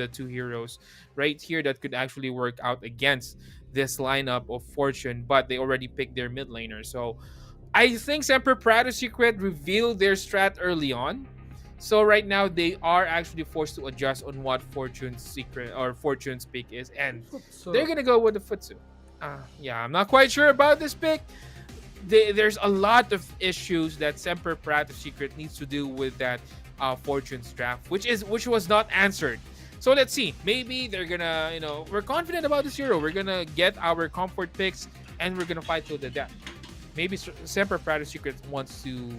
two heroes right here that could actually work out against this lineup of Fortune, but they already picked their mid laner. So I think Semper Paratus Secret revealed their strat early on. So right now they are actually forced to adjust on what Fortune's secret or Fortune's pick is, and they're gonna go with the Futsu. Yeah, I'm not quite sure about this pick. There's a lot of issues that Semper Paratus Secret needs to do with that Fortune's draft, which was not answered. So let's see. Maybe they're gonna, we're confident about this hero. We're gonna get our comfort picks and we're gonna fight till the death. Maybe Semper Paratus Secret wants to,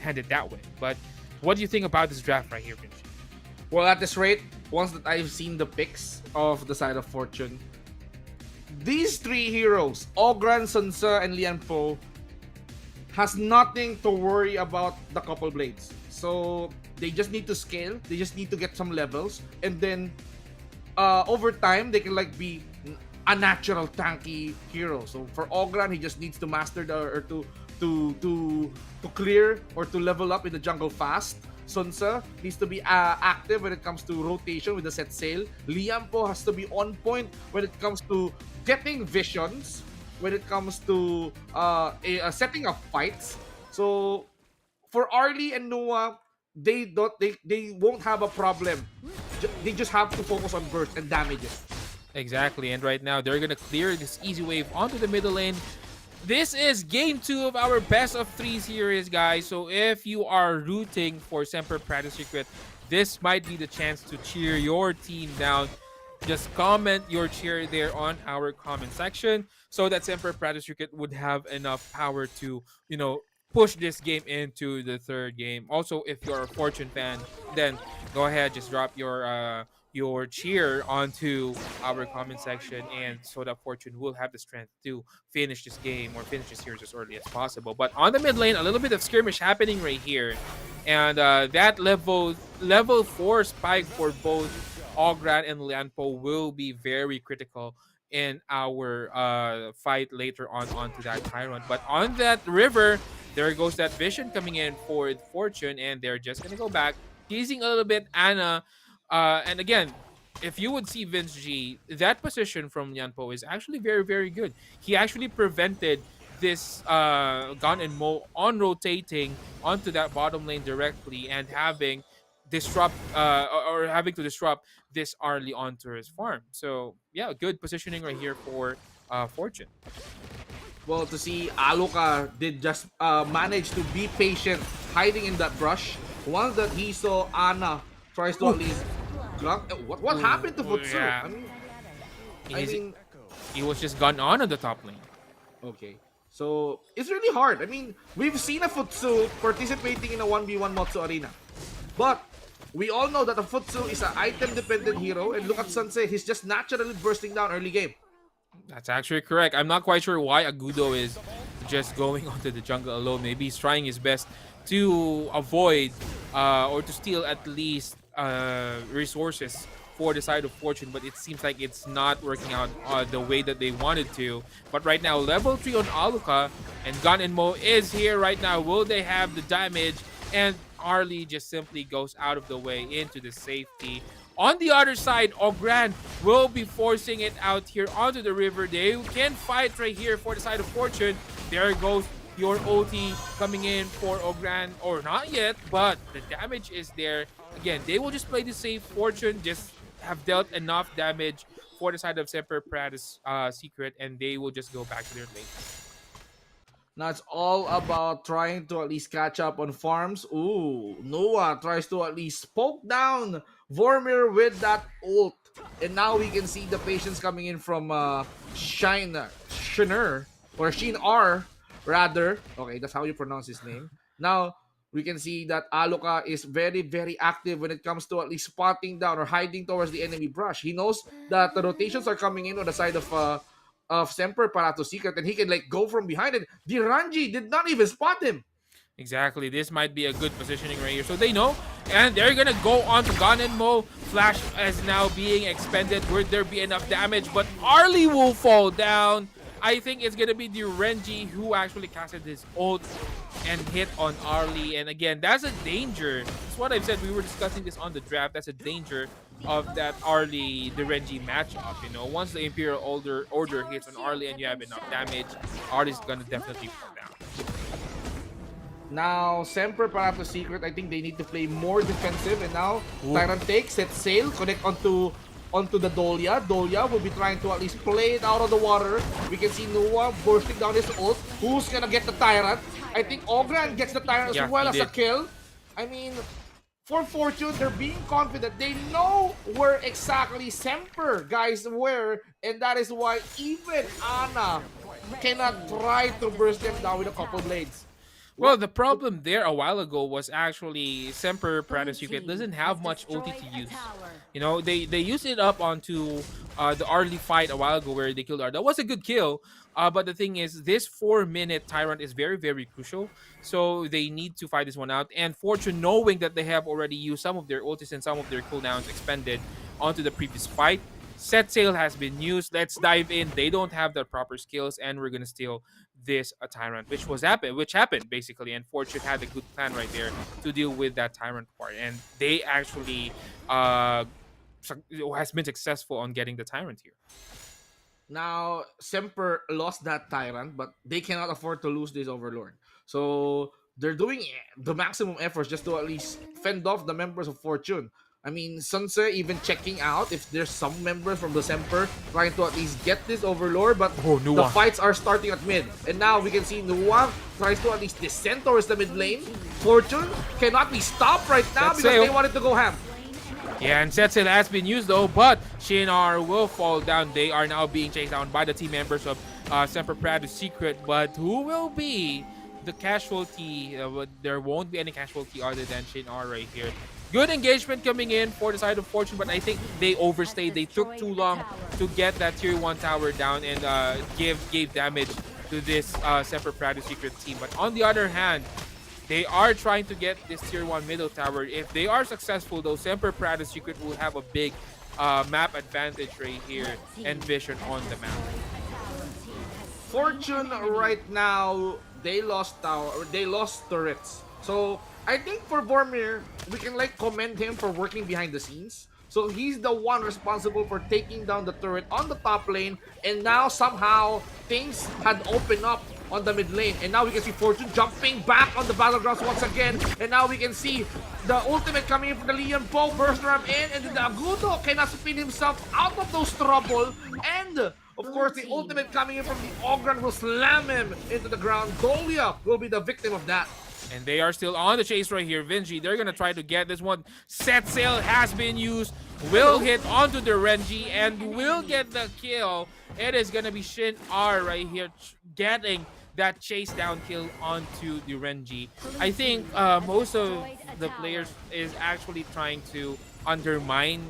hand it that way. But what do you think about this draft right here, Vinci? Well, at this rate, once that I've seen the picks of the side of Fortune, these three heroes, Ogran, Sansa, and Lianpo, has nothing to worry about the couple blades. So they just need to scale, they just need to get some levels, and then over time they can be a natural tanky hero. So for Ogran, he just needs to master or to to clear or to level up in the jungle fast. Sunsa needs to be active when it comes to rotation with the set sail. Liampo has to be on point when it comes to getting visions, when it comes to setting up fights. So for Arlie and Noah, they won't have a problem. They just have to focus on burst and damages. Exactly, and right now they're gonna clear this easy wave onto the middle lane. This is game 2 of our best of 3 series, guys. So if you are rooting for Semper Prado Secret, this might be the chance to cheer your team down. Just comment your cheer there on our comment section so that Semper Prado Secret would have enough power to, push this game into the third game. Also, if you're a Fortune fan, then go ahead, just drop your cheer onto our comment section, and so that Fortune will have the strength to finish this game or finish this series as early as possible. But on the mid lane, a little bit of skirmish happening right here, and that level 4 spike for both Ogran and Lianpo will be very critical in our fight later on onto that Tyrant. But on that river, there goes that vision coming in for Fortune, and they're just gonna go back, teasing a little bit Anna. And again, if you would see Vince G, that position from Lianpo is actually very, very good. He actually prevented this Gun and Mo on rotating onto that bottom lane directly and having having to disrupt this Arlie onto his farm. So yeah, good positioning right here for Fortune. Well, to see Aloka did just manage to be patient, hiding in that brush. Once that he saw Anna tries to at least grunt. What happened to Futsu? Yeah. I mean, He was just gone on the top lane. okay. So it's really hard. I mean, we've seen a Futsu participating in a 1v1 Motsu arena, but we all know that a Futsu is an item-dependent hero, and look at Sensei, he's just naturally bursting down early game. That's actually correct. I'm not quite sure why Agudo is just going onto the jungle alone. Maybe he's trying his best to avoid or to steal at least resources for the side of Fortune, but it seems like it's not working out the way that they wanted to. But right now, level 3 on Aluka, and Gun and Mo is here right now. Will they have the damage? And Arlie just simply goes out of the way into the safety. On the other side, Ogran will be forcing it out here onto the river. They can fight right here for the side of Fortune. There goes your OT coming in for Ogran, or not yet, but the damage is there. Again, they will just play the safe. Fortune just have dealt enough damage for the side of Semper Paratus Secret, and they will just go back to their lane. Now it's all about trying to at least catch up on farms. Ooh, Noah tries to at least poke down Vormir with that ult. And now we can see the patience coming in from Shiner, or Shin-R, rather. Okay, that's how you pronounce his name. Now, we can see that Aloka is very, very active when it comes to at least spotting down or hiding towards the enemy brush. He knows that the rotations are coming in on the side of Semper Parato Secret, and he can like go from behind it. Diranji did not even spot him. Exactly, this might be a good positioning right here. So they know, and they're gonna go on to Gun and Mo. Flash is now being expended. Would there be enough damage? But Arlie will fall down. I think it's gonna be the Renji who actually casted his ult and hit on Arlie. And again, that's a danger. That's what I've said. We were discussing this on the draft. That's a danger of that Arlie, the Renji matchup. You know, once the Imperial Order hits on Arlie and you have enough damage, Arlie's gonna definitely fall down. Now, Semper Parato Secret, I think they need to play more defensive. And now, Tyrant takes, set sail, connect onto the Dolia. Dolia will be trying to at least play it out of the water. We can see Noah bursting down his ult. Who's gonna get the Tyrant? I think Ogran gets the Tyrant as well as a kill. I mean, for Fortune, they're being confident. They know where exactly Semper guys were, and that is why even Anna cannot try to burst them down with a couple blades. Well, the problem there a while ago was actually Semper Paratus Secret doesn't have much ulti to use. You know, they used it up onto the Arlie fight a while ago where they killed Arlie. That was a good kill, but the thing is, this 4-minute Tyrant is very, very crucial. So they need to fight this one out. And Fortune, knowing that they have already used some of their ultis and some of their cooldowns expended onto the previous fight, Set sail has been used. Let's dive in. They don't have the proper skills, and we're gonna steal this tyrant, which happened basically. And Fortune had a good plan right there to deal with that tyrant part, and they actually has been successful on getting the tyrant here. Now, Semper lost that tyrant, but they cannot afford to lose this overlord. So they're doing the maximum efforts just to at least fend off the members of Fortune. I mean, Sunse even checking out if there's some members from the Semper trying to at least get this overlord, but Oh, the Nuwa. fights are starting at mid. And now we can see Nuwa tries to at least descend towards the mid lane. Fortune cannot be stopped right now That's because it. they wanted to go ham. Yeah, and set sail has been used though, but Shinar will fall down. They are now being chased down by the team members of Semper Prado's Secret, but who will be the casualty? There won't be any casualty other than Shinar right here. Good engagement coming in for the side of Fortune, but I think they overstayed. They took too long to get that tier 1 tower down and gave damage to this Semper Prado's Secret team. But on the other hand, they are trying to get this tier 1 middle tower. If they are successful though, Semper Prado's Secret will have a big map advantage right here and vision on the map. Fortune right now, they lost tower, or they lost turrets. So I think for Vormir, we can like commend him for working behind the scenes. So he's the one responsible for taking down the turret on the top lane, and now somehow things had opened up on the mid lane, and now we can see Fortune jumping back on the battlegrounds once again, and now we can see the ultimate coming in from the Leon Poe, burst ram in, and then the Agudo cannot spin himself out of those trouble, and of course the ultimate coming in from the Ogran will slam him into the ground. Dolia will be the victim of that. And they are still on the chase right here. Vinci, they're going to try to get this one. Set sail has been used. Will hit onto the Renji and will get the kill. It is going to be Shin R right here getting that chase down kill onto the Renji. I think most of the players is actually trying to undermine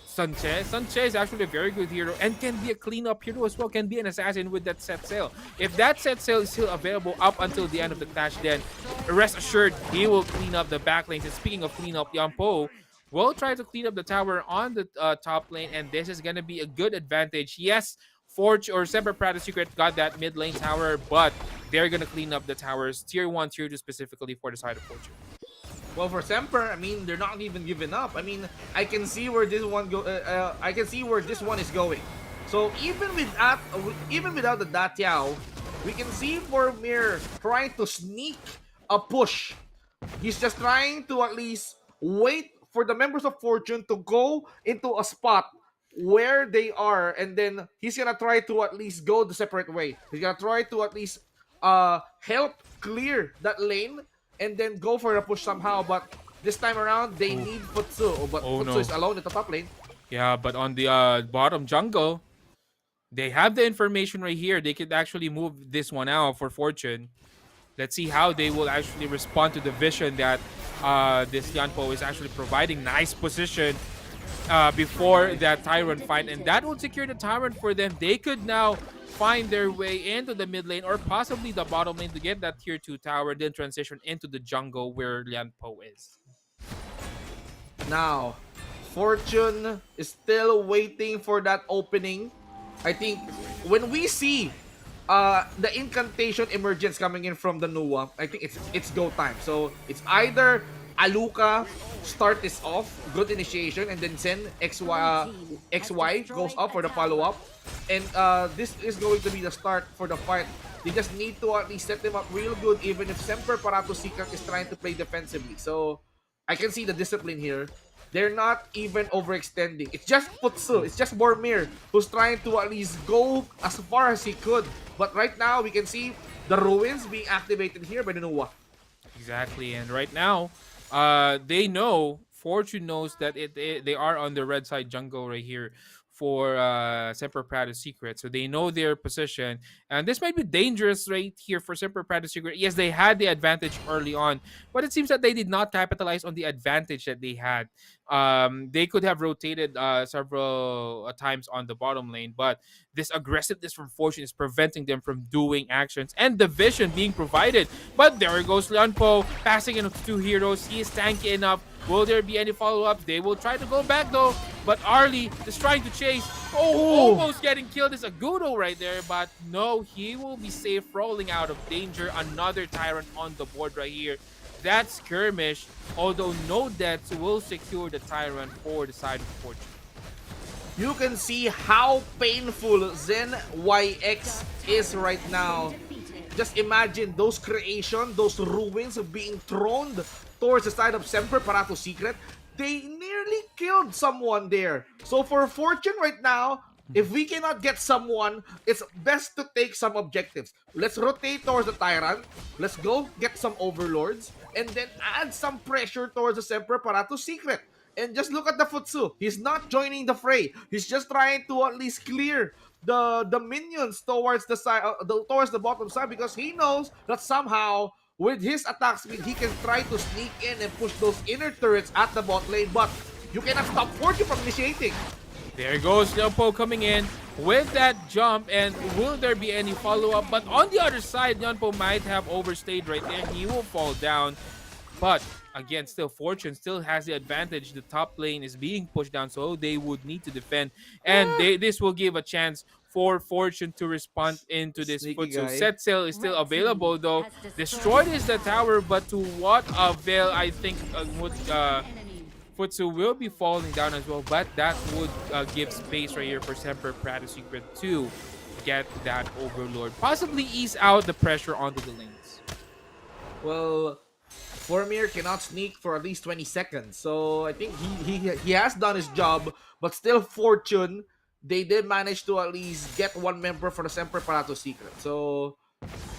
Sanchez. Sanchez is actually a very good hero and can be a cleanup hero as well, can be an assassin with that set sail. If that set sail is still available up until the end of the clash, then rest assured he will clean up the back lanes. And speaking of clean up, Yampo will try to clean up the tower on the top lane, and this is going to be a good advantage. Yes, Forge or Semper Prado's Secret got that mid lane tower, but they're going to clean up the towers, tier 1, tier 2 specifically for the side of Fortune. Well, for Semper, I mean, they're not even giving up. I mean, I can see where this one I can see where this one is going. So even without the Datiao, we can see Vormir trying to sneak a push. He's just trying to at least wait for the members of Fortune to go into a spot where they are, and then he's gonna try to at least go the separate way. He's gonna try to at least help clear that lane and then go for a push somehow. But this time around, they need Futsu. But Futsu is alone at the top lane. Yeah, but on the bottom jungle, they have the information right here. They could actually move this one out for Fortune. Let's see how they will actually respond to the vision that this Yanpo is actually providing. Nice position before that Tyrant fight, and that will secure the Tyrant for them. They could now find their way into the mid lane or possibly the bottom lane to get that tier 2 tower, then transition into the jungle where Lianpo is. Now, Fortune is still waiting for that opening. I think when we see the incantation emergence coming in from the Nuwa, I think it's go time. So it's either Aluka start this off, good initiation, and then send XY goes up for the follow-up. And this is going to be the start for the fight. They just need to at least set them up real good, even if Semper Parato Secret is trying to play defensively. So I can see the discipline here. They're not even overextending. It's just Futsu, it's just Vormir who's trying to at least go as far as he could. But right now, we can see the ruins being activated here by the Nuwa. Exactly, and right now, they know, Fortune knows that they are on the red side jungle right here for Semper Prado's Secret. So they know their position. And this might be dangerous right here for Semper Prado's Secret. Yes, they had the advantage early on, but it seems that they did not capitalize on the advantage that they had. They could have rotated several times on the bottom lane, but this aggressiveness from Fortune is preventing them from doing actions and the vision being provided. But there goes Leonpo passing in two heroes. He is tanky enough Will there be any follow-ups? They will try to go back though, but Arlie is trying to chase. Oh, Ooh. almost getting killed is Agudo right there, but no, he will be safe, rolling out of danger. Another Tyrant on the board right here. That skirmish, although no deaths, will secure the Tyrant for the side of Fortune. You can see how painful Zen YX is right now. Just imagine those creation, those ruins being thrown towards the side of Semper Parato Secret. They nearly killed someone there. So for Fortune right now, if we cannot get someone, it's best to take some objectives. Let's rotate towards the Tyrant. Let's go get some Overlords. And then add some pressure towards the Semper Parato Secret. And just look at the Futsu. He's not joining the fray. He's just trying to at least clear the minions towards the side, towards the bottom side, because he knows that somehow with his attack speed he can try to sneak in and push those inner turrets at the bot lane. But you cannot stop Fortune from initiating. There goes Nyonpo coming in with that jump, and will there be any follow-up? But on the other side, Nyonpo might have overstayed right there. He will fall down. But again, still Fortune still has the advantage. The top lane is being pushed down, so they would need to defend. And this will give a chance for Fortune to respond into this. Sneaky So guy. set sail is still available though. Destroyed is the tower, but to what avail? I think Futsu will be falling down as well, but that would give space right here for Semper Parato Secret to get that Overlord. Possibly ease out the pressure onto the lanes. Well, Vormir cannot sneak for at least 20 seconds. So I think he has done his job, but still Fortune, they did manage to at least get one member for the Semper Parato Secret. So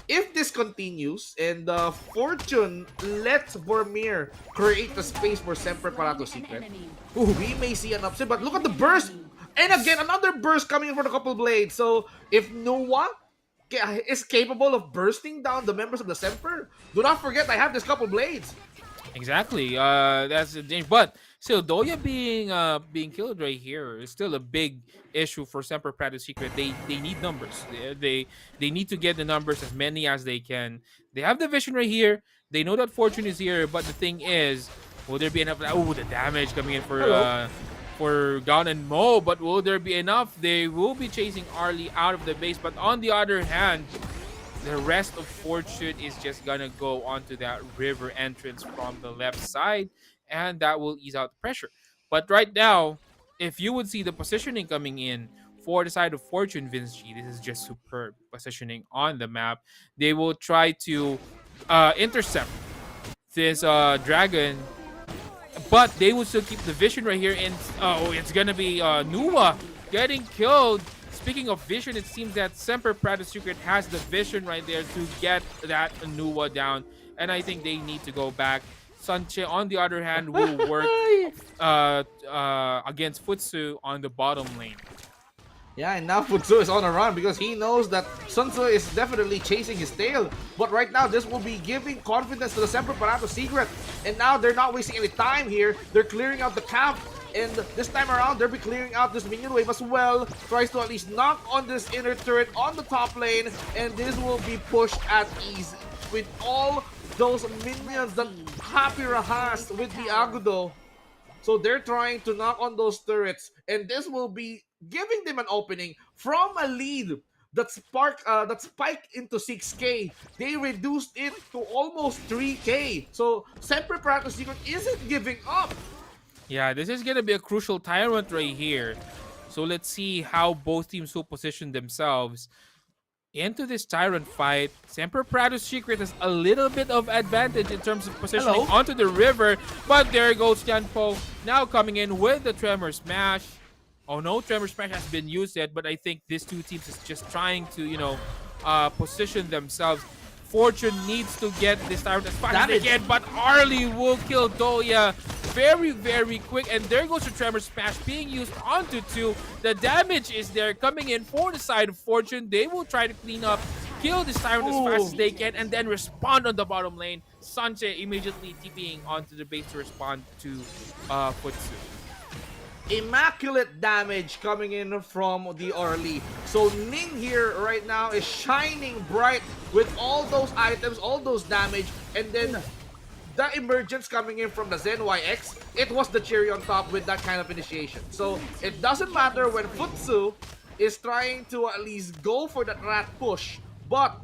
if this continues and Fortune lets Vormir create the space for Semper Parato Secret, we may see an upset. But look at the burst! And again, another burst coming in for the couple blades. So if Noah is capable of bursting down the members of the Semper, do not forget I have this couple blades. Exactly. That's the danger. But still, Doya being killed right here is still a big issue for Semper Parato Secret. They need numbers. They need to get the numbers, as many as they can. They have the vision right here. They know that Fortune is here, but the thing is, will there be enough? Oh, the damage coming in for Gon and Mo, but will there be enough? They will be chasing Arlie out of the base, but on the other hand, the rest of Fortune is just gonna go onto that river entrance from the left side, and that will ease out the pressure. But right now, if you would see the positioning coming in for the side of Fortune, Vince G, this is just superb positioning on the map. They will try to intercept this dragon, but they will still keep the vision right here, and it's gonna be Nuwa getting killed. Speaking of vision, it seems that Semper Parato Secret has the vision right there to get that Nuwa down, and I think they need to go back. Sanche, on the other hand, will work against Futsu on the bottom lane. Yeah, and now Futsu is on a run because he knows that Sun Tzu is definitely chasing his tail. But right now, this will be giving confidence to the Semper Parato Secret. And now they're not wasting any time here. They're clearing out the camp. And this time around, they'll be clearing out this minion wave as well. Tries to at least knock on this inner turret on the top lane. And this will be pushed at ease with all those minions that Hapira has with the Agudo. So they're trying to knock on those turrets. And this will be giving them an opening from a lead that spiked into 6k. They reduced it to almost 3k. So Semper Parato Secret isn't giving up. Yeah, this is gonna be a crucial Tyrant right here. So let's see how both teams will position themselves into this Tyrant fight. Semper Parato Secret has a little bit of advantage in terms of positioning onto the river, but there goes Nyonpo now coming in with the Tremor Smash. Oh no, Tremor Smash has been used yet, but I think these two teams is just trying to, position themselves. Fortune needs to get this Tyrant as fast as they can, but Arlie will kill Doya very, very quick. And there goes the Tremor Smash being used onto 2. The damage is there coming in for the side of Fortune. They will try to clean up, kill this Tyrant as fast as they can, and then respond on the bottom lane. Sanche immediately TPing onto the base to respond to Futsu. Immaculate damage coming in from the Arlie. So Ning here right now is shining bright with all those items, all those damage, and then the emergence coming in from the Zen YX, it was the cherry on top with that kind of initiation. So it doesn't matter when Futsu is trying to at least go for that rat push, but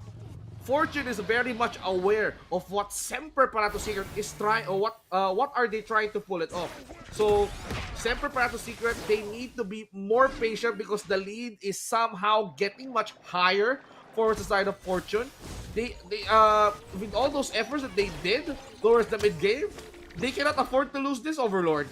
Fortune is very much aware of what Semper Paratus Secret is trying, or what are they trying to pull it off. So Semper Paratus Secret, they need to be more patient because the lead is somehow getting much higher for the side of Fortune. They with all those efforts that they did towards the mid game, they cannot afford to lose this Overlord.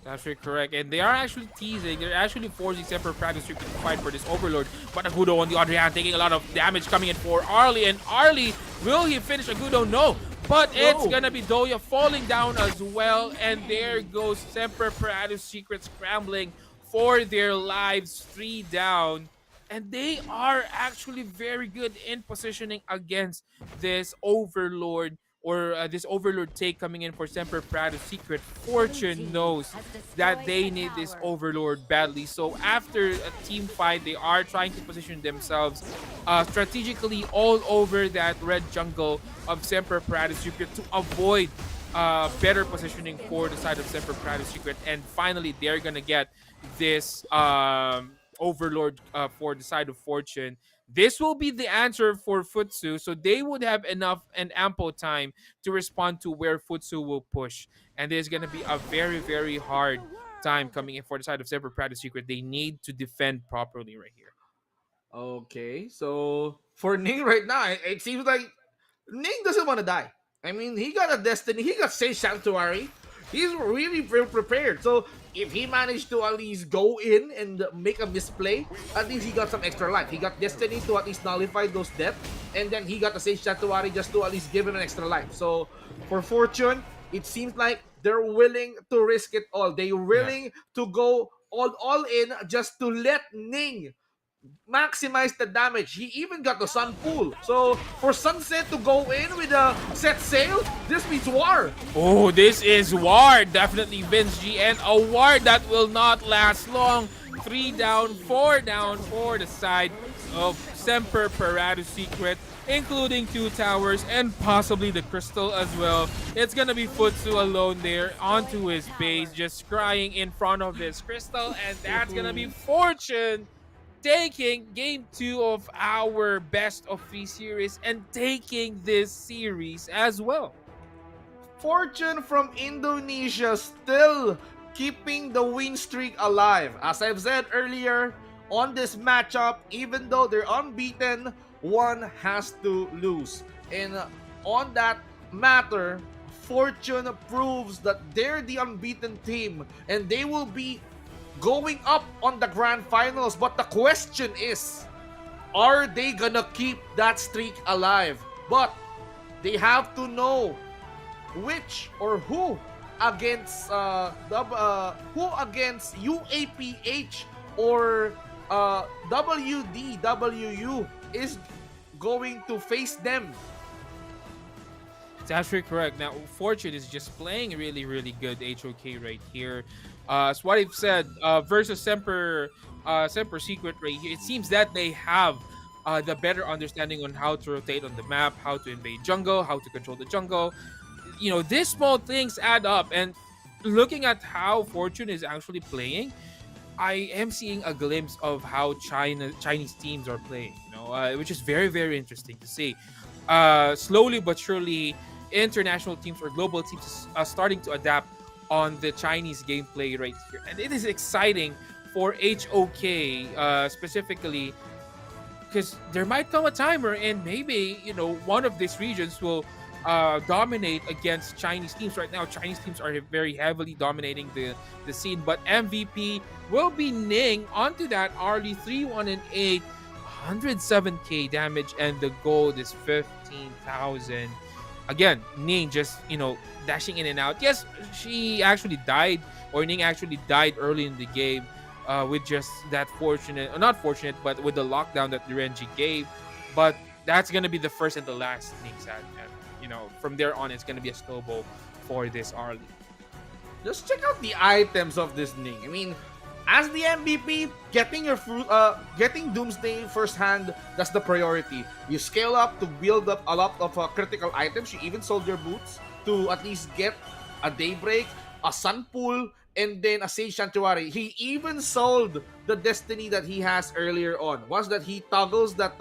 That's very correct. And they are actually teasing. They're actually forcing Semper Paratus to fight for this Overlord. But Agudo, on the other hand, taking a lot of damage coming in for Arlie. And Arlie, will he finish Agudo? No. But it's gonna be Doya falling down as well. And there goes Semper Paratus Secret scrambling for their lives. 3 down. And they are actually very good in positioning against this Overlord, or this Overlord take coming in for Semper Paratus Secret. Fortune knows that they need this Overlord badly. So after a team fight, they are trying to position themselves strategically all over that red jungle of Semper Paratus Secret to avoid better positioning for the side of Semper Paratus Secret. And finally, they're gonna get this Overlord for the side of Fortune. This will be the answer for Futsu, so they would have enough and ample time to respond to where Futsu will push. And there's going to be a very, very hard time coming in for the side of Semper Paratus Secret. They need to defend properly right here. Okay, so for Ning right now, it seems like Ning doesn't want to die. I mean, he got a destiny, he got Sage Sanctuary. He's really prepared. So if he managed to at least go in and make a misplay, at least he got some extra life. He got Destiny to at least nullify those deaths, and then he got the Sage Sanctuary just to at least give him an extra life. So for Fortune, it seems like they're willing to risk it all. They're willing to go all in just to let Ning maximize the damage. He even got the Sun Pool. So for Sunset to go in with a set sail, this means war. Oh, this is war. Definitely Vince G, and a war that will not last long. 3 down, 4 down for the side of Semper Paratus Secret, including 2 towers and possibly the crystal as well. It's gonna be Futsu alone there onto his base, just crying in front of this crystal, and that's gonna be Fortune taking game 2 of our best of 3 series and taking this series as well. Fortune from Indonesia still keeping the win streak alive. As I've said earlier, on this matchup, even though they're unbeaten, one has to lose. And on that matter, Fortune proves that they're the unbeaten team and they will be going up on the grand finals. But the question is, are they gonna keep that streak alive? But they have to know which or who against UAPH or WDWU is going to face them. It's actually correct. Now, Fortune is just playing really, really good HOK right here. As what I've said, versus Semper Secret right here, it seems that they have the better understanding on how to rotate on the map, how to invade jungle, how to control the jungle. You know, these small things add up. And looking at how Fortune is actually playing, I am seeing a glimpse of how Chinese teams are playing, you know, which is very, very interesting to see. Slowly but surely, international teams or global teams are starting to adapt on the Chinese gameplay right here. And it is exciting for HOK specifically, because there might come a time wherein maybe, you know, one of these regions will dominate against Chinese teams. Right now, Chinese teams are very heavily dominating the scene, but MVP will be Ning onto that Arlie 3-1-8, 107k damage, and the gold is 15,000. Again, Ning just, you know, dashing in and out. Yes, she actually died, or Ning actually died early in the game with just that not fortunate, but with the lockdown that the Renji gave. But that's going to be the first and the last Ning's had. And, you know, from there on, it's going to be a snowball for this Arlie. Just check out the items of this Ning. I mean, as the MVP, getting Doomsday firsthand, that's the priority. You scale up to build up a lot of critical items. You even sold your boots to at least get a Daybreak, a Sun Pool, and then a Sage Sanctuary. He even sold the Destiny that he has earlier on. Once that he toggles that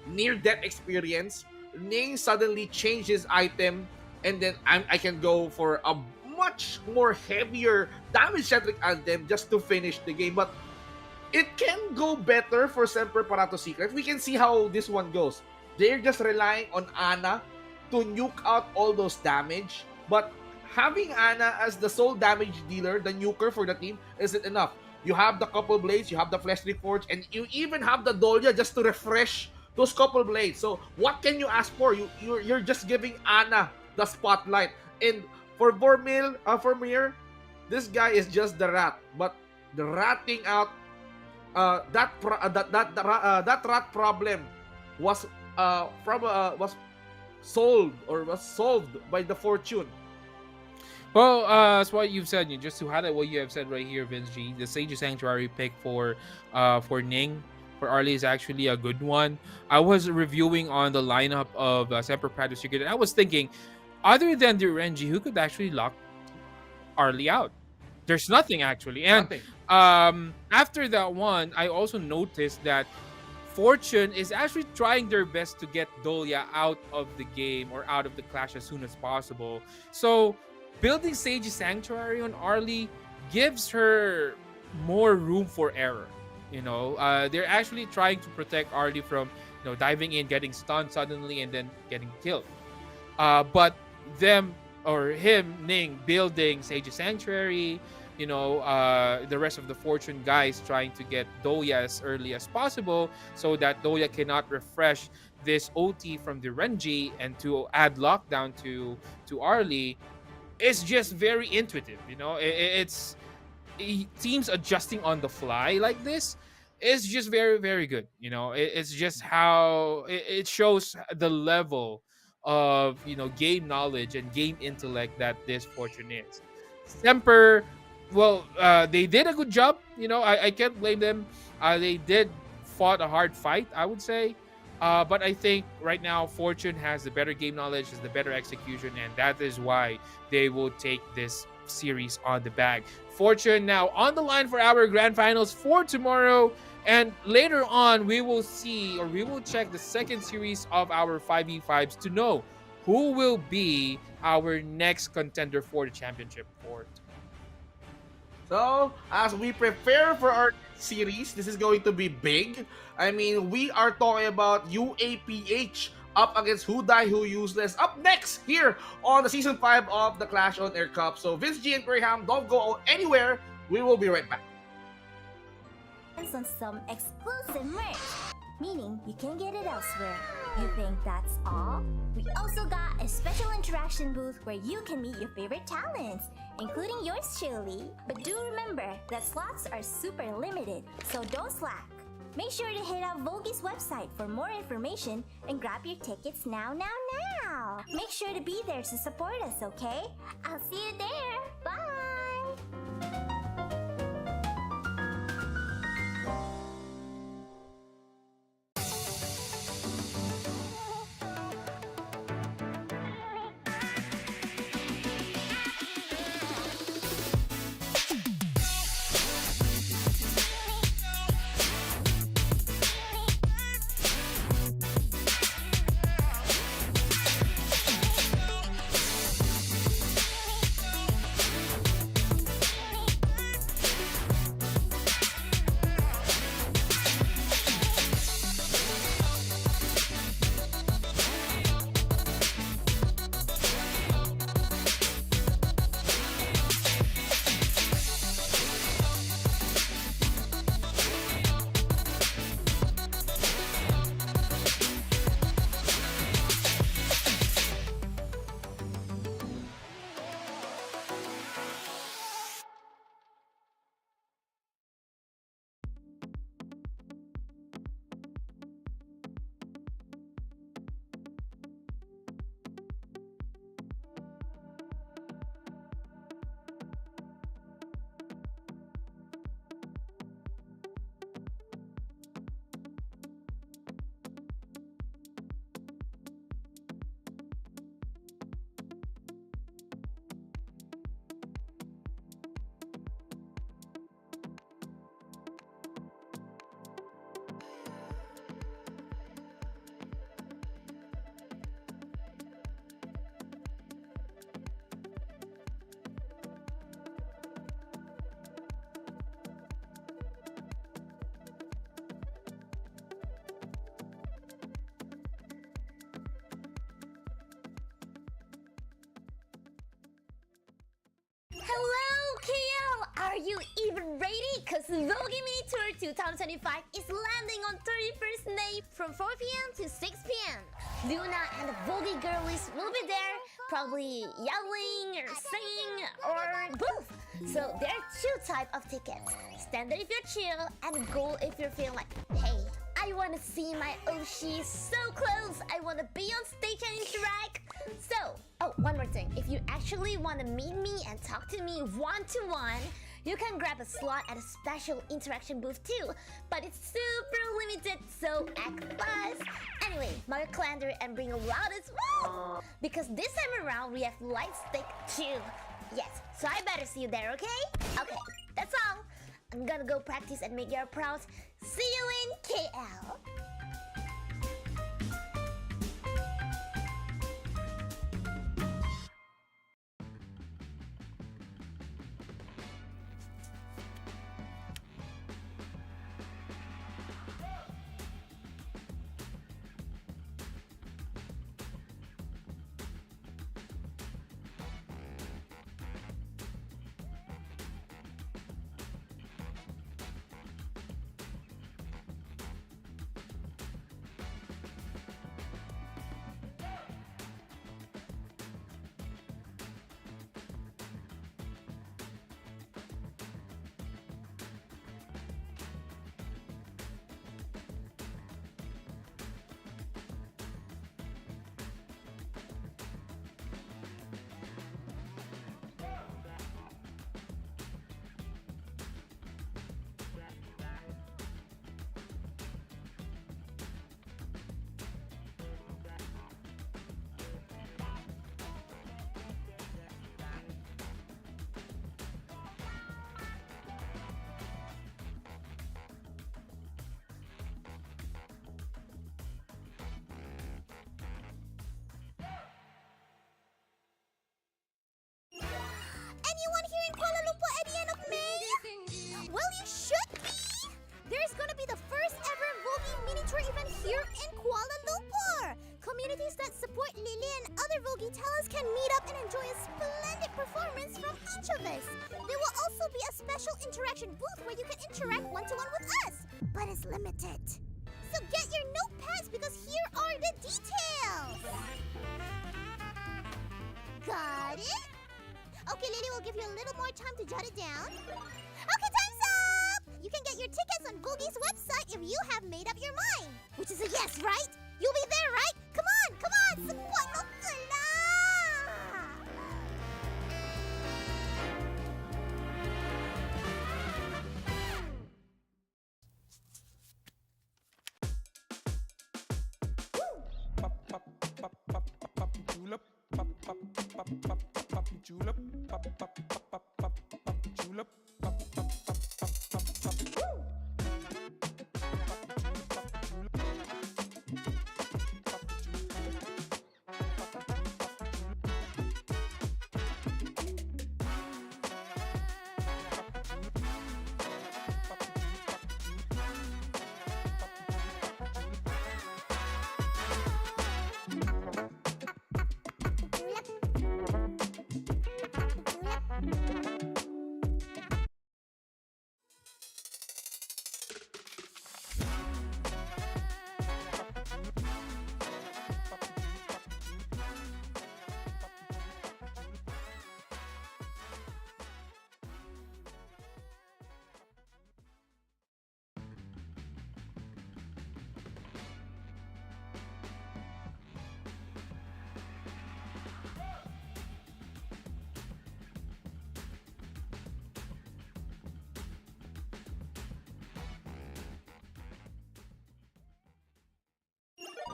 near-death experience, Ning suddenly changed his item, and then I can go for a much more heavier damage-centric item just to finish the game. But it can go better for Semper Parato Secret. We can see how this one goes. They're just relying on Ana to nuke out all those damage. But having Ana as the sole damage dealer, the nuker for the team, isn't enough. You have the couple blades, you have the Flesh Reforge, and you even have the Dolia just to refresh those couple blades. So what can you ask for? You're just giving Ana the spotlight. And for Mir, this guy is just the rat. But the ratting out that rat problem was solved by the Fortune. Well, that's what you've said. Just to highlight what you have said right here, Vince G, the Sage Sanctuary pick for Ning for Arlie is actually a good one. I was reviewing on the lineup of Semper Parato Secret, and I was thinking, other than the Renji, who could actually lock Arlie out? There's nothing actually. And after that one, I also noticed that Fortune is actually trying their best to get Dolia out of the game or out of the clash as soon as possible. So building Sage Sanctuary on Arlie gives her more room for error. They're actually trying to protect Arlie from diving in, getting stunned suddenly, and then getting killed. But him, Ning, building Sage Sanctuary, the rest of the Fortune guys trying to get Doya as early as possible so that Doya cannot refresh this OT from the Renji and to add lockdown to Arlie is just very intuitive. It's teams adjusting on the fly like this is just very, very good. It's just how it shows the level of game knowledge and game intellect that this Fortune is. Semper, well, they did a good job. I can't blame them. They did fought a hard fight, I would say. But I think right now Fortune has the better game knowledge, has the better execution, and that is why they will take this series on the bag. Fortune now on the line for our grand finals for tomorrow. And later on, we will check the second series of our 5v5s to know who will be our next contender for the championship for. So, as we prepare for our series, this is going to be big. I mean, we are talking about UAPH up against Who Die Who Useless up next here on the Season 5 of the Clash OnAir Cup. So, Vince G and Graham, don't go anywhere. We will be right back. On some exclusive merch, meaning you can get it elsewhere. You think that's all? We also got a special interaction booth where you can meet your favorite talents, including yours truly. But do remember that slots are super limited, so don't slack. Make sure to hit up Vogi's website for more information and grab your tickets now. Make sure to be there to support us, okay? I'll see you there. Bye! are you even ready? Cause Vogue Mini Tour 2025 is landing on 31st May from 4 p.m. to 6 p.m. Luna and the Vogue girlies will be there, probably yelling or singing or both. So there are two types of tickets. Standard if you're chill, and gold if you're feeling like, hey, I wanna see my Oshi so close. I wanna be on stage and interact. So, oh, one more thing. If you actually wanna meet me and talk to me one-to-one, you can grab a slot at a special interaction booth too. But it's super limited, so act fast. Anyway, mark your calendar and bring a loud as well. Because this time around, we have light stick too. Yes, so I better see you there, okay? Okay, that's all. I'm gonna go practice and make you proud. See you in KL. Anyone here in Kuala Lumpur at the end of May? Well, you should be! There's gonna be the first ever Vogue Mini Tour event here in Kuala Lumpur! Communities that support Lily and other Vogue talents can meet up and enjoy a splendid performance from each of us. There will also be a special interaction booth where you can interact one-to-one with us, but it's limited. So get your notepads because here are the details! Got it? Okay, Lily will give you a little more time to jot it down. Okay, time's up! You can get your tickets on Vogue's website if you have made up your mind. Which is a yes, right? You'll be there, right? Come on, come on! Support mo sila! Pop, pop, pop, pop, pop, julep. Pop, pop, pop, pop, pop, julep. Pop, pop, pop, pop, pop, pop, julep. Pop, pop, pop, pop, pop, pop. Woo!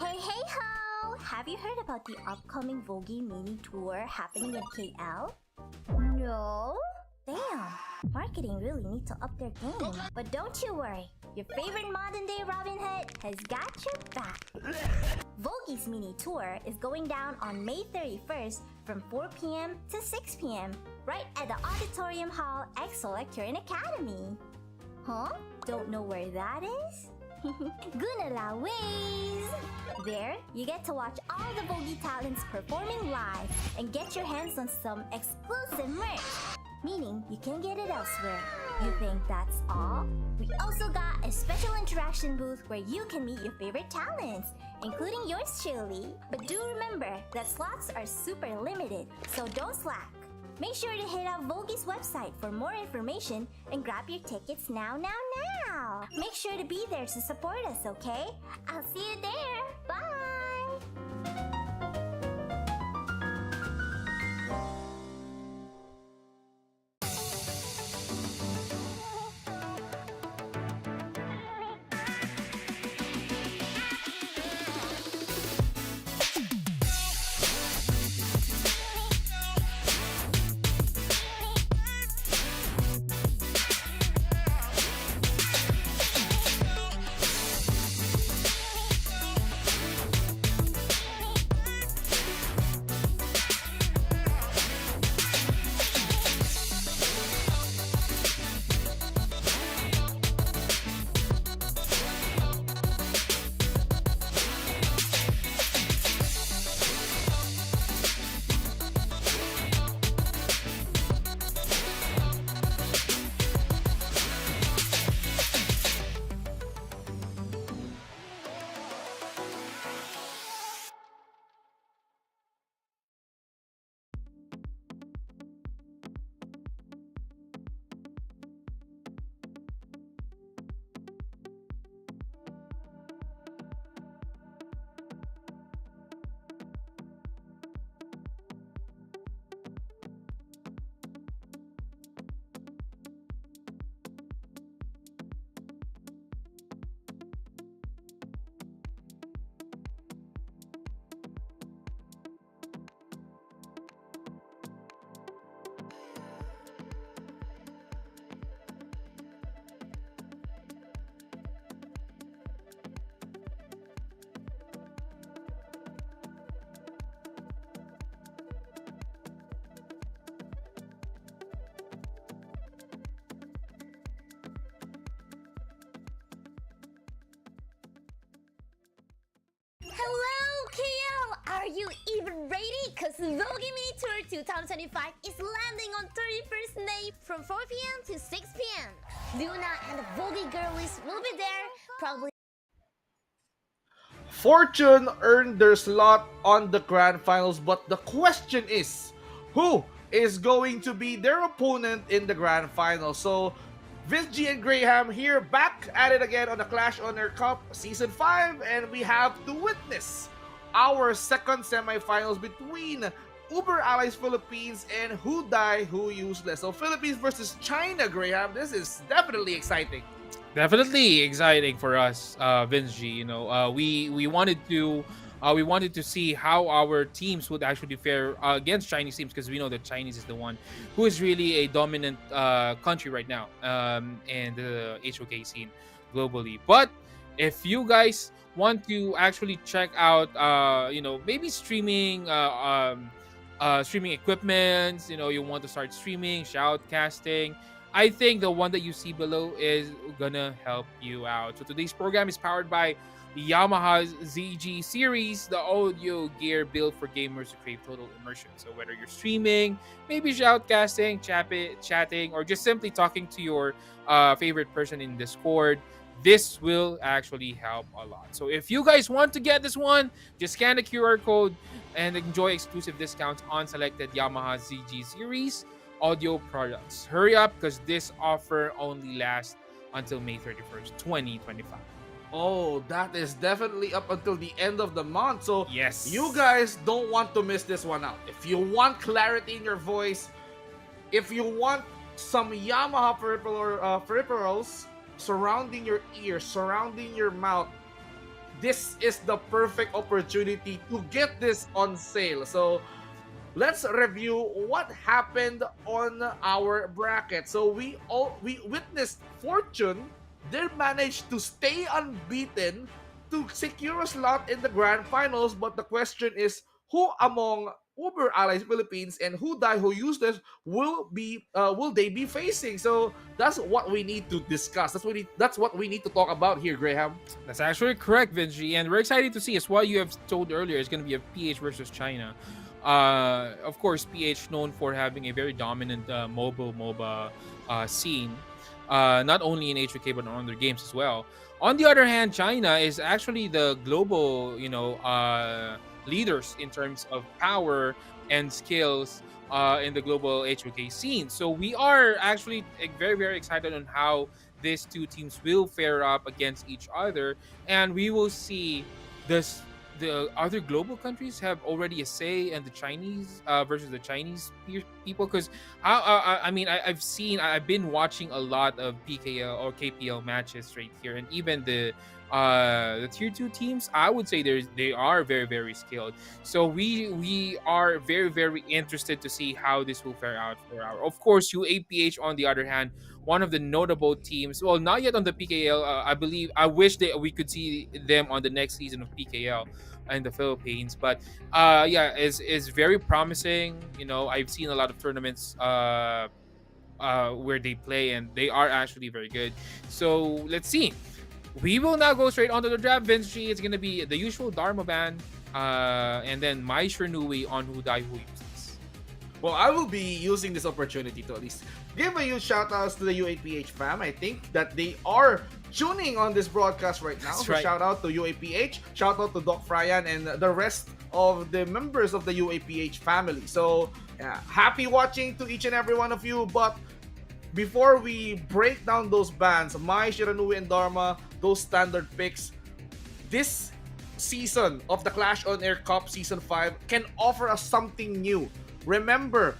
Hey, hey ho! Have you heard about the upcoming Vogue Mini Tour happening in KL? No? Damn! Marketing really need to up their game. But don't you worry, your favorite modern day Robin Hood has got your back. Vogue's Mini Tour is going down on May 31st from 4 p.m. to 6 p.m. right at the Auditorium Hall EXO at Current Academy. Huh? Don't know where that is? Gunala Ways! There, you get to watch all the Vogue talents performing live and get your hands on some exclusive merch. meaning you can get it elsewhere. You think that's all? We also got a special interaction booth where you can meet your favorite talents, including yours truly. But do remember that slots are super limited, so don't slack. Make sure to hit up Vogi's website for more information and grab your tickets now. Make sure to be there to support us, okay? I'll see you there. Bye! Hello, KL! Are you even ready? Cause Vogue Mini Tour 2025 is landing on 31st May from 4 p.m. to 6 p.m. Luna and the Vogue girlies will be there, probably. Fortune earned their slot on the grand finals, but the question is, who is going to be their opponent in the grand finals? So, Vince G and Graham here, back at it again on the Clash OnAir Cup Season 5, and we have to witness our second semifinals between Uber Allies Philippines and Who Die Who Useless. So, Philippines versus China, Graham. This is definitely exciting. Definitely exciting for us, Vince G. You know, we wanted to see how our teams would actually fare against Chinese teams, because we know that Chinese is the one who is really a dominant country right now in the HOK scene globally. But if you guys want to actually check out, maybe streaming, streaming equipment, you want to start streaming, shoutcasting, I think the one that you see below is gonna help you out. So today's program is powered by Yamaha ZG series, the audio gear built for gamers to create total immersion. So whether you're streaming, maybe shoutcasting, chatting, or just simply talking to your favorite person in Discord, this will actually help a lot. So if you guys want to get this one, just scan the QR code and enjoy exclusive discounts on selected Yamaha ZG series audio products. Hurry up, because this offer only lasts until May 31st, 2025. Oh, that is definitely up until the end of the month. So Yes. you guys don't want to miss this one out. If you want clarity in your voice, if you want some Yamaha peripherals surrounding your ears, surrounding your mouth, this is the perfect opportunity to get this on sale. So let's review what happened on our bracket. So we witnessed Fortune. They managed to stay unbeaten to secure a slot in the grand finals. But the question is, who among Uber Allies Philippines and Who Die Who Useless will they be facing? So that's what we need to discuss. That's what we need to talk about here, Graham. That's actually correct, Vinci. And we're excited to see, as what you have told earlier, it's going to be a PH versus China. Of course, PH known for having a very dominant mobile MOBA scene, not only in HOK but on other games as well. On the other hand, China is actually the global, leaders in terms of power and skills in the global HOK scene. So we are actually very, very excited on how these two teams will fare up against each other, and we will see this the other global countries have already a say in the Chinese versus the Chinese people. Because I've been watching a lot of PKL or KPL matches right here, and even the tier 2 teams, I would say they are very, very skilled. So we are very, very interested to see how this will fare out for our, of course, UAPH on the other hand, one of the notable teams. Well, not yet on the PKL. I wish that we could see them on the next season of PKL in the Philippines. But yeah, is very promising. I've seen a lot of tournaments where they play, and they are actually very good. So let's see. We will now go straight onto the draft. Vinci, it's gonna be the usual Dharma ban, and then my Shernui on who die who uses. Well, I will be using this opportunity to at least give a huge shout outs to the UAPH fam. I think that they are tuning on this broadcast right now. That's So right. shout out to UAPH, shout out to Doc Fryan and the rest of the members of the UAPH family. So yeah, happy watching to each and every one of you. But before we break down those bans, Mai, Shiranui, and Dharma, those standard picks, this season of the Clash on Air Cup Season 5 can offer us something new. Remember,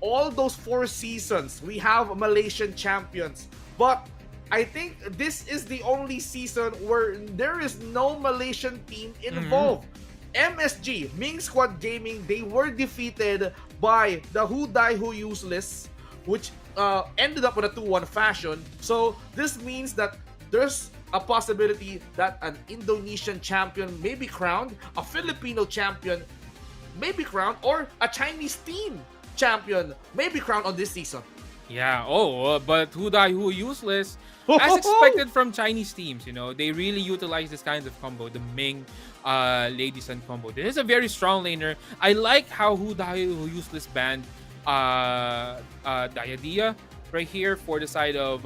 all those 4 seasons, we have Malaysian champions. But I think this is the only season where there is no Malaysian team involved. MSG, Ming Squad Gaming, they were defeated by the Who Die Who Useless, which ended up with a 2-1 fashion. So this means that there's a possibility that an Indonesian champion may be crowned, a Filipino champion may be crowned, or a Chinese team champion may be crowned on this season. Yeah. But who die who useless, as expected from Chinese teams. They really utilize this kind of combo, the Ming Lady Sun combo. This is a very strong laner. I like how who die who useless banned Diadia right here for the side of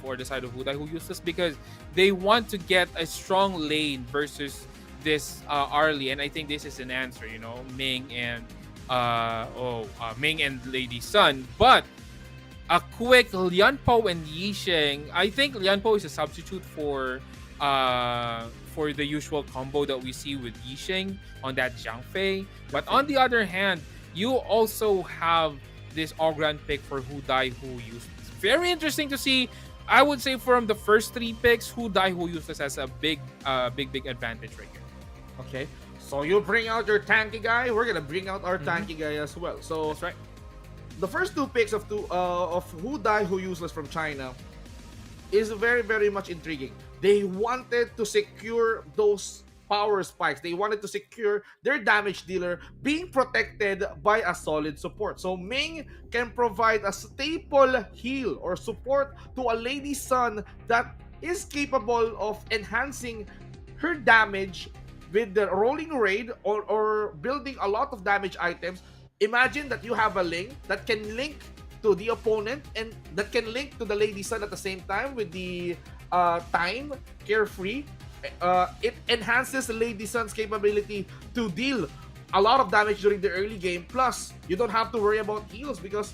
for the side of who die who useless, because they want to get a strong lane versus this Arlie, and I think this is an answer. Ming and Ming and Lady Sun, but a quick Lianpo and Yisheng. I think Lianpo is a substitute for the usual combo that we see with Yisheng on that Jiangfei. But on the other hand, you also have this Ogran pick for who die who useless. Very interesting to see. I would say from the first 3 picks, who die who useless has a big advantage right here. Okay, so you bring out your tanky guy, we're gonna bring out our tanky guy as well. So That's right. the first 2 picks of who die who useless from China is very, very much intriguing. They wanted to secure those power spikes. They wanted to secure their damage dealer being protected by a solid support. So Ming can provide a staple heal or support to a Lady Sun that is capable of enhancing her damage with the rolling raid or building a lot of damage items. Imagine that you have a link that can link to the opponent and that can link to the Lady Sun at the same time with the time carefree. It enhances the Lady Sun's capability to deal a lot of damage during the early game. Plus, you don't have to worry about heals because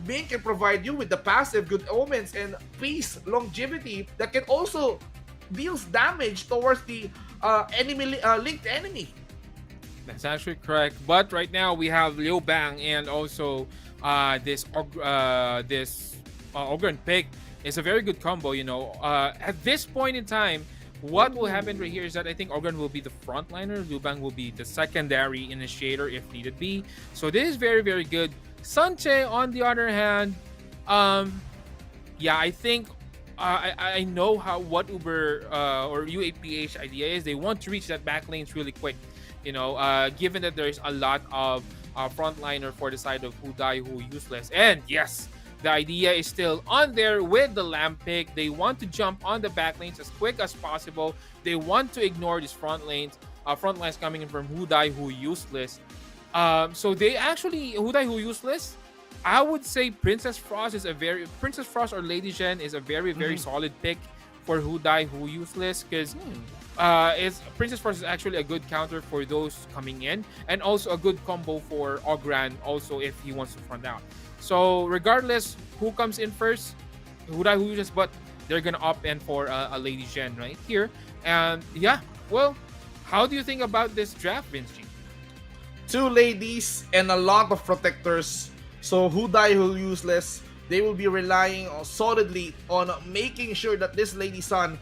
Ming can provide you with the passive Good Omens and Peace longevity that can also deals damage towards the linked enemy. That's actually correct. But right now we have Liu Bang and also this Ogren pick is a very good combo. At this point in time, what will happen right here is that I think Ogren will be the frontliner, Liu Bang will be the secondary initiator if needed be. So this is very, very good. Sanche, on the other hand, I think I know what Uber or UAPH idea is. They want to reach that back lanes really quick. Given that there's a lot of frontliner for the side of who die who useless, and yes, the idea is still on there with the lamp pick. They want to jump on the back lanes as quick as possible. They want to ignore these front lines coming in from who die who useless. So they actually Who Die Who Useless. I would say Princess Frost or Lady Shen is a very solid pick for Who Die Who Useless, because it's Princess Frost is actually a good counter for those coming in, and also a good combo for Ogran also if he wants to front out. So regardless who comes in first, Who Die Who Useless, but they're gonna opt in for a Lady Shen right here. And yeah, well, how do you think about this draft, Vince G? Two ladies and a lot of protectors. So Who Die Who Useless, they will be relying solidly on making sure that this Lady Sun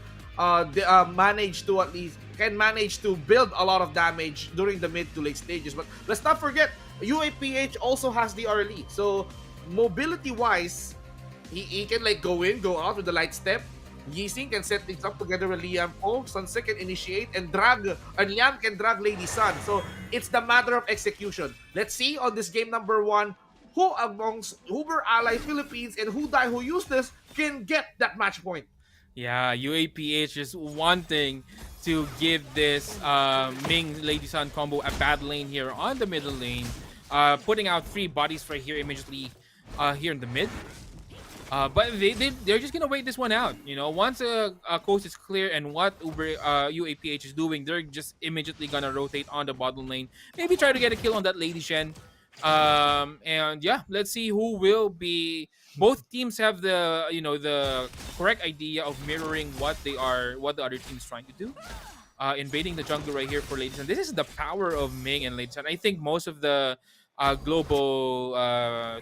manage to at least can manage to build a lot of damage during the mid to late stages. But let's not forget, UAPH also has the early. So mobility wise, he can like go in, go out with the light step. Yixing can set things up together with Liam Po. Sunset can initiate and Liam can drag Lady Sun. So it's the matter of execution. Let's see on this game number 1 who amongst Uber Ally Philippines and Who Die Who Useless can get that match point. Yeah, UAPH is wanting to give this Ming Lady Sun combo a bad lane here on the middle lane, putting out 3 bodies right here immediately here in the mid. But they're just gonna wait this one out. You know, once a coast is clear and what UAPH is doing, they're just immediately gonna rotate on the bottom lane. Maybe try to get a kill on that Lady Shen. And yeah, let's see who will be. Both teams have the correct idea of mirroring what the other team is trying to do. Invading the jungle right here for Lady Shen. This is the power of Ming and Lady Shen. I think most of the global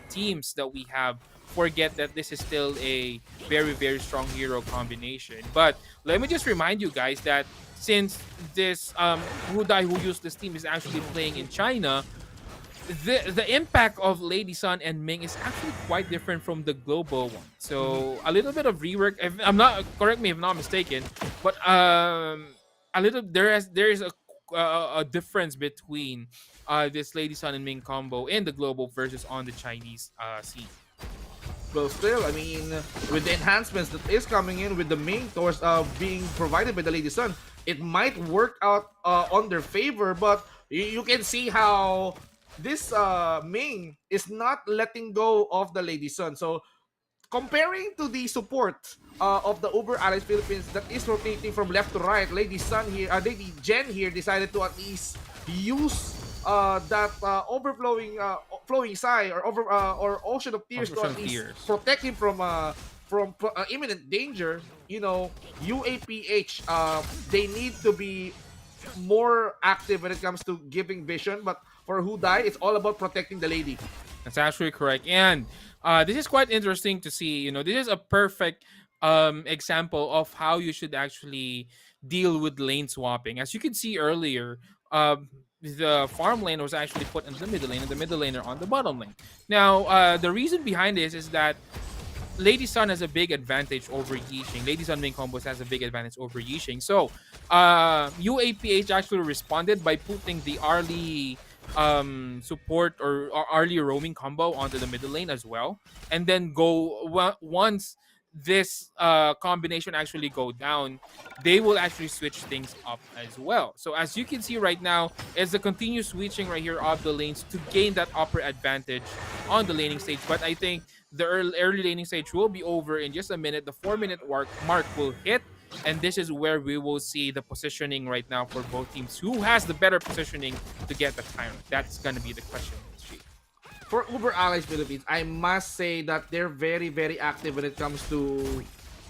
teams that we have forget that this is still a very strong hero combination. But let me just remind you guys that since this Who Die Who Useless team is actually playing in China, the impact of Lady Sun and Ming is actually quite different from the global one. So a little bit of rework. If I'm not, correct me if I'm not mistaken, but a little there is a difference between this Lady Sun and Ming combo in the global versus on the Chinese scene. Well, still, I mean, with the enhancements that is coming in with the Ming towards being provided by the Lady Sun, it might work out on their favor. But you can see how this Ming is not letting go of the Lady Sun. So comparing to the support of the Uber Allies Philippines that is rotating from left to right, Lady Sun here, Lady Jen here decided to at least use that flowing Sai or Ocean of Tears to at least protect him from imminent danger. You know, UAPH they need to be more active when it comes to giving vision, but for Who Die, it's all about protecting the lady. That's actually correct. And this is quite interesting to see. You know, this is a perfect example of how you should actually deal with lane swapping. As you can see earlier, the farm lane was actually put in the middle lane and the middle laner on the bottom lane. Now, the reason behind this is that Lady Sun has a big advantage over Yixing. Lady Sun main combos has a big advantage over Yixing. So, UAPH actually responded by putting the early support or early roaming combo onto the middle lane as well. And then once this combination actually go down, they will actually switch things up as well. So as you can see right now, it's a continuous switching right here of the lanes to gain that upper advantage on the laning stage. But I think the early laning stage will be over in just a minute. The 4-minute mark will hit, and this is where we will see the positioning right now for both teams. Who has the better positioning to get the Tyrant? That's gonna be the question. For Uber Allies Philippines, I must say that they're very active when it comes to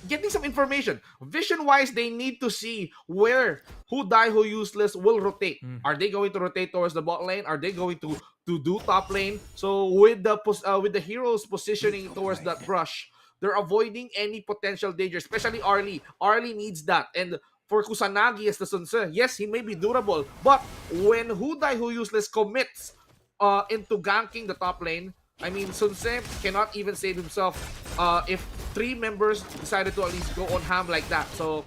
getting some information. Vision-wise, they need to see where Who Die Who Useless will rotate. Are they going to rotate towards the bot lane? Are they going to do top lane? So with the heroes positioning towards that brush, they're avoiding any potential danger, especially Arlie. Arlie needs that. And for Kusanagi as the Sun Tzu, yes, he may be durable, but when Who Die Who Useless commits into ganking the top lane, I mean, Sun Tzu cannot even save himself if 3 members decided to at least go on ham like that. So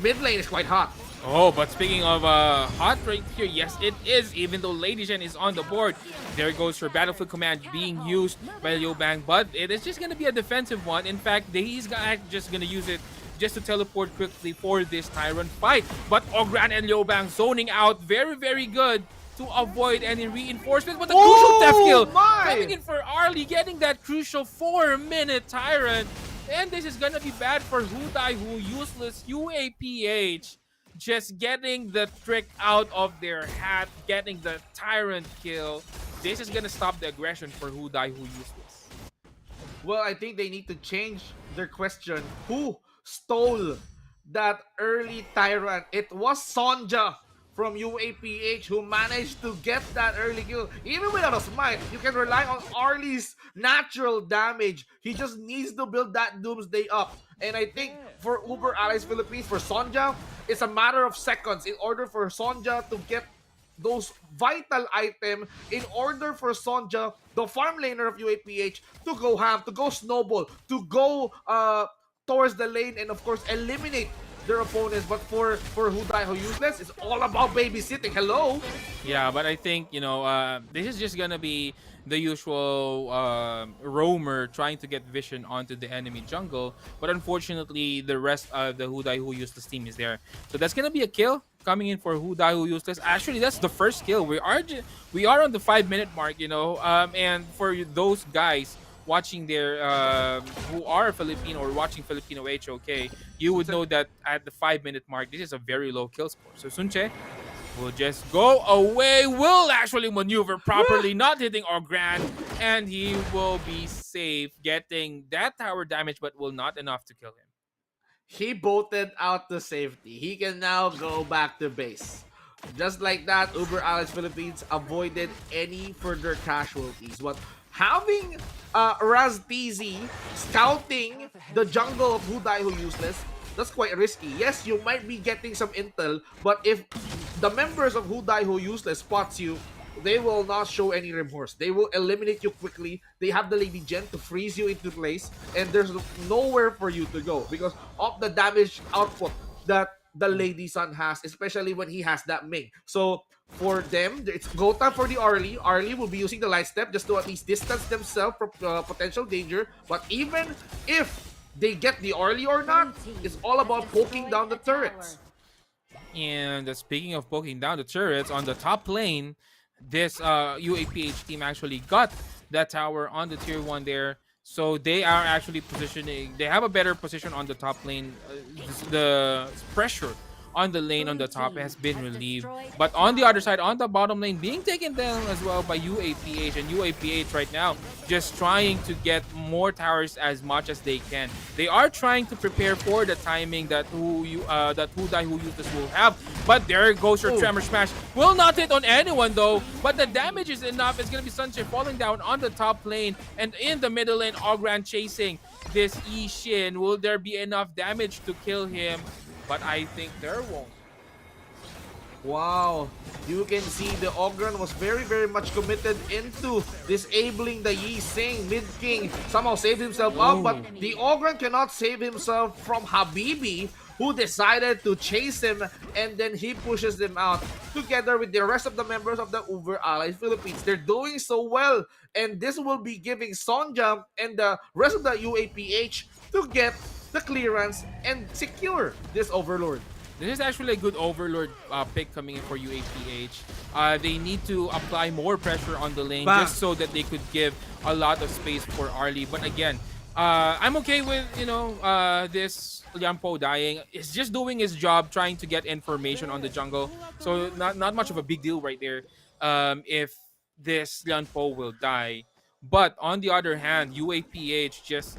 mid lane is quite hot. Oh, but speaking of hot right here, yes, it is. Even though Lady Shen is on the board, there goes her Battlefield Command being used by Liu Bang, but it is just going to be a defensive one. In fact, he's just going to use it just to teleport quickly for this Tyrant fight. But Ogran and Liu Bang zoning out very good. to avoid any reinforcements. But the crucial death kill my! coming in for Arlie, getting that crucial 4-minute Tyrant. And this is gonna be bad for Who Die Who, useless UAPH. Just getting the trick out of their hat, getting the Tyrant kill. This is gonna stop the aggression for Who Die Who useless. Well, I think they need to change their question. Who stole that early Tyrant? It was Sonja from UAPH who managed to get that early kill. Even without a smite, you can rely on Arlie's natural damage. He just needs to build that Doomsday up. And I think for Uber Allies Philippines, for Sonja, it's a matter of seconds in order for Sonja to get those vital item, in order for Sonja, the farm laner of UAPH, to go ham, to go snowball, to go towards the lane, and of course eliminate their opponents. But for Who Die Who Useless, it's all about babysitting. Hello? Yeah, but I think, this is just gonna be the usual roamer trying to get vision onto the enemy jungle. But unfortunately, the rest of the Who Die Who Useless team is there. So that's gonna be a kill coming in for Who Die Who Useless. Actually, that's the first kill. We are on the 5-minute mark, and for those guys watching there who are Filipino or watching Filipino HOK, you would know that at the 5-minute mark, this is a very low kill score. So Sunche will just go away, will actually maneuver properly, not hitting Ogran, and he will be safe, getting that tower damage, but will not enough to kill him. He bolted out to safety. He can now go back to base. Just like that, Uber Allies Philippines avoided any further casualties. But having Raz TZ scouting the jungle of Who Die Who Useless, that's quite risky. Yes, you might be getting some intel, but if the members of Who Die Who Useless spots you, they will not show any remorse. They will eliminate you quickly. They have the Lady Gen to freeze you into place, and there's nowhere for you to go because of the damage output that the Lady Sun has, especially when he has that Ming. So for them, it's go time for the Arlie. Arlie will be using the light step just to at least distance themselves from potential danger. But even if they get the Arlie or not, it's all about poking down the turrets. And speaking of poking down the turrets, on the top lane, this UAPH team actually got that tower on the tier 1 there. So they are actually positioning, they have a better position on the top lane. The pressure on the lane on the top has been relieved. But on the other side, on the bottom lane, being taken down as well by UAPH. And UAPH right now just trying to get more towers as much as they can. They are trying to prepare for the timing that Who Die Who Useless will have. But there goes your Tremor Smash. Will not hit on anyone though. But the damage is enough. It's going to be Sunshine falling down on the top lane. And in the middle lane, Ogran chasing this Ishin. Will there be enough damage to kill him? But I think there won't. Wow, you can see the Ogran was very much committed into disabling the Yi Sing. Mid King somehow saved himself up, but the Ogran cannot save himself from Habibi, who decided to chase him, and then he pushes them out together with the rest of the members of the Uber Allies Philippines. They're doing so well, and this will be giving Sonja and the rest of the UAPH to get the clearance and secure this Overlord. This is actually a good Overlord pick coming in for UAPH. They need to apply more pressure on the lane just so that they could give a lot of space for Arlie. But again, I'm okay with, this Lian Po dying. It's just doing his job, trying to get information on the jungle. So not much of a big deal right there if this Lian Po will die. But on the other hand, UAPH just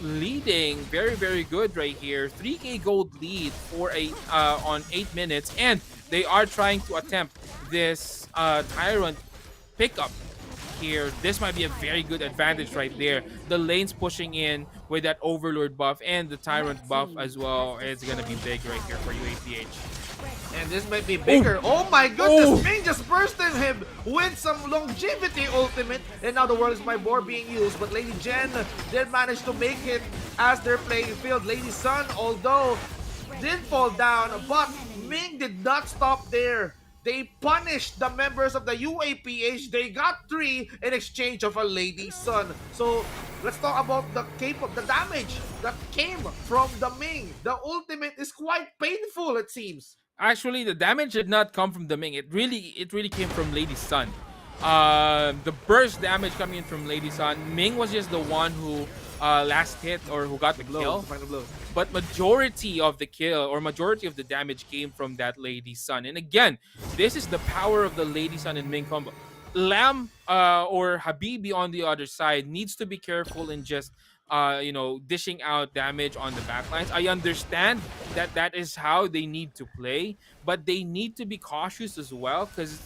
leading very good right here. 3k gold lead for on 8 minutes, and they are trying to attempt this Tyrant pickup here. This might be a very good advantage right there. The lane's pushing in with that Overlord buff and the Tyrant buff as well. It's gonna be big right here for UAPH. And this might be bigger. Oh my goodness, Ming just bursted him with some longevity ultimate. And now the world is my board being used. But Lady Jen did manage to make it as they're playing field. Lady Sun, although, did fall down. But Ming did not stop there. They punished the members of the UAPH. They got 3 in exchange of a Lady Sun. So let's talk about the damage that came from the Ming. The ultimate is quite painful, it seems. Actually, the damage did not come from the Ming. It really came from Lady Sun. The burst damage coming in from Lady Sun. Ming was just the one who last hit or who got the kill. The final blow. But majority of the kill or majority of the damage came from that Lady Sun. And again, this is the power of the Lady Sun and Ming combo. Lamb or Habibi on the other side needs to be careful in just dishing out damage on the backlines. I understand that that is how they need to play, but they need to be cautious as well because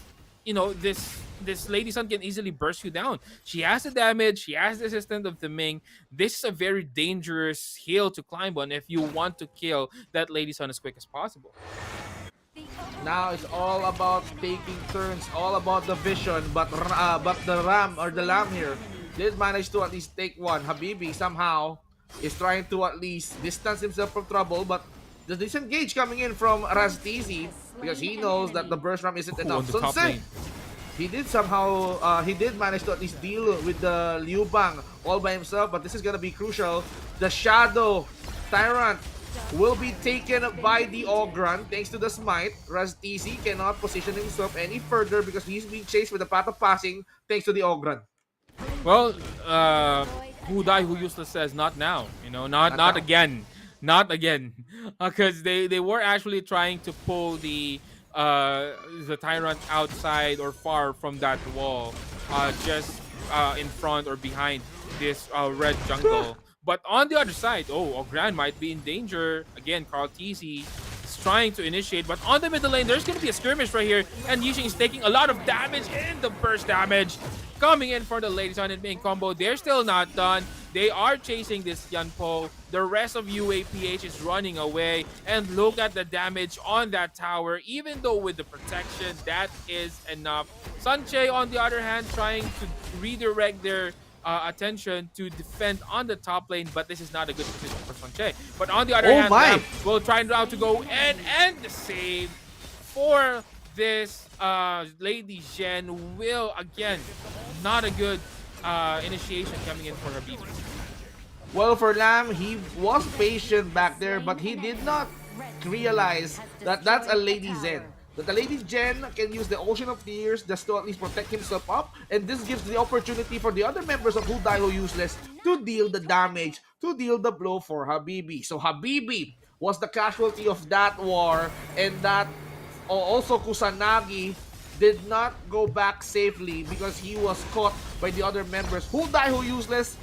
this Lady Sun can easily burst you down. She has the damage, she has the assistant of the Ming. This is a very dangerous hill to climb on if you want to kill that Lady Sun as quick as possible. Now it's all about taking turns, all about the vision. But the Ram or the Lamb here did manage to at least take one. Habibi somehow is trying to at least distance himself from trouble, but the disengage coming in from Rastizi because he knows that the burst ram isn't On enough. the So top lane. he did manage to at least deal with the Liu Bang all by himself, but this is gonna be crucial. The Shadow Tyrant will be taken by the Ogran thanks to the smite. Rastizi cannot position himself any further because he's being chased with the path of passing thanks to the Ogran. Well, who die, who useless says not now. Not now. again, not again, because they were actually trying to pull the tyrant outside or far from that wall, just in front or behind this red jungle. But on the other side, Ogran might be in danger again. Carl TC is trying to initiate, but on the middle lane, there's going to be a skirmish right here, and Yixing is taking a lot of damage in the burst damage. Coming in for the Lady Sun and main combo. They're still not done. They are chasing this Yanpo. The rest of UAPH is running away. And look at the damage on that tower. Even though with the protection, that is enough. Sanche, on the other hand, trying to redirect their attention to defend on the top lane, but this is not a good position for Sanche. But on the other hand, Lamb will try now to go and end the save for this Lady Zhen. Will again, not a good initiation coming in for Habibi. Well, for Lamb, he was patient back there, but he did not realize that that's a Lady Zen. That the Lady Zen can use the Ocean of Tears just to at least protect himself up, and this gives the opportunity for the other members of Who Die Who Useless to deal the damage, to deal the blow for Habibi. So Habibi was the casualty of that war, and that also Kusanagi did not go back safely because he was caught by the other members. Who Die Who Useless,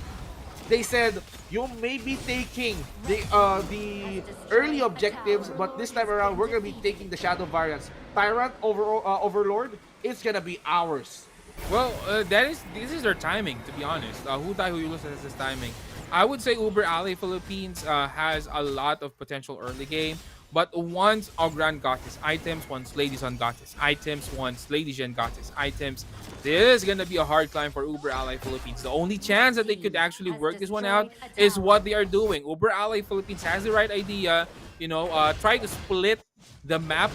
they said, you may be taking the early objectives, but this time around, we're going to be taking the Shadow variants. Tyrant, Overlord, it's going to be ours. Well, this is their timing, to be honest. Who Die Who Useless has this timing. I would say Uber Alley Philippines has a lot of potential early game. But once Ogran got his items, once Lady Sun got his items, once Lady Zhen got his items, this is going to be a hard climb for Uber Ally Philippines. The only chance that they could actually work this one out is what they are doing. Uber Ally Philippines has the right idea, try to split the map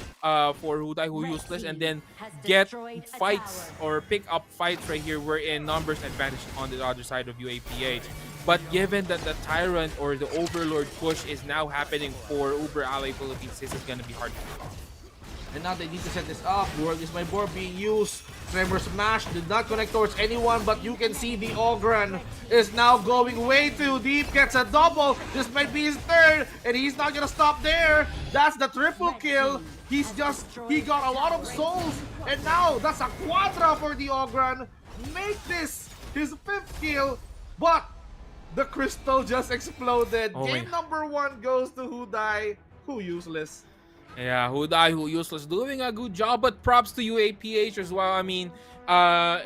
for Who Die Who Useless and then get fights or pick up fights right here wherein numbers advantage on the other side of UAPH. But given that the Tyrant or the Overlord push is now happening for Uber Ally Philippines, this is going to be hard to pick off. And now they need to set this up. Where is my board being used? Tremor Smash did not connect towards anyone, but you can see the Ogran is now going way too deep. Gets a double. This might be his third, and he's not gonna stop there. That's the triple kill. He got a lot of souls, and now that's a quadra for the Ogran. Make this his fifth kill, but the crystal just exploded. Game number 1 goes to Who Die Who Useless. Yeah, Who Die Who Useless doing a good job, but props to UAPH as well. I mean,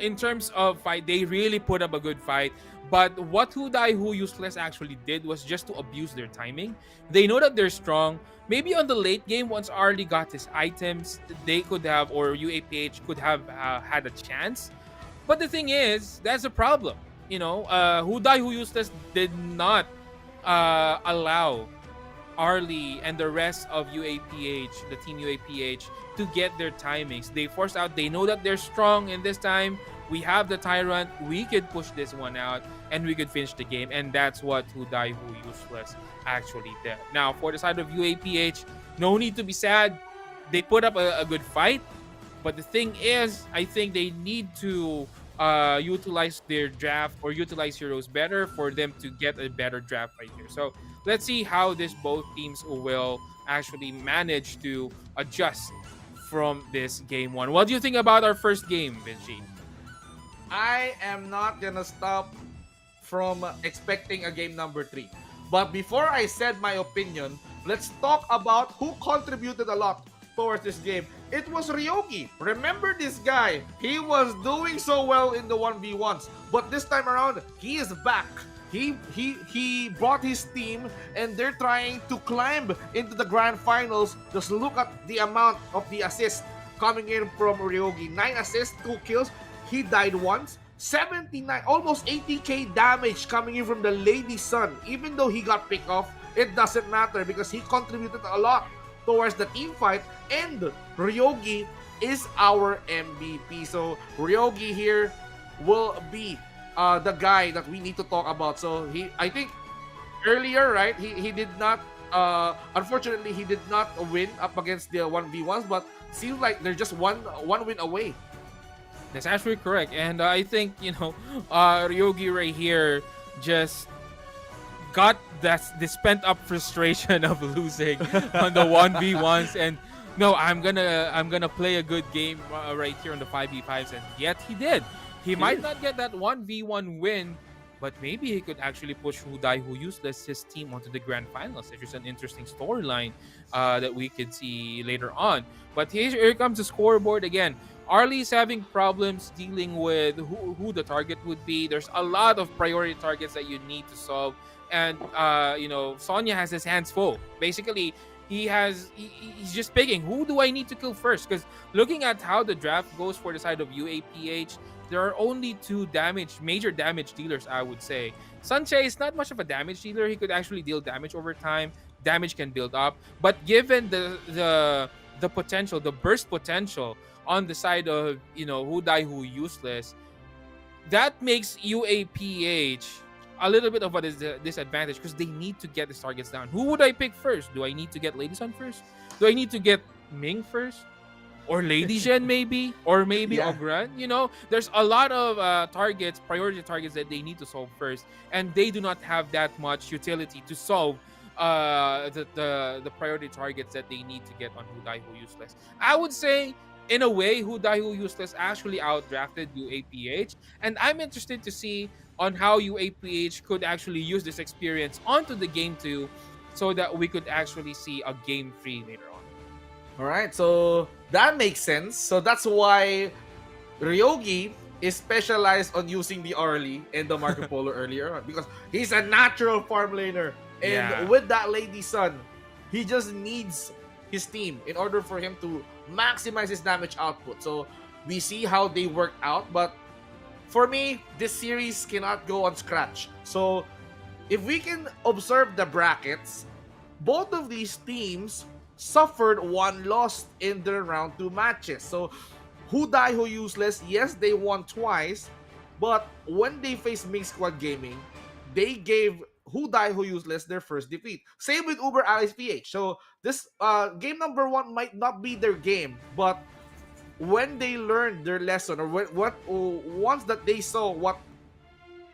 in terms of fight, they really put up a good fight. But what Who Die Who Useless actually did was just to abuse their timing. They know that they're strong. Maybe on the late game, once Arlie got his items, they could have, or UAPH could have had a chance. But the thing is, that's a problem. Who Die Who Useless did not allow Arlie and the rest of UAPH, the team UAPH, to get their timings. They forced out. They know that they're strong in this time. We have the Tyrant. We could push this one out and we could finish the game. And that's what Who Die Who Useless actually did. Now, for the side of UAPH, no need to be sad. they put up a good fight. But the thing is, I think they need to utilize their draft or utilize heroes better for them to get a better draft right here. So let's see how this both teams will actually manage to adjust from this game one. What do you think about our first game, Vinci? I am not gonna stop from expecting a game number 3. But before I said my opinion, let's talk about who contributed a lot towards this game. It was Ryogi. Remember this guy? He was doing so well in the 1v1s, but this time around, he is back. He brought his team and they're trying to climb into the grand finals. Just look at the amount of the assists coming in from Ryogi. 9 assists, 2 kills. He died once. 79, almost 80k damage coming in from the Lady Sun. Even though he got picked off, it doesn't matter because he contributed a lot towards the team fight, and Ryogi is our MVP. So Ryogi here will be the guy that we need to talk about. So I think earlier, right, he did not, unfortunately, he did not win up against the 1v1s, but seems like they're just one win away. That's actually correct. And I think, Ryogi right here just got this pent up frustration of losing on the 1v1s, and no, I'm gonna play a good game right here on the 5v5s, and yet he did. He might not get that 1v1 win, but maybe he could actually push Who Die Who Useless, his team, onto the grand finals, which is an interesting storyline that we could see later on. But here comes the scoreboard again. Arlie's having problems dealing with who the target would be. There's a lot of priority targets that you need to solve. And, Sonya has his hands full. Basically, he's just picking, who do I need to kill first? Because looking at how the draft goes for the side of UAPH, there are only 2 major damage dealers, I would say. Sunche is not much of a damage dealer. He could actually deal damage over time. Damage can build up. But given the potential, the burst potential on the side of, Who Die Who Useless, that makes UAPH a little bit of a disadvantage because they need to get the targets down. Who would I pick first? Do I need to get Lady Sun first? Do I need to get Ming first? Or Lady Zhen maybe? Or maybe Ogran? There's a lot of priority targets that they need to solve first, and they do not have that much utility to solve the priority targets that they need to get on Who Die Who Useless. I would say, in a way, Who Die Who Useless actually outdrafted UAPH, and I'm interested to see on how UAPH could actually use this experience onto the game 2 so that we could actually see a game 3 later on. All right, so that makes sense. So that's why Ryogi is specialized on using the Arlie and the Marco Polo earlier on, because he's a natural farm laner. And with that Lady Sun, he just needs his team in order for him to maximize his damage output. So we see how they work out, but for me, this series cannot go on scratch. So if we can observe the brackets, both of these teams suffered 1 loss in their round 2 matches. So Who Die Who Useless, yes, they won twice, but when they faced Ming Squad Gaming, they gave Who Die Who Useless their first defeat. Same with Uber Allies PH. So this game number 1 might not be their game, but when they learned their lesson, or once that they saw what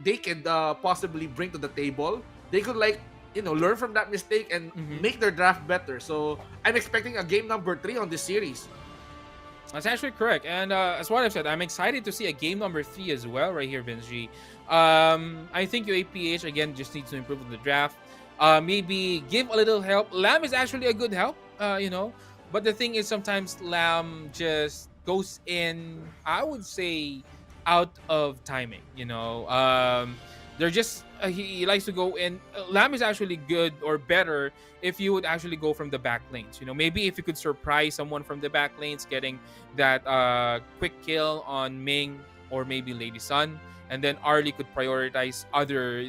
they could possibly bring to the table, they could learn from that mistake and make their draft better. So I'm expecting a game number 3 on this series. That's actually correct. And as what I've said, I'm excited to see a game number 3 as well right here, Vinci. I think UAPH, again, just needs to improve on the draft. Maybe give a little help. Lamb is actually a good help, But the thing is, sometimes Lamb just goes in, I would say, out of timing, They're just, he likes to go in. Lamb is actually good or better if you would actually go from the back lanes. Maybe if you could surprise someone from the back lanes, getting that quick kill on Ming or maybe Lady Sun, and then Arlie could prioritize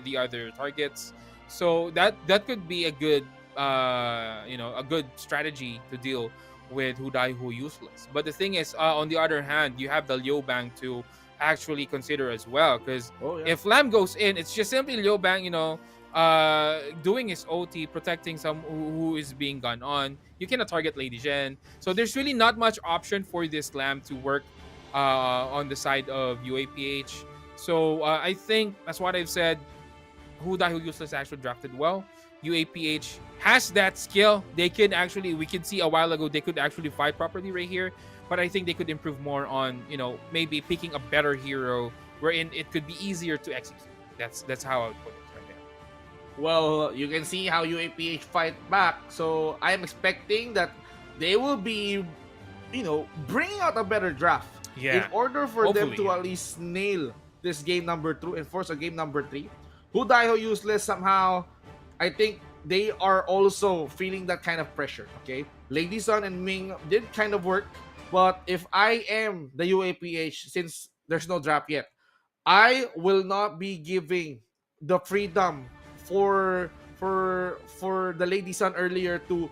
the other targets. So that could be a good, a good strategy to deal with Who Die Who Useless. But the thing is, on the other hand, you have the Liu Bang to actually consider as well, because if Lamb goes in, it's just simply Liu Bang, doing his OT, protecting some who is being gone on. You cannot target Lady Jen. So there's really not much option for this Lamb to work on the side of UAPH. So I think that's what I've said. Who Die Who Useless actually drafted well. UAPH has that skill. They can actually, we could see a while ago, they could actually fight properly right here. But I think they could improve more on, maybe picking a better hero wherein it could be easier to execute. That's how I would put it right there. Well, you can see how UAPH fight back. So I am expecting that they will be, bringing out a better draft. Yeah. In order for them Hopefully, to yeah. at least nail this game number 2 and force a game number 3. Who Die Who Useless somehow, I think they are also feeling that kind of pressure. Okay, Lady Sun and Ming did kind of work, but if I am the UAPH, since there's no draft yet, I will not be giving the freedom for the Lady Sun earlier to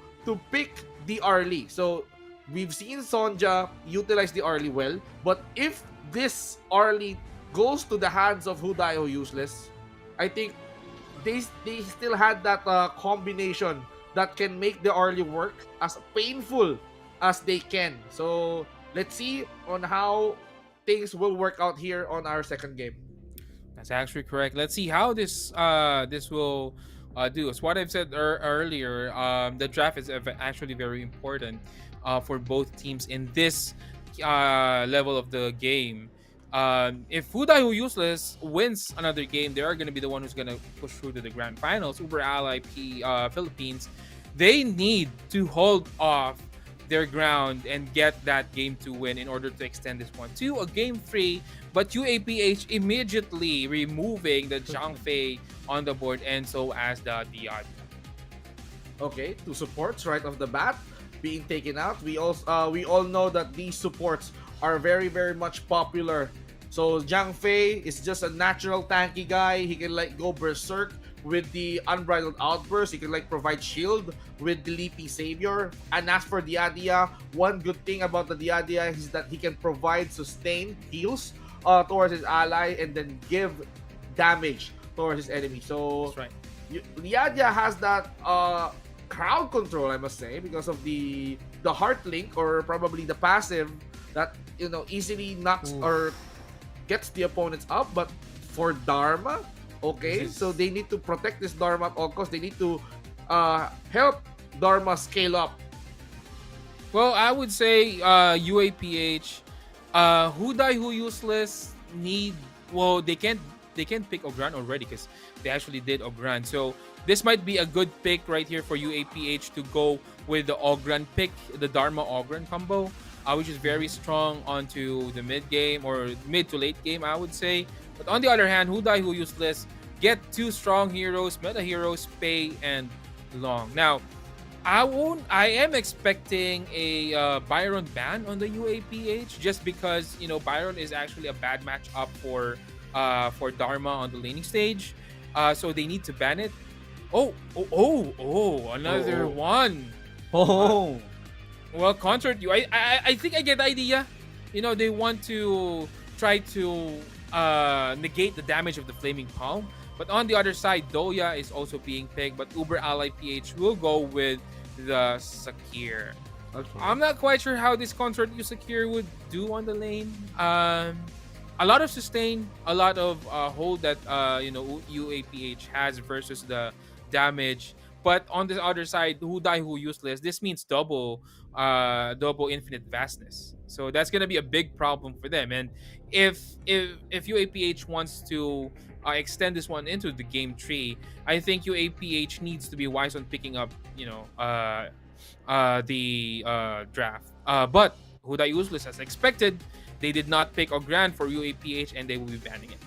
pick the early. So we've seen Sonja utilize the early well, but if this early goes to the hands of Who Die Who Useless, I think they still had that combination that can make the early work as painful as they can. So let's see on how things will work out here on our second game. That's actually correct. Let's see how this will do. As what I've said earlier, the draft is actually very important for both teams in this level of the game. If Who Die Who Useless wins another game, they are going to be the one who's going to push through to the grand finals. Uber Ally Philippines, they need to hold off their ground and get that game to win in order to extend this one to a game 3. But UAPH immediately removing the Zhang Fei on the board, and so as the Diad. Okay, 2 supports right off the bat being taken out. We all know that these supports are very, very much popular. So Zhang Fei is just a natural tanky guy. He can go berserk with the Unbridled Outburst. He can provide shield with the Leapy Savior. And as for Diadia, one good thing about the Diadia is that he can provide sustained heals towards his ally and then give damage towards his enemy. So That's right. Diadia has that crowd control, I must say, because of the Heart Link, or probably the passive that easily knocks or gets the opponents up. But for Dharma, okay, so they need to protect this Dharma at all costs. They need to help Dharma scale up. Well, I would say UAPH, Who Die Who Useless need. Well, they can't pick Ogran already because they actually did Ogran. So this might be a good pick right here for UAPH to go with the Ogran pick, the Dharma Ogran combo, which is very strong onto the mid game or mid to late game, I would say. But on the other hand, Who Die Who Useless get 2 strong heroes, meta heroes, Pei and Long. Now, I am expecting a Byron ban on the UAPH just because Byron is actually a bad matchup for Dharma on the laning stage. So they need to ban it. Another one. Well, contrary to you, I think I get the idea. They want to try to negate the damage of the Flaming Palm. But on the other side, Doya is also being picked, but Uber Ally PH will go with the Sakir. Okay. I'm not quite sure how this contrary to Sakir would do on the lane. A lot of sustain, a lot of hold that UAPH has versus the damage. But on the other side, Who Die Who Useless, this means double infinite vastness. So that's gonna be a big problem for them. And if UAPH wants to extend this one into the game 3, I think UAPH needs to be wise on picking up the draft. But Who Die Useless, as expected, they did not pick Ogran for UAPH and they will be banning it.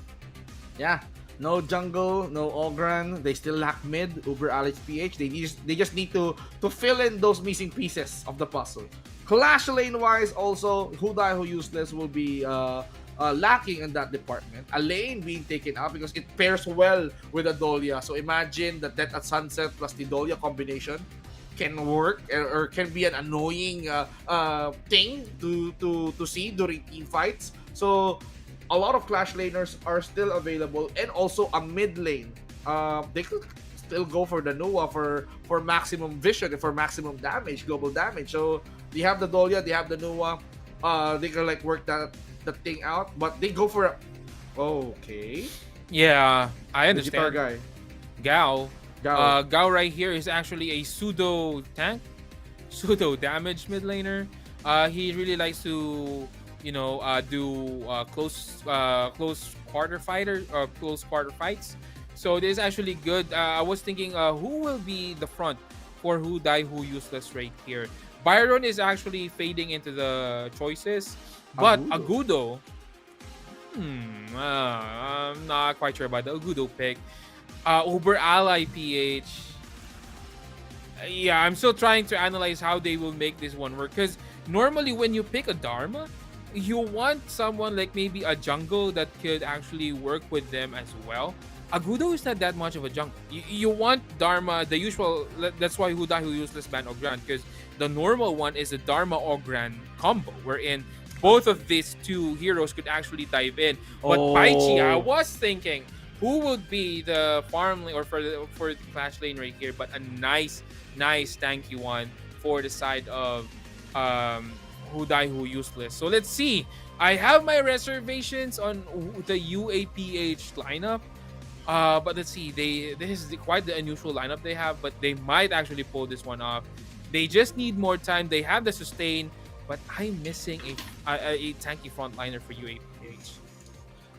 Yeah, no jungle, no Ogran. They still lack mid, Uber Alex PH. They just need to fill in those missing pieces of the puzzle. Clash lane wise, also Who Die Who Useless will be lacking in that department. A lane being taken out because it pairs well with Adolia. So imagine that Death at Sunset plus the Adolia combination can work or can be an annoying thing to see during team fights. So a lot of Clash laners are still available, and also a mid lane they could still go for the Nua for maximum vision and for maximum damage, global damage. So they have the Dolia, they have the Nua. They can like work that thing out, but they go for okay. Yeah, I The guitar understand. guy. Gao. Gao. Gao right here is actually a pseudo tank, pseudo damage mid laner. He really likes to, do close quarter fighter or close quarter fights. So this is actually good. I was thinking, who will be the front for who die who useless right here. Byron is actually fading into the choices, but Agudo. I'm not quite sure about the Agudo pick. Uber Ally PH. Yeah, I'm still trying to analyze how they will make this one work. Because normally when you pick a Dharma, you want someone like maybe a jungle that could actually work with them as well. Agudo is not that much of a jungle. You want Dharma, the usual. That's why who die who useless ban Ogran. Because the normal one is a Dharma Ogran combo, wherein both of these two heroes could actually dive in. But Paichi, I was thinking who would be the farm lane or for the clash lane right here, but a nice tanky one for the side of who die who useless. So let's see. I have my reservations on the UAPH lineup. But let's see. This is quite the unusual lineup they have, but they might actually pull this one off. They just need more time. They have the sustain, but I'm missing a tanky frontliner for UAPH.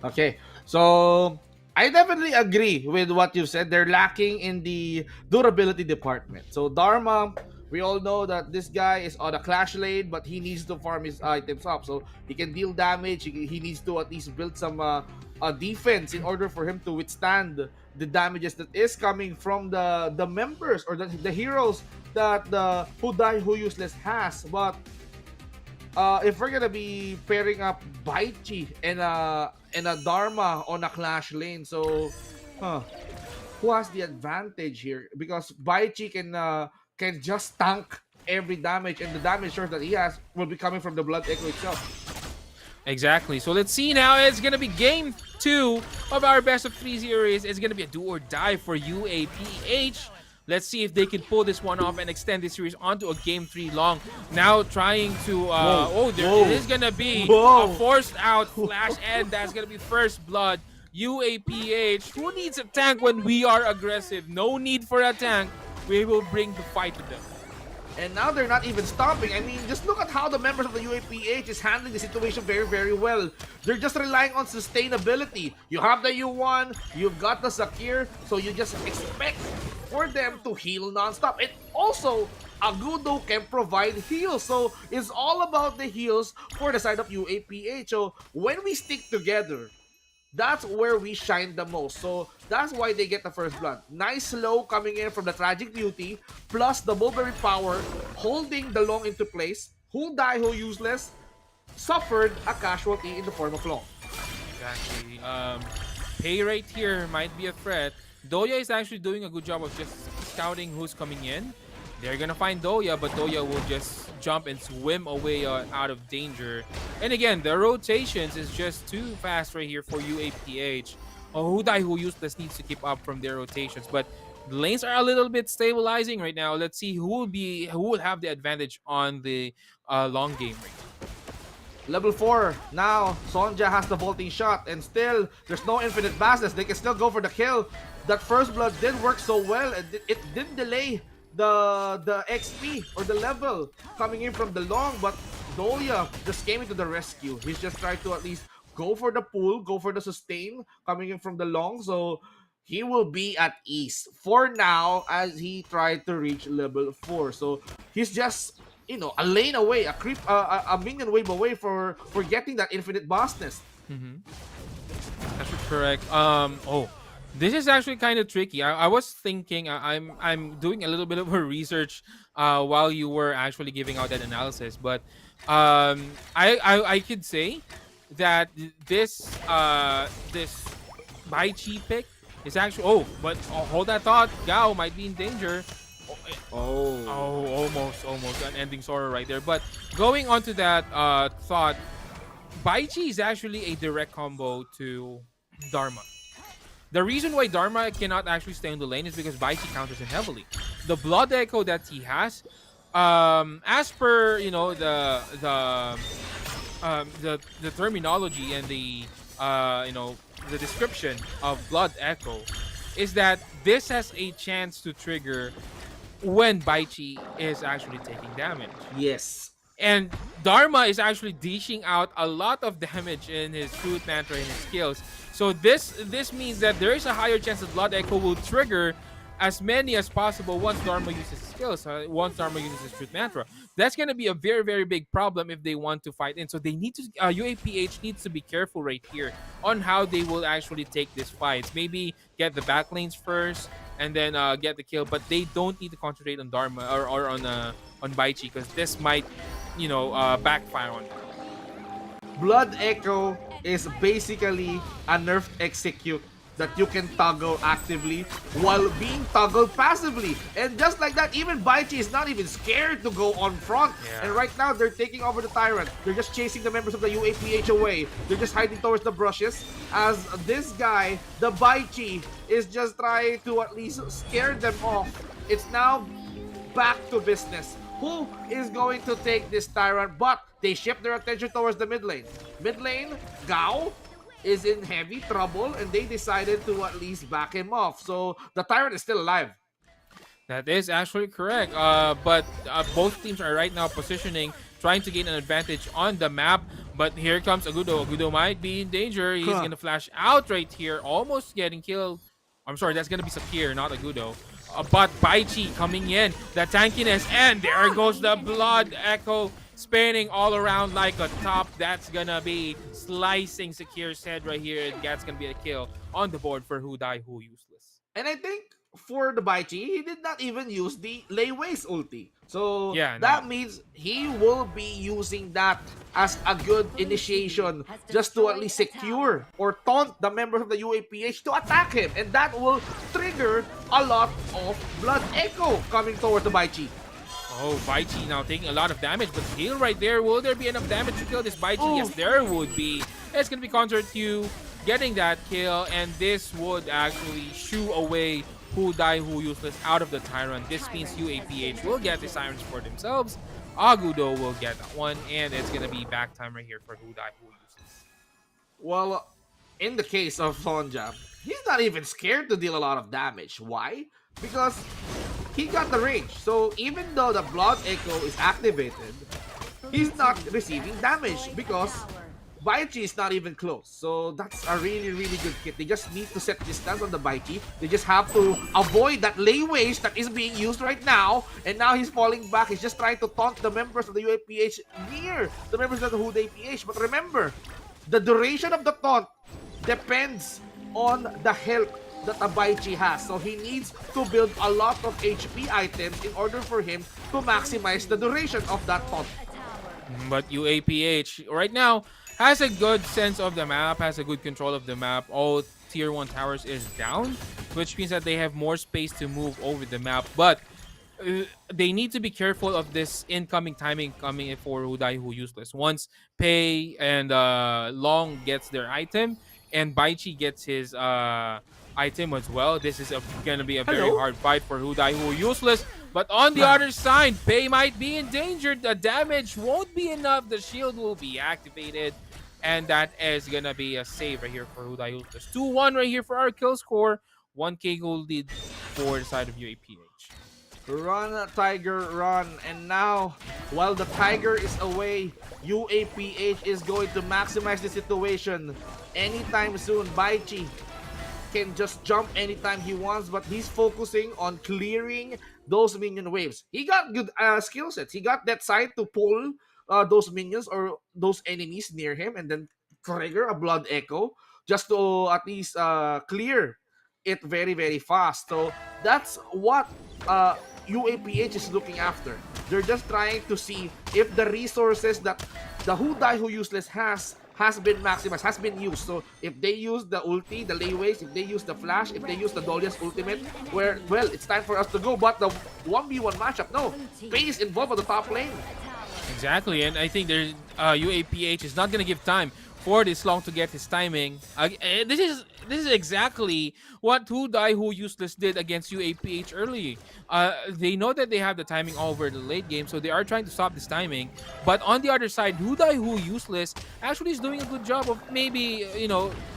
Okay, so I definitely agree with what you said. They're lacking in the durability department. So Dharma, we all know that this guy is on a clash lane, but he needs to farm his items up. So he can deal damage. He needs to at least build some defense in order for him to withstand the damages that is coming from the members or the heroes that the Who Die Who Useless has. But if we're gonna be pairing up Baichi and a Dharma on a clash lane, so who has the advantage here? Because Baichi can just tank every damage, and the damage source that he has will be coming from the Blood Echo itself. Exactly. So let's see now. It's gonna be game 2 of our best of 3 series. It's gonna be a do or die for UAPH. Let's see if they can pull this one off and extend this series onto a game 3 long. Now trying to there is gonna be a forced out flash, and that's gonna be first blood. UAPH. Who needs a tank when we are aggressive? No need for a tank. We will bring the fight to them. And now they're not even stopping. I mean, just look at how the members of the UAPH is handling the situation very, very well. They're just relying on sustainability. You have the U1, you've got the Sakir, so you just expect for them to heal non-stop. And also, Agudo can provide heals. So it's all about the heals for the side of UAPH. So when we stick together, that's where we shine the most. So that's why they get the first blood. Nice slow coming in from the Tragic Beauty, plus the Mulberry Power, holding the Long into place. Who Die Who Useless suffered a casualty in the form of Long. Exactly. Pay right here might be a threat. Doya is actually doing a good job of just scouting who's coming in. They're gonna find Doya, but Doya will just jump and swim away out of danger. And again, the rotations is just too fast right here for UAPH. Who Die Who Useless needs to keep up from their rotations, but the lanes are a little bit stabilizing right now. Let's see who will have the advantage on the long game right now. Level 4. Now, Sonja has the vaulting shot, and still, there's no infinite basses. They can still go for the kill. That first blood did work so well, and it did delay the XP or the level coming in from the Long, but Dolia just came into the rescue. He's just trying to at least go for the pull, go for the sustain coming in from the Long, so he will be at ease for now as he tried to reach level 4. So he's just, a lane away, a minion wave away for getting that infinite bossness. That's correct. This is actually kind of tricky. I was thinking, I'm doing a little bit of a research while you were actually giving out that analysis, but I could say that this Baichi pick is actually hold that thought. Gao might be in danger. Almost an ending sorrow right there. But going on to that thought, Baichi is actually a direct combo to Dharma. The reason why Dharma cannot actually stay on the lane is because Baichi counters him heavily. The Blood Echo that he has, as per the terminology and the the description of Blood Echo, is that this has a chance to trigger when Baichi is actually taking damage. Yes. And Dharma is actually dishing out a lot of damage in his Truth Mantra and his skills. So this means that there is a higher chance that Blood Echo will trigger as many as possible once Dharma uses his skills, once Dharma uses his Truth Mantra. That's going to be a very, very big problem if they want to fight in. So they need to, UAPH needs to be careful right here on how they will actually take this fight. Maybe get the back lanes first and then get the kill, but they don't need to concentrate on Dharma or on Baichi, because this might, backfire on them. Blood Echo is basically a nerfed execute that you can toggle actively while being toggled passively. And just like that, even Baichi is not even scared to go on front. Yeah. And right now, they're taking over the Tyrant. They're just chasing the members of the UAPH away. They're just hiding towards the brushes. As this guy, the Baichi, is just trying to at least scare them off. It's now back to business. Who is going to take this Tyrant? But they shift their attention towards the mid lane. Mid lane, Gao is in heavy trouble, and they decided to at least back him off. So the Tyrant is still alive. That is actually correct. But both teams are right now positioning, trying to gain an advantage on the map. But here comes Agudo. Agudo might be in danger. He's going to flash out right here, almost getting killed. I'm sorry, that's going to be Sakir, not Agudo. But Baichi coming in, the tankiness, and there goes the Blood Echo, spinning all around like a top. That's gonna be slicing Sakir's head right here, and that's gonna be a kill on the board for Who Die Who Useless. And I think for the Baichi, he did not even use the Layways ulti. So Yeah, that no. means he will be using that as a good initiation just to at least secure or taunt the members of the UAPH to attack him. And that will trigger a lot of Blood Echo coming towards the Baichi. Oh, Baichi now taking a lot of damage, but heal right there. Will there be enough damage to kill this Baichi? Yes, there would be. It's gonna be Concert Q getting that kill, and this would actually shoo away Who Die Who Useless out of the Tyrant. This means UAPH will get the Sirens for themselves. Agudo will get that one, and it's gonna be back time right here for Who Die Who Useless. Well, in the case of Sonja, he's not even scared to deal a lot of damage. Why? Because he got the range. So even though the Blood Echo is activated, he's not receiving damage because Baichi is not even close. So that's a really, really good kit. They just need to set distance on the Baichi. They just have to avoid that layways that is being used right now. And now he's falling back. He's just trying to taunt the members of the UAPH near the members of the Who Dey PH. But remember, the duration of the taunt depends on the health that a Baichi has. So he needs to build a lot of HP items in order for him to maximize the duration of that taunt. But UAPH right now has a good sense of the map, has a good control of the map. All tier 1 towers is down, which means that they have more space to move over the map. But they need to be careful of this incoming timing coming in for Who Die Who Useless. Once Pei and Long gets their item, and Baichi gets his item as well, this is gonna be a very hard fight for Who Die Who Useless. But on the other side, Pei might be in danger. The damage won't be enough. The shield will be activated, and that is gonna be a save right here for Who Die Who Useless. 2-1 right here for our kill score. 1k gold lead for the side of UAPH. Run, Tiger, run. And now, while the Tiger is away, UAPH is going to maximize the situation anytime soon. Baichi can just jump anytime he wants, but he's focusing on clearing those minion waves. He got good skill sets. He got that side to pull those minions or those enemies near him and then trigger a Blood Echo just to at least clear it very, very fast. So that's what UAPH is looking after. They're just trying to see if the resources that the Who Die Who Useless has been maximized, has been used. So if they use the ulti, the layways, if they use the flash, if they use the Dolia's ultimate, well, it's time for us to go. But the 1v1 matchup, no. Pei is involved on the top lane. Exactly, and I think there's UAPH is not going to give time for this long to get his timing. This is exactly what Who Die Who Useless did against UAPH early. They know that they have the timing over the late game, so they are trying to stop this timing. But on the other side, Who Die Who Useless actually is doing a good job of maybe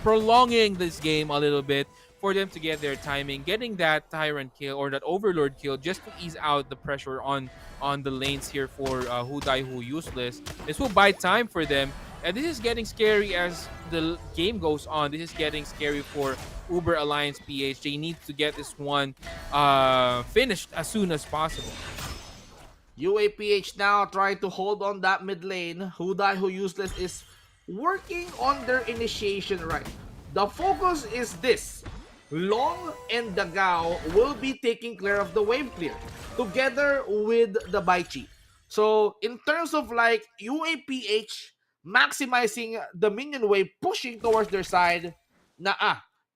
prolonging this game a little bit for them to get their timing, getting that Tyrant kill or that Overlord kill just to ease out the pressure on the lanes here for Who Die Who Useless. This will buy time for them. And this is getting scary as the game goes on. This is getting scary for Uber Alliance PH. They need to get this one finished as soon as possible. UAPH now trying to hold on that mid lane. Who Die Who Useless is working on their initiation right. The focus is this. Long and Dagao will be taking care of the wave clear together with the Baichi. So in terms of like UAPH maximizing the minion wave, pushing towards their side,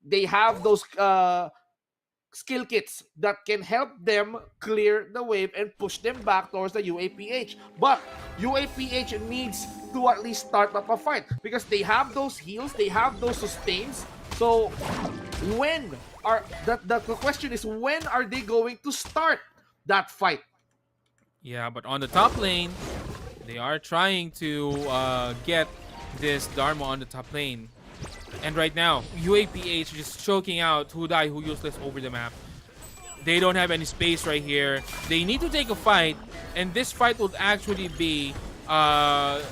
they have those skill kits that can help them clear the wave and push them back towards the UAPH. But UAPH needs to at least start up a fight because they have those heals, they have those sustains. So when are the question is, when are they going to start that fight? Yeah, but on the top lane, they are trying to get this Dharma on the top lane. And right now, UAPH just choking out Who Die Who Useless over the map. They don't have any space right here. They need to take a fight, and this fight would actually be, I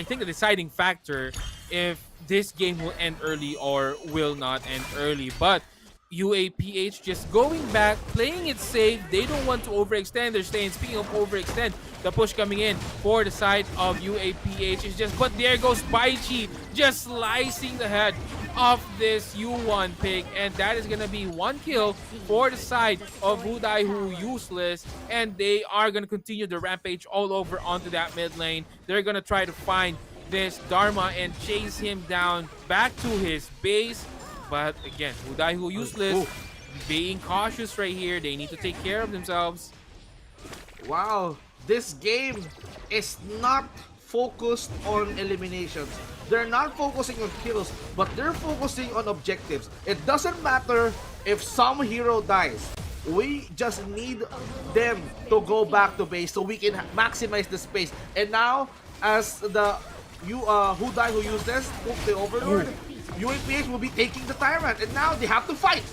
think, a deciding factor if this game will end early or will not end early. But UAPH just going back, playing it safe. They don't want to overextend their staying. Speaking of overextend, the push coming in for the side of UAPH is just, but there goes Baichi just slicing the head of this U1 pick, and that is gonna be one kill for the side of Who Die Who Useless, and they are gonna continue the rampage all over onto that mid lane. They're gonna try to find this Dharma and chase him down back to his base. But again, Who Die Who Useless being cautious right here. They need to take care of themselves. Wow, this game is not focused on eliminations. They're not focusing on kills, but they're focusing on objectives. It doesn't matter if some hero dies. We just need them to go back to base so we can maximize the space. And now, as the Who Die Who Useless took the Overlord, UAPH will be taking the Tyrant, and now they have to fight.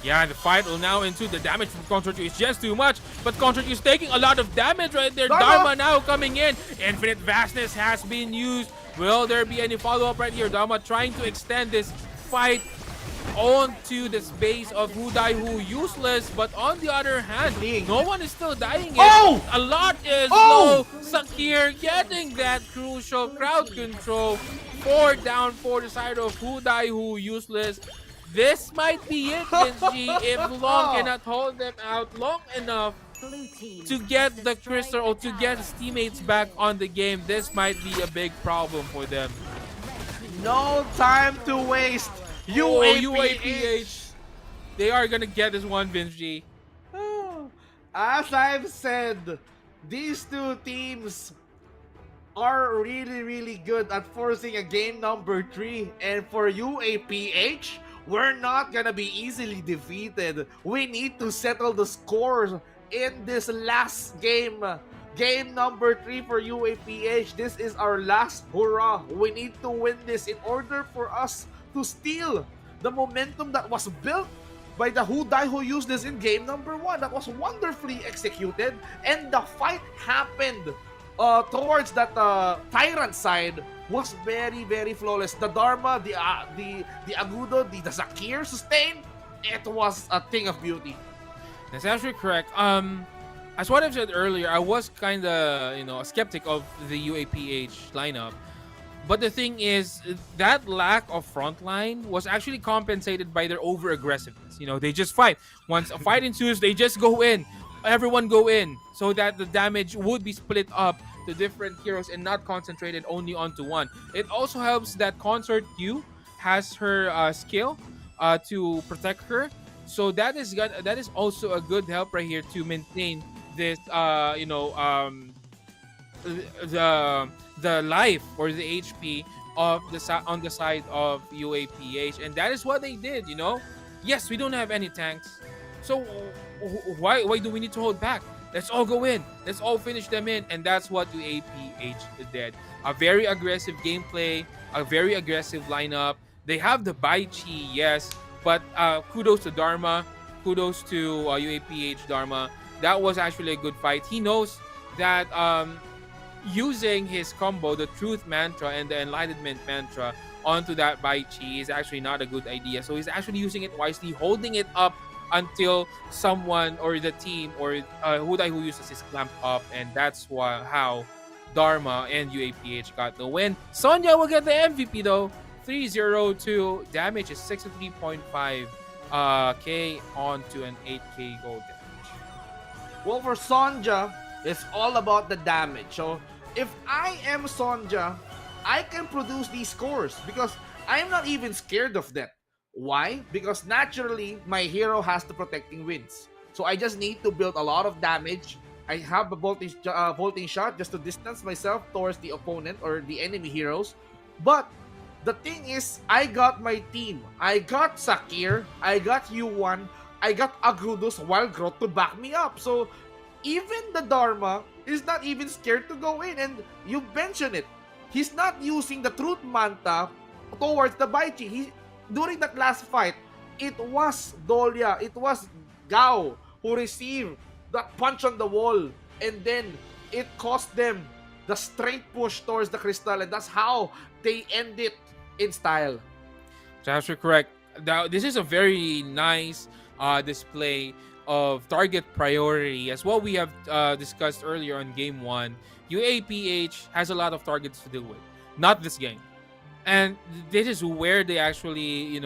Yeah, the fight will now into the damage from Contra is just too much, but Contra is taking a lot of damage right there. Dharma now coming in. Infinite Vastness has been used. Will there be any follow-up right here? Dharma trying to extend this fight onto the space of Who Die Who Useless, but on the other hand, no one is still dying yet. A lot is low. Sakir getting that crucial crowd control. 4 down for the side of Who Die Who Useless. This might be it, Vinci, if Long cannot hold them out long enough to get the crystal or to get his teammates back on the game. This might be a big problem for them. No time to waste. UAPH. They are gonna get this one, Vinci. As I've said, these two teams are really good at forcing a game number 3, and for UAPH, we're not gonna be easily defeated. We need to settle the scores in this last game. Game number 3 for UAPH. This is our last hurrah. We need to win this in order for us to steal the momentum that was built by the Who Die Who Useless in game number 1. That was wonderfully executed, and the fight happened towards that Tyrant side was very flawless. The Dharma, the Agudo, the Zakir sustain, it was a thing of beauty. That's actually correct. As what I've said earlier, I was kind of, a skeptic of the UAPH lineup. But the thing is, that lack of frontline was actually compensated by their over-aggressiveness. They just fight. Once a fight ensues, they just go in. Everyone go in so that the damage would be split up to different heroes and not concentrated only onto one. It also helps that Consort Q has her skill to protect her. So that is also a good help right here to maintain this the life or the HP on the side of UAPH, and that is what they did. Yes, we don't have any tanks, so why do we need to hold back? Let's all go in. Let's all finish them in, and that's what UAPH did. A very aggressive gameplay, a very aggressive lineup. They have the Bai Chi, yes, but kudos to Dharma, kudos to UAPH Dharma. That was actually a good fight. He knows that using his combo, the Truth Mantra and the Enlightenment Mantra, onto that Bai Chi is actually not a good idea. So he's actually using it wisely, holding it up until someone or the team or who uses his clamp up, and that's how Dharma and UAPH got the win. Sonya will get the MVP though. 302 damage is 63.5 K onto an 8K gold damage. Well, for Sonja, it's all about the damage. So if I am Sonja, I can produce these scores because I'm not even scared of that. Why? Because naturally, my hero has the protecting winds. So I just need to build a lot of damage. I have a vaulting shot just to distance myself towards the opponent or the enemy heroes. But the thing is, I got my team. I got Sakir, I got Yuan, I got Agudus Wildgrowth to back me up. So even the Dharma is not even scared to go in. And you mentioned it. He's not using the Truth Manta towards the Baichi. During that last fight, it was Dolia, it was Gao who received that punch on the wall, and then it cost them the straight push towards the crystal, and that's how they end it in style. That's correct. Now, this is a very nice display of target priority. As what we have discussed earlier on game 1, UAPH has a lot of targets to deal with. Not this game. And this is where they actually,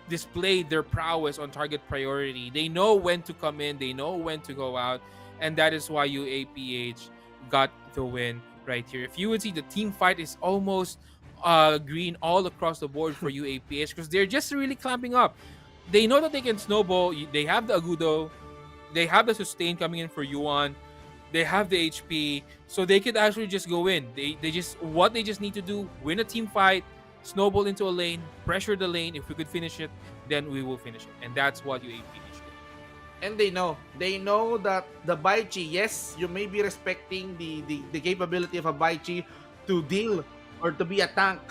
displayed their prowess on target priority. They know when to come in, they know when to go out, and that is why UAPH got the win right here. If you would see, the team fight is almost green all across the board for UAPH because they're just really clamping up. They know that they can snowball. They have the Agudo, they have the sustain coming in for Yuan. They have the HP, so they could actually just go in. They just need to do: win a team fight, snowball into a lane, pressure the lane. If we could finish it, then we will finish it, and that's what UAPH did. And they know that the Baichi, yes, you may be respecting the capability of a Baichi to deal or to be a tank,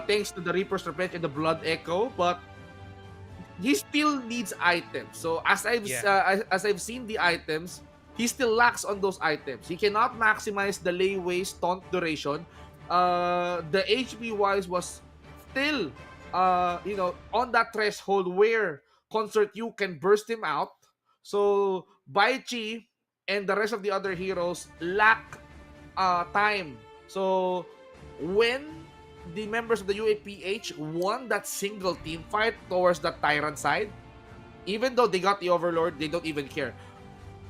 thanks to the Reaper's Revenge and the Blood Echo, but he still needs items. So as I've seen the items, he still lacks on those items. He cannot maximize the layway stunt duration. The HP wise was still on that threshold where Concert U can burst him out. So Baichi and the rest of the other heroes lack time. So when the members of the UAPH won that single team fight towards the Tyrant side, even though they got the Overlord, they don't even care.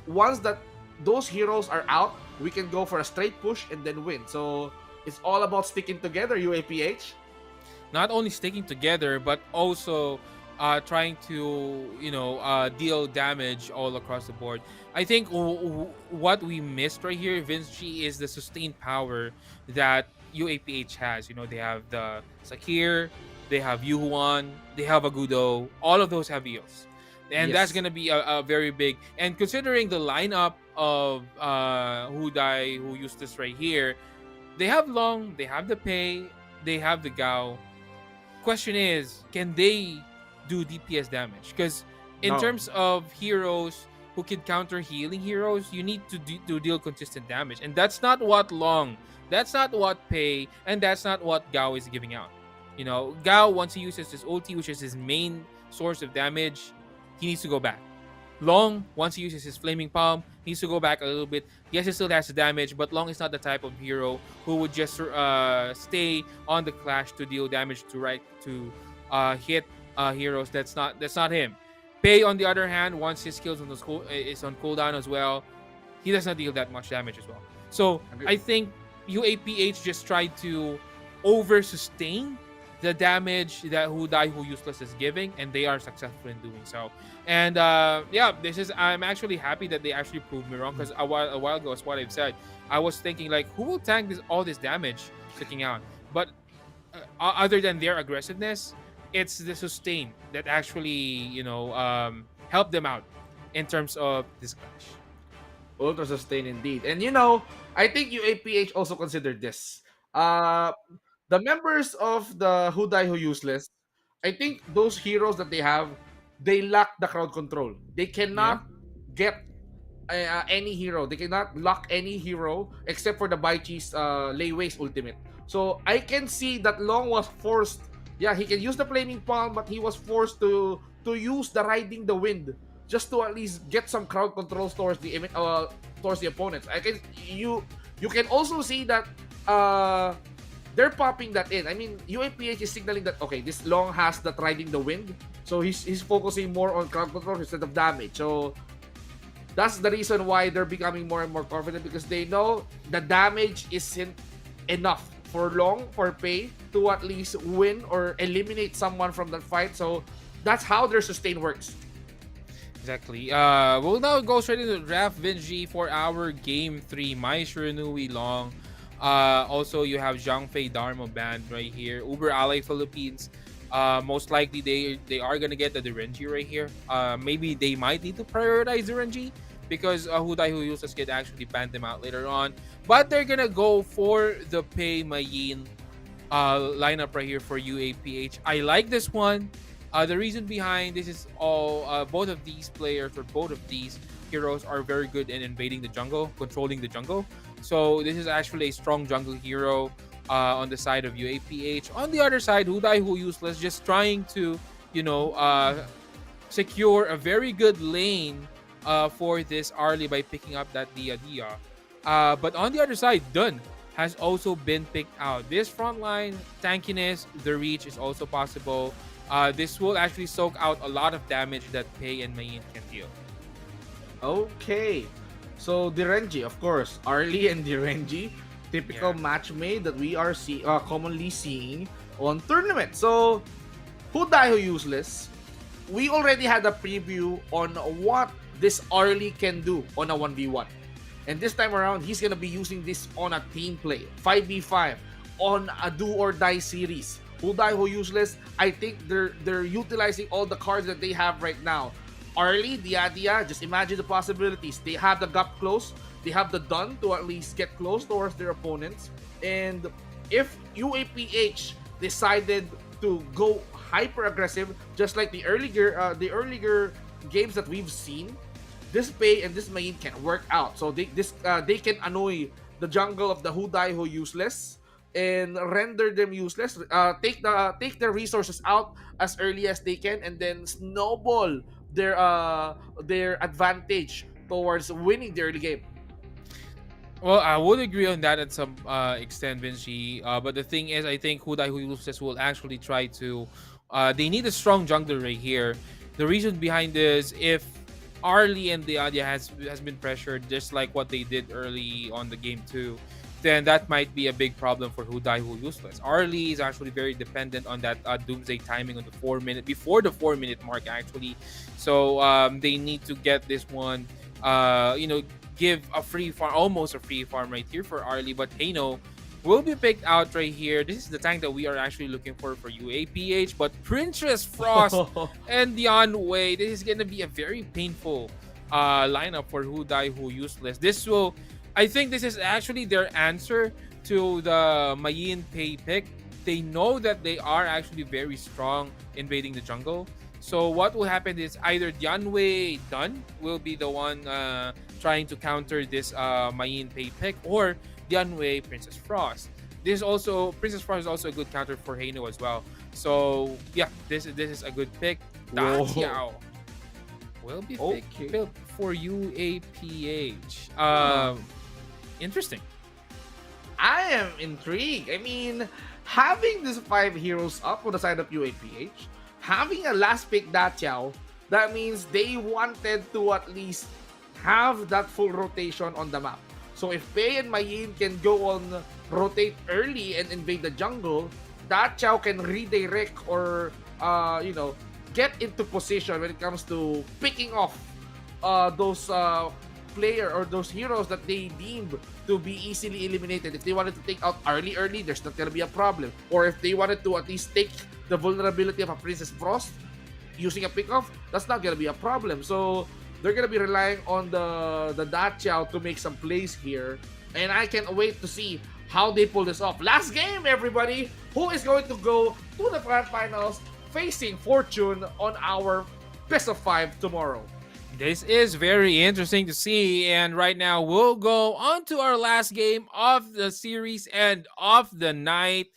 Once that those heroes are out, we can go for a straight push and then win. So it's all about sticking together, UAPH. Not only sticking together, but also trying to deal damage all across the board. I think what we missed right here, Vinci, is the sustained power that UAPH has. They have the Sakir, they have Yuhuan, they have Agudo. All of those have EOS. And that's going to be a very big... And considering the lineup of Hudai, who used this right here, they have Long, they have the Pei, they have the Gao. Question is, can they do DPS damage? Because in terms of heroes who can counter healing heroes, you need to deal consistent damage. And that's not what Long, that's not what Pei, and that's not what Gao is giving out. Gao, once he uses his ulti, which is his main source of damage, he needs to go back. Long, once he uses his Flaming Palm, he needs to go back a little bit. Yes, he still has the damage, but Long is not the type of hero who would just stay on the clash to deal damage to hit heroes. That's not him. Pei, on the other hand, once his skills is on cooldown as well, he does not deal that much damage as well. So I think UAPH just tried to over sustain the damage that Who Die Who Useless is giving, and they are successful in doing so. And yeah, I'm actually happy that they actually proved me wrong, because a while ago, as what I've said, I was thinking like, who will tank all this damage sticking out? But other than their aggressiveness, it's the sustain that actually helped them out in terms of this clash. Ultra sustain indeed. And I think UAPH also considered this. The members of the Who Die Who Useless, I think those heroes that they have, they lack the crowd control. They Yeah. cannot get any hero. They cannot lock any hero except for the Baichi's Leiwei's ultimate. So I can see that Long was forced. Yeah, he can use the flaming palm, but he was forced to use the riding the wind just to at least get some crowd controls towards the opponents. You can also see that they're popping that in. I mean, UAPH is signaling that okay, this Long has that riding the wind, so he's focusing more on crowd control instead of damage. So that's the reason why they're becoming more and more confident, because they know the damage isn't enough for Long, for Pei to at least win or eliminate someone from that fight. So that's how their sustain works. Exactly. We'll now go straight into draft Vinji for our game 3. Mai Shiranui Long. Also, you have Zhang Fei Dharma band right here. Uber Ally Philippines. Most likely they are gonna get the Renji right here. Maybe they might need to prioritize the Renji, because Who Die Who Useless could actually ban them out later on. But they're gonna go for the Pei Mayin lineup right here for UAPH. I like this one. The reason behind this is both of these players, or both of these heroes, are very good in invading the jungle, controlling the jungle. So this is actually a strong jungle hero on the side of UAPH. On the other side, Who Die Who Useless just trying to, secure a very good lane for this Arlie by picking up that Dia Dia. But on the other side, Dun has also been picked out. This frontline tankiness, the reach is also possible. This will actually soak out a lot of damage that Pei and Mayin can deal. Okay. So Direnji, of course, Arlie and Direnji, typical Yeah. match made that we are commonly seeing on tournaments. So Who Die Who Useless, we already had a preview on what this Arlie can do on a 1v1. And this time around, he's gonna be using this on a team play, 5v5, on a do or die series. Who Die Who Useless, I think they're utilizing all the cards that they have right now. Arlie, Dia, just imagine the possibilities. They have the gap close, they have the Dun to at least get close towards their opponents. And if UAPH decided to go hyper aggressive, just like the earlier games that we've seen, this Pei and this Mayin can work out. So they can annoy the jungle of the Who Die Who Useless and render them useless. Take their resources out as early as they can, and then snowball their advantage towards winning the early game. Well, I would agree on that at some extent, Vinci. But the thing is, I think Who Die Who Useless will actually try to. They need a strong jungler right here. The reason behind this, if Arlie and Diadia has been pressured, just like what they did early on the game 2, then that might be a big problem for Who Die Who Useless. Arlie is actually very dependent on that Doomsday timing on the 4-minute, before the 4-minute mark actually. So they need to get this one, give a free farm, almost a free farm right here for Arlie. But Hano will be picked out right here. This is the tank that we are actually looking for UAPH. But Princess Frost and Dian Wei, this is going to be a very painful lineup for Who Die Who Useless. I think this is actually their answer to the Mayin Pei pick. They know that they are actually very strong invading the jungle. So what will happen is either Dianwei Dun will be the one trying to counter this Mayin Pei pick, or Dianwei Princess Frost. Princess Frost is also a good counter for Hano as well. So yeah, this is a good pick. Da Whoa. Tiao will be Okay. picked for UAPH. Interesting. I am intrigued. I mean, having these 5 heroes up on the side of UAPH, having a last pick Datiao, that means they wanted to at least have that full rotation on the map. So if Pei and Mayin can go on rotate early and invade the jungle, that Chow can redirect or get into position when it comes to picking off those player or those heroes that they deem to be easily eliminated. If they wanted to take out early, there's not gonna be a problem. Or if they wanted to at least take the vulnerability of a Princess Frost using a pick-off, that's not gonna be a problem. So they're gonna be relying on the Dachao to make some plays here. And I can't wait to see how they pull this off. Last game, everybody! Who is going to go to the grand finals facing Fortune on our best of 5 tomorrow? This is very interesting to see, and right now we'll go on to our last game of the series and of the night.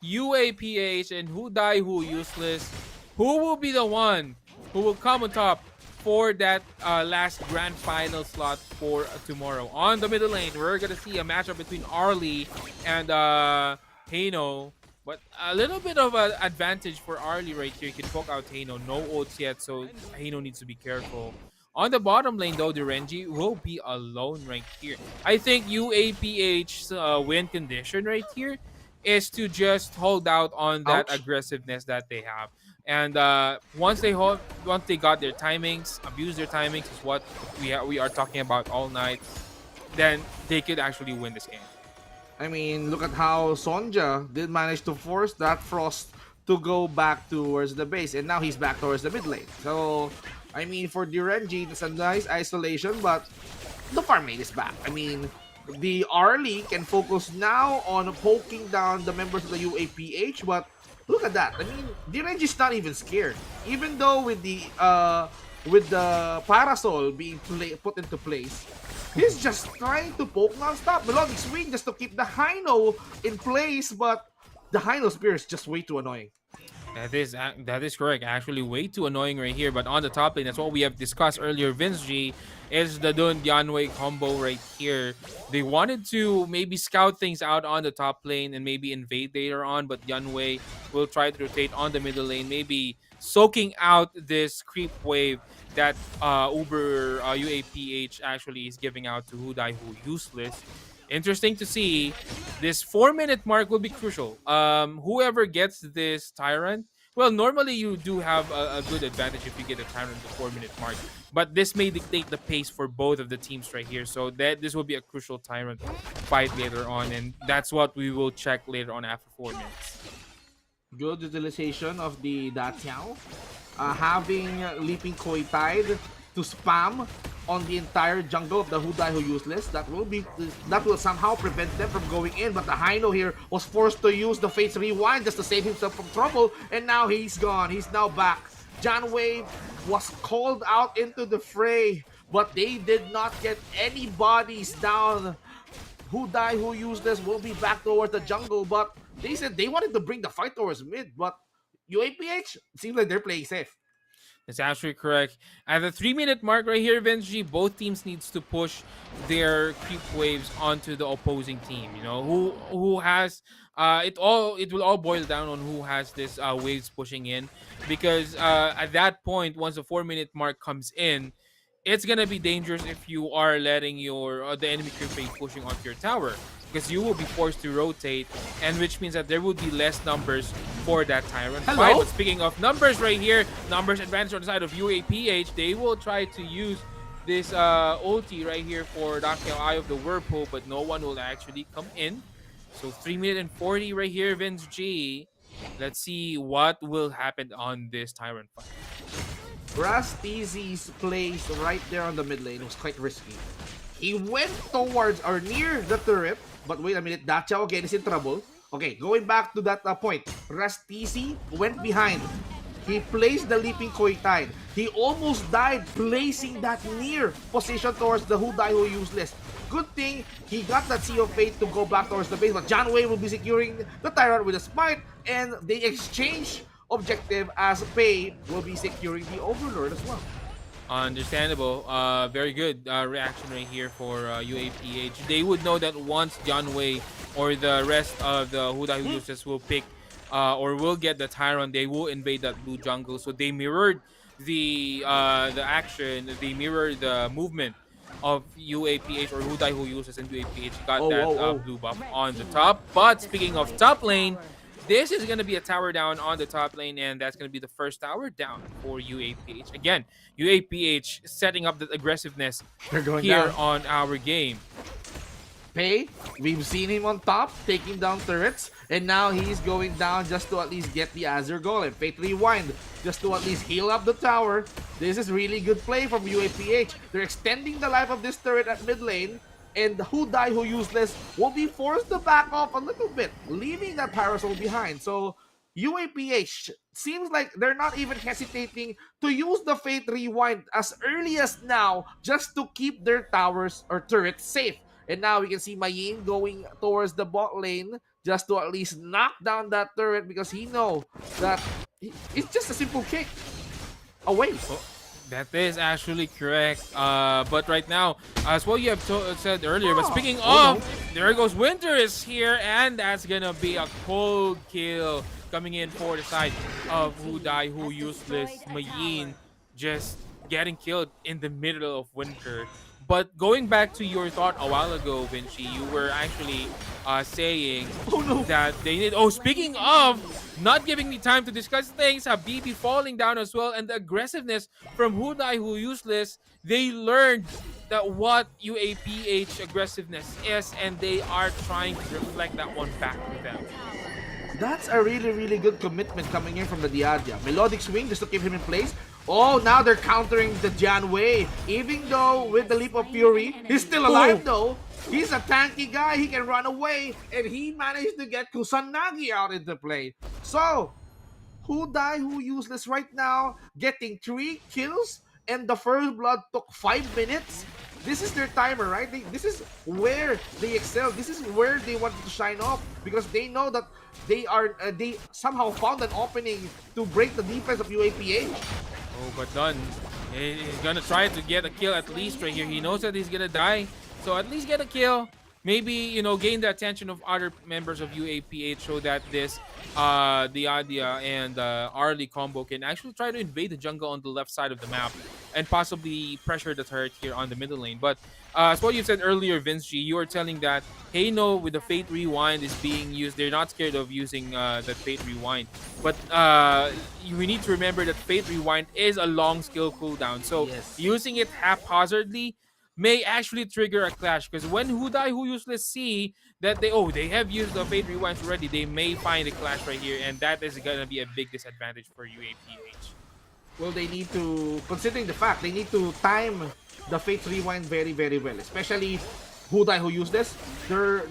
UAPH and Who Die Who Useless. Who will be the one who will come on top for that last grand final slot for tomorrow? On the middle lane, we're gonna see a matchup between Arlie and Hano. But a little bit of an advantage for Arlie right here. He can poke out Hano. No ults yet, so Hano needs to be careful. On the bottom lane, though, the Renji will be alone right here. I think UAPH's win condition right here is to just hold out on that aggressiveness that they have. And once they got their timings, abuse their timings is what we are talking about all night, then they could actually win this game. I mean, look at how Sonja did manage to force that Frost to go back towards the base, and now he's back towards the mid lane. So, I mean, for the Renji, it's a nice isolation, but the farm lane is back. I mean, the Arlie can focus now on poking down the members of the UAPH, but look at that. I mean, the Renji's not even scared. Even though with the Parasol being put into place, he's just trying to poke non-stop. Melodic Swing just to keep the Hino in place, but the Hino Spear is just way too annoying. That is correct. Actually, way too annoying right here. But on the top lane, that's what we have discussed earlier. Vince G is the Dun Yanwei combo right here. They wanted to maybe scout things out on the top lane and maybe invade later on, but Yanwei will try to rotate on the middle lane, maybe soaking out this creep wave that Uber UAPH actually is giving out to Who Die Who Useless. Interesting to see. This 4-minute mark will be crucial. Whoever gets this Tyrant, well, normally you do have a good advantage if you get a Tyrant at the 4-minute mark. But this may dictate the pace for both of the teams right here. So this will be a crucial Tyrant fight later on. And that's what we will check later on after 4 minutes. Good utilization of the Datiao. Having Leaping Koi Tide to spam on the entire jungle of the Who Die Who Useless. That will somehow prevent them from going in, but the Hino here was forced to use the Fate's Rewind just to save himself from trouble, and now he's gone. He's now back. John Wave was called out into the fray, but they did not get any bodies down. Who Die Who Useless will be back towards the jungle, but they said they wanted to bring the fight towards mid, but UAPH seems like they're playing safe. That's actually correct. At the 3-minute mark right here, Vinci, both teams needs to push their creep waves onto the opposing team. You know, who has it will all boil down on who has this waves pushing in, because at that point, once the 4-minute mark comes in, it's gonna be dangerous if you are letting your the enemy creep wave pushing onto your tower, because you will be forced to rotate, and which means that there will be less numbers for that Tyrant fight. But speaking of numbers right here, numbers advantage on the side of UAPH. They will try to use this ulti right here for Dakiao Eye of the Whirlpool, but no one will actually come in. So 3-minute and 40 right here, Vince G. Let's see what will happen on this Tyrant fight. Rastizi's place right there on the mid lane was quite risky. He went towards or near the turret, but wait a minute, Dachao again is in trouble. Okay, going back to that point, Rastizi went behind. He placed the Leaping Koi Tide. He almost died placing that near position towards the Who Die Who Useless. Good thing he got that Sea of Fate to go back towards the base, but John Wei will be securing the Tyrant with a smite, and they exchange objective as Pei will be securing the Overlord as well. Understandable. Very good reaction right here for UAPH. They would know that once John Wei or the rest of the Who Die Who Useless will pick or will get the Tyrant, they will invade that blue jungle. So they mirrored the action, they mirrored the movement of UAPH or Who Die Who Useless, and UAPH got that blue buff on the top. But speaking of top lane, This is going to be a tower down on the top lane, and that's going to be the first tower down for UAPH. Again, UAPH setting up the aggressiveness They're going here down. on our game. Pei, we've seen him on top, taking down turrets, and now he's going down just to at least get the Azure Golem. Fate Rewind, just to at least heal up the tower. This is really good play from UAPH. They're extending the life of this turret at mid lane, and Who Die Who Useless will be forced to back off a little bit, leaving that Parasol behind. So UAPH seems like they're not even hesitating to use the Fate Rewind as early as now, just to keep their towers or turrets safe. And now we can see Mayin going towards the bot lane just to at least knock down that turret, because he knows that it's just a simple kick away. That is actually correct. But right now, as what you have said earlier, but speaking Oh, of, there goes Winter is here, and that's gonna be a cold kill coming in for the side of Who Die Who Useless. Mayin just getting killed in the middle of Winter. But going back to your thought a while ago, Vinci, you were actually saying that they need. Oh, speaking of not giving me time to discuss things, Habibi falling down as well, and the aggressiveness from Who Die Who Useless. They learned that what UAPH aggressiveness is, and they are trying to reflect that one back to them. That's a really, really good commitment coming in from the Diadia. Melodic Swing just to keep him in place. Oh, now they're countering the Janwei. Even though with the Leap of Fury, he's still alive though. He's a tanky guy, he can run away, and he managed to get Kusanagi out into play. So, Who Die Who Useless right now, getting 3 kills, and the first blood took 5 minutes. This is their timer, right? This is where they excel. This is where they wanted to shine off, because they know that they somehow found an opening to break the defense of UAPH. Oh, but Dunn, he's gonna try to get a kill at least right here. He knows that he's gonna die, so at least get a kill. Maybe, you know, gain the attention of other members of UAPH so that this Diadia and Arlie combo can actually try to invade the jungle on the left side of the map and possibly pressure the turret here on the middle lane. But as what you said earlier, Vince G, you were telling that Heino with the Fate Rewind is being used. They're not scared of using the Fate Rewind. But we need to remember that Fate Rewind is a long skill cooldown. So using it haphazardly may actually trigger a clash, because when Who Die Who Useless see that they have used the Fate Rewinds already, they may find a clash right here, and that is gonna be a big disadvantage for UAPH. Well, they need to, considering the fact, they need to time the Fate Rewind very, very well. Especially Who Die Who Useless. They're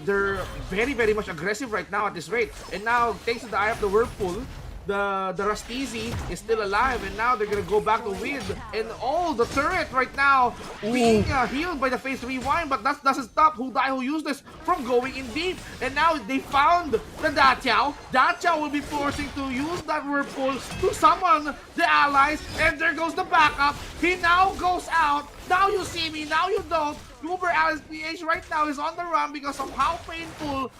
very, very much aggressive right now at this rate. And now, thanks to the Eye of the Whirlpool, the Rastizi is still alive, and now they're gonna go back to win. And the turret right now being healed by the Phase Rewind, but that doesn't stop Who Die Who Useless from going in deep. And now they found the Dachao. Dachao will be forcing to use that Whirlpool to summon the allies, and there goes the backup. He now goes out. Now you see me, now you don't. Uber Alice PH right now is on the run because of how painful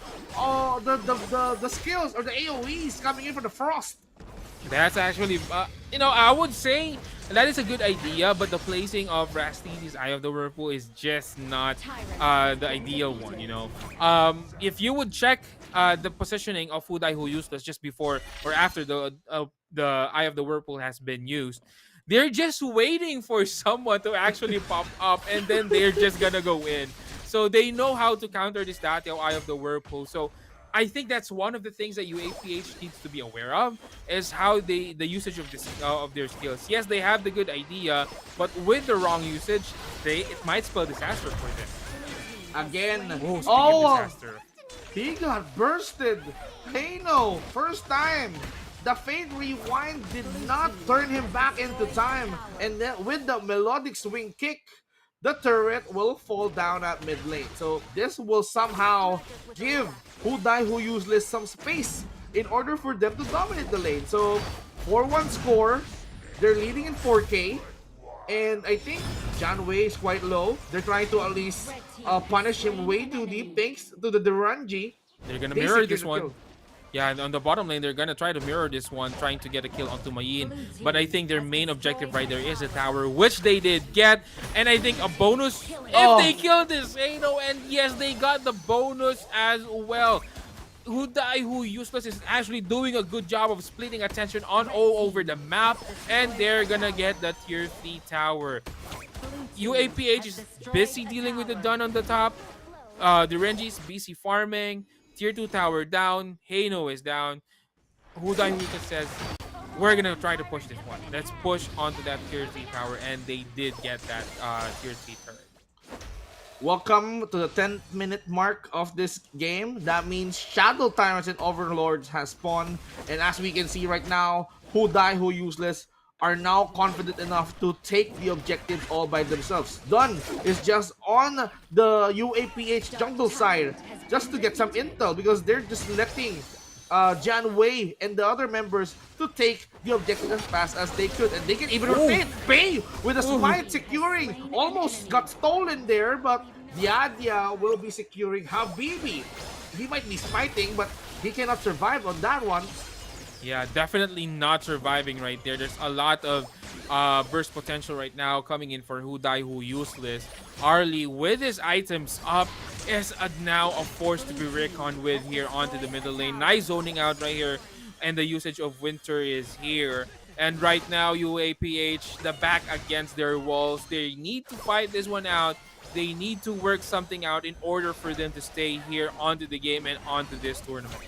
the skills or the AoEs coming in for the Frost. That's actually, I would say that is a good idea, but the placing of Rastizi's Eye of the Whirlpool is just not the ideal one, you know. If you would check the positioning of Who Die Who Useless just before or after the Eye of the Whirlpool has been used, they're just waiting for someone to actually pop up, and then they're just gonna go in. So they know how to counter this Datiao Eye of the Whirlpool. So I think that's one of the things that UAPH needs to be aware of, is how the usage of this of their skills. Yes, they have the good idea, but with the wrong usage, it might spell disaster for them. Again, Speaking of disaster. He got bursted. Heino, first time. The Fate Rewind did not turn him back into time, and then with the Melodic Swing kick, the turret will fall down at mid lane. So this will somehow give Who Die Who Useless some space in order for them to dominate the lane. So 4-1 score, they're leading in 4K, and I think John Wei is quite low. They're trying to at least punish him way too deep thanks to the Duranji. They're gonna mirror this one. Yeah, on the bottom lane, they're gonna try to mirror this one, trying to get a kill onto Mayin. But I think their main objective right there is a tower, which they did get. And I think a bonus if they kill this, and yes, they got the bonus as well. Who Die Who Useless is actually doing a good job of splitting attention on all over the map, and they're gonna get the tier 3 tower. UAPH is busy dealing with the Dun on the top. The Renji is busy farming. Tier 2 tower down. Heino is down. Who Die Who Useless says, we're gonna try to push this one. Let's push onto that tier 3 tower, and they did get that tier 3 turret. Welcome to the 10th minute mark of this game. That means Shadow Tyrants and Overlords has spawned. And as we can see right now, Who Die Who Useless are now confident enough to take the objectives all by themselves. Dun is just on the UAPH jungle side just to get some intel because they're just letting Jan Wei and the other members to take the objective as fast as they could, and they can even pay with a smite securing. Almost got stolen there, but Diadia will be securing Habibi. He might be smiting, but he cannot survive on that one. Yeah, definitely not surviving right there. There's a lot of burst potential right now coming in for Who Die Who Useless. Arlie, with his items up, is now a force to be reckoned with here onto the middle lane. Nice zoning out right here, and the usage of Winter is here. And right now, UAPH, the back against their walls. They need to fight this one out. They need to work something out in order for them to stay here onto the game and onto this tournament.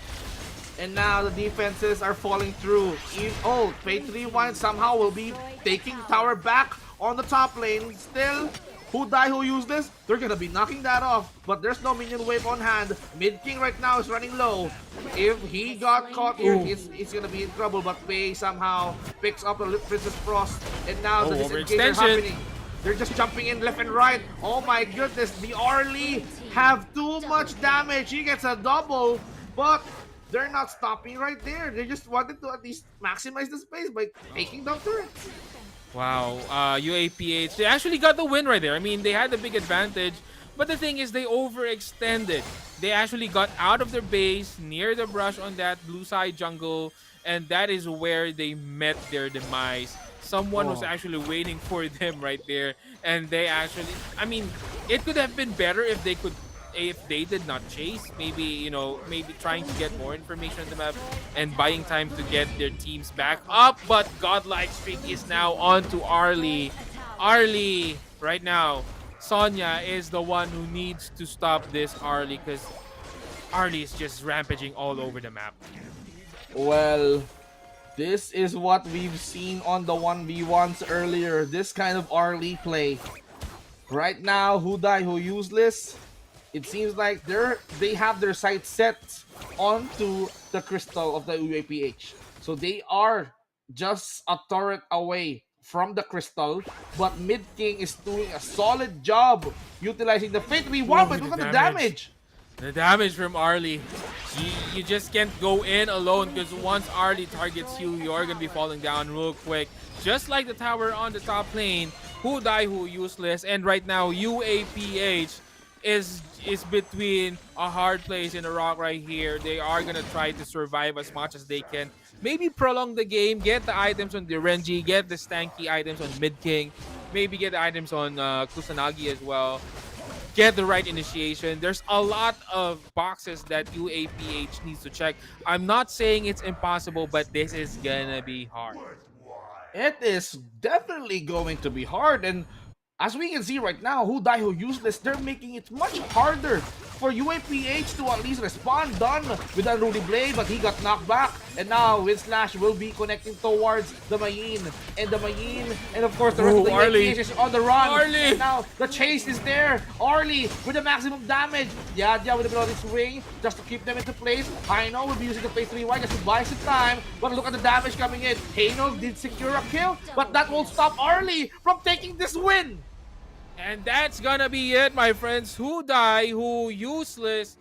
And now the defenses are falling through. Oh, Fate 3-1 somehow will be taking tower back on the top lane. Still, Who Die Who Useless, they're gonna be knocking that off. But there's no minion wave on hand. Mid King right now is running low. If he got caught here, he's gonna be in trouble. But Faye somehow picks up the Princess Frost. And now the disengage are happening. They're just jumping in left and right. Oh my goodness, the Arlie have too much damage. He gets a double, but they're not stopping right there. They just wanted to at least maximize the space by taking down turrets. Wow, UAPH, they actually got the win right there. I mean, they had the big advantage, but the thing is they overextended. They actually got out of their base near the brush on that blue side jungle, and that is where they met their demise. Someone was actually waiting for them right there, and they actually, I mean, it could have been better if they did not chase. Maybe, you know, maybe trying to get more information on the map and buying time to get their teams back up. But Godlike Streak is now on to Arlie. Arlie, right now, Sonya is the one who needs to stop this Arlie because Arlie is just rampaging all over the map. Well, this is what we've seen on the 1v1s earlier. This kind of Arlie play. Right now, Who Die Who Useless, it seems like they have their sights set onto the crystal of the UAPH. So they are just a turret away from the crystal, but Mid King is doing a solid job utilizing the Fate 3-1, but look at the damage. The damage from Arlie. You just can't go in alone because once Arlie targets you, you're going to be falling down real quick. Just like the tower on the top lane, Who Die Who Useless. And right now, UAPH is between a hard place and a rock right here. They are going to try to survive as much as they can. Maybe prolong the game, get the items on the Renji, get the stanky items on Mid King, maybe get the items on Kusanagi as well. Get the right initiation. There's a lot of boxes that UAPH needs to check. I'm not saying it's impossible, but this is gonna be hard. It is definitely going to be hard, and as we can see right now, Who Die Who Useless, they're making it much harder for UAPH to at least respond. Done with that Rudy Blade, but he got knocked back. And now Windslash will be connecting towards the Mayin. And the Mayin, and of course the rest of the UAPH is on the run. Arlie. And now the chase is there. Arlie with the maximum damage. Yadya with the melodic swing just to keep them into place. Heino will be using the phase 3-1 just to buy some time. But look at the damage coming in. Heino did secure a kill, but that won't stop Arlie from taking this win. And that's gonna be it, my friends. Who Die Who Useless